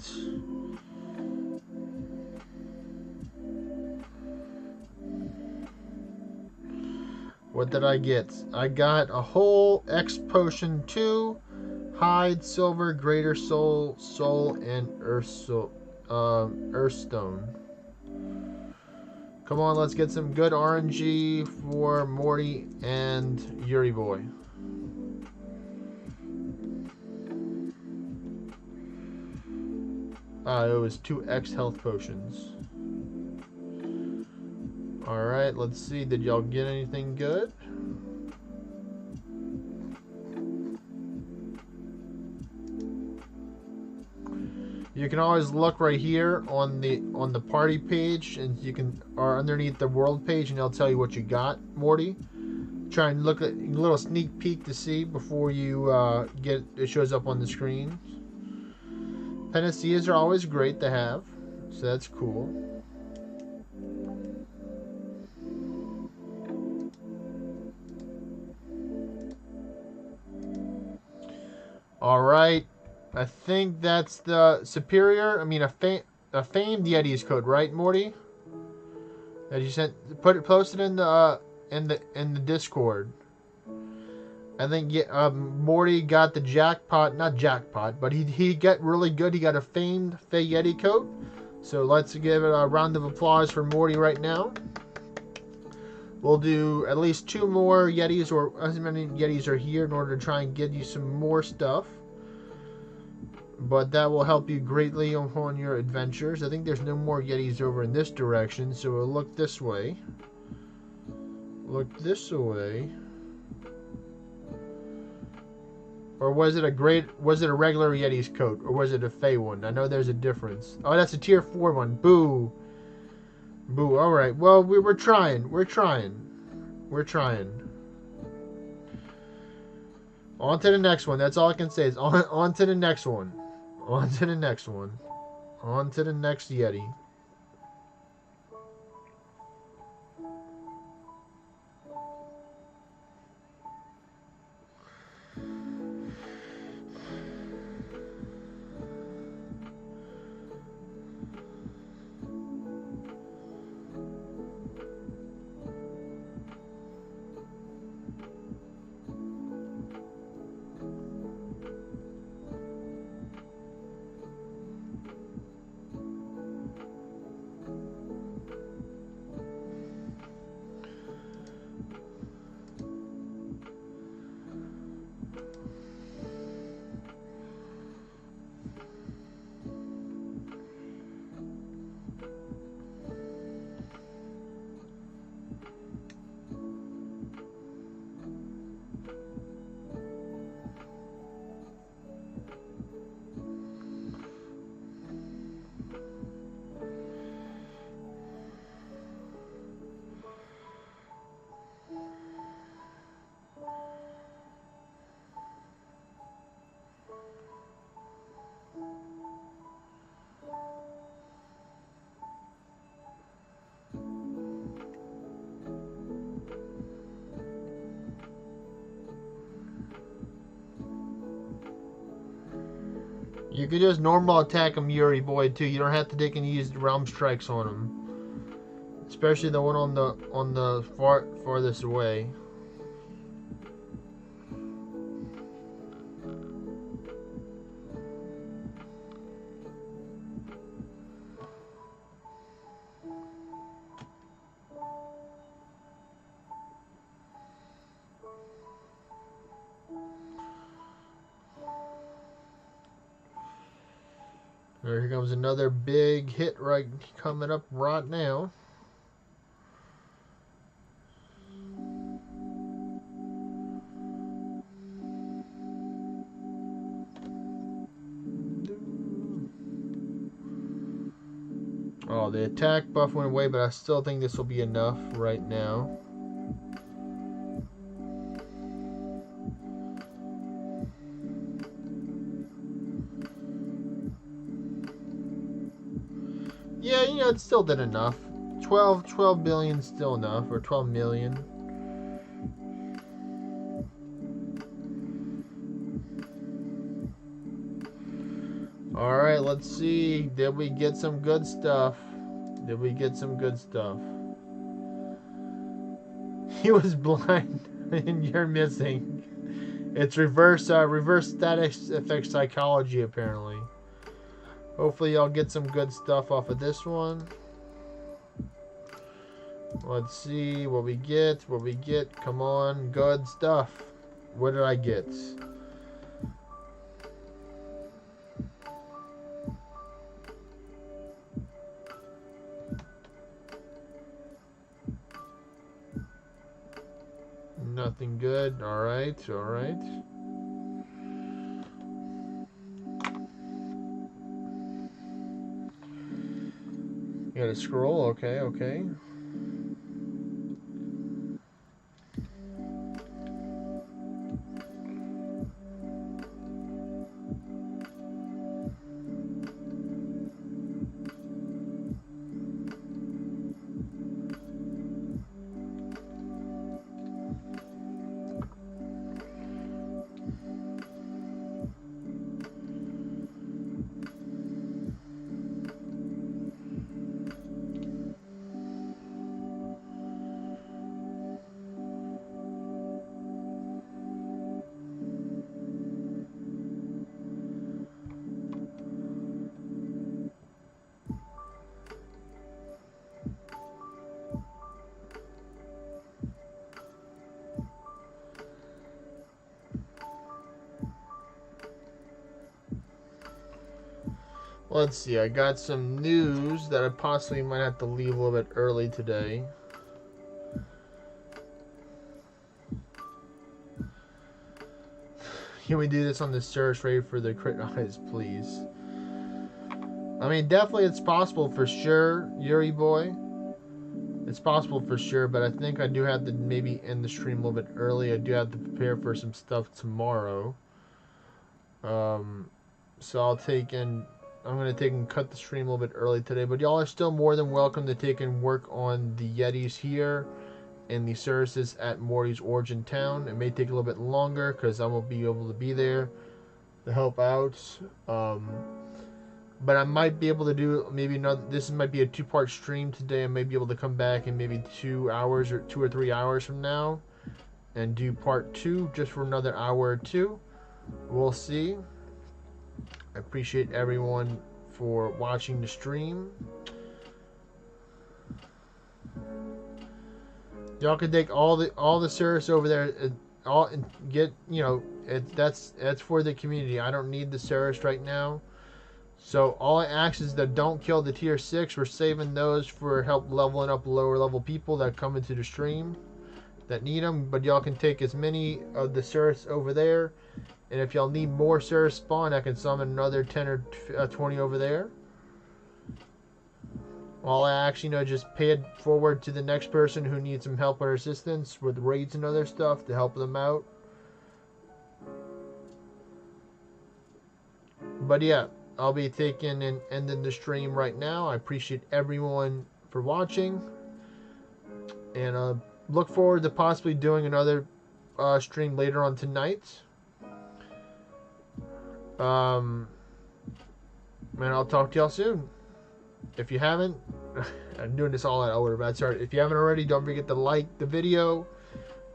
What did I get? I got a whole X potion 2, hide, silver, greater soul, and earthstone. Come on, let's get some good RNG for Morty and Yuri Boy. It was 2 X health potions. Alright, let's see. Did y'all get anything good? You can always look right here on the party page, and you can, or underneath the world page, and they'll tell you what you got, Morty. Try and look at a little sneak peek to see before you get it shows up on the screen. Panaceas are always great to have, so that's cool. Alright, I think that's the superior, a famed Yeti's code, right, Morty? That you sent, posted in the Discord. I think Morty got the jackpot, not jackpot, but he got really good. He got a famed Fey Yeti coat. So let's give it a round of applause for Morty right now. We'll do at least 2 more Yetis, or as many Yetis are here, in order to try and get you some more stuff. But that will help you greatly on your adventures. I think there's no more Yetis over in this direction, so we'll look this way. Look this way. Or was it a regular Yeti's coat, or was it a Fey one? I know there's a difference. Oh, that's a tier 4 one. Boo. Boo. All right. Well, we're trying. We're trying. We're trying. On to the next one. That's all I can say is on to the next one. On to the next one. On to the next Yeti. You could just normal attack him, Yuri Boy, too. You don't have to take and use realm strikes on him, especially the one on the farthest away. Here comes another big hit coming up right now. Oh, the attack buff went away, but I still think this will be enough right now. Yeah, you know, it still did enough. 12 billion still enough, or 12 million. Alright, let's see. Did we get some good stuff? Did we get some good stuff? He was blind and you're missing. It's reverse static effect psychology, apparently. Hopefully y'all get some good stuff off of this one. Let's see what we get. What we get. Come on. Good stuff. What did I get? Nothing good. Alright. Alright. You gotta scroll. Okay. Okay. Let's see, I got some news that I possibly might have to leave a little bit early today. Can we do this on the search rate for the crit eyes, please? I mean, definitely it's possible for sure, Yuri boy. It's possible for sure, but I think I do have to maybe end the stream a little bit early. I do have to prepare for some stuff tomorrow. So I'll take in... I'm going to take and cut the stream a little bit early today, but y'all are still more than welcome to take and work on the Yetis here and the services at Morty's Origin Town. It may take a little bit longer because I won't be able to be there to help out. But I might be able to do maybe another, this might be a 2-part stream today. I may be able to come back in maybe 2 hours or 2 or 3 hours from now and do part 2 just for another hour or 2. We'll see. I appreciate everyone for watching the stream. Y'all can take all the service over there, all get, you know, that's for the community. I don't need the service right now. So all I ask is that don't kill the tier 6. We're saving those for help leveling up lower level people that come into the stream that need them. But y'all can take as many of the service over there. And if y'all need more service spawn, I can summon another 10 or 20 over there. All I actually know, just pay it forward to the next person who needs some help or assistance with raids and other stuff to help them out. But yeah, I'll be taking and ending the stream right now. I appreciate everyone for watching. And look forward to possibly doing another stream later on tonight. And I'll talk to y'all soon. If you haven't, I'm doing this all out of order, but sorry. If you haven't already, don't forget to like the video,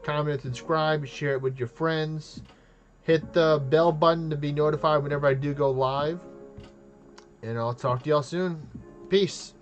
comment, subscribe, share it with your friends. Hit the bell button to be notified whenever I do go live. And I'll talk to y'all soon. Peace.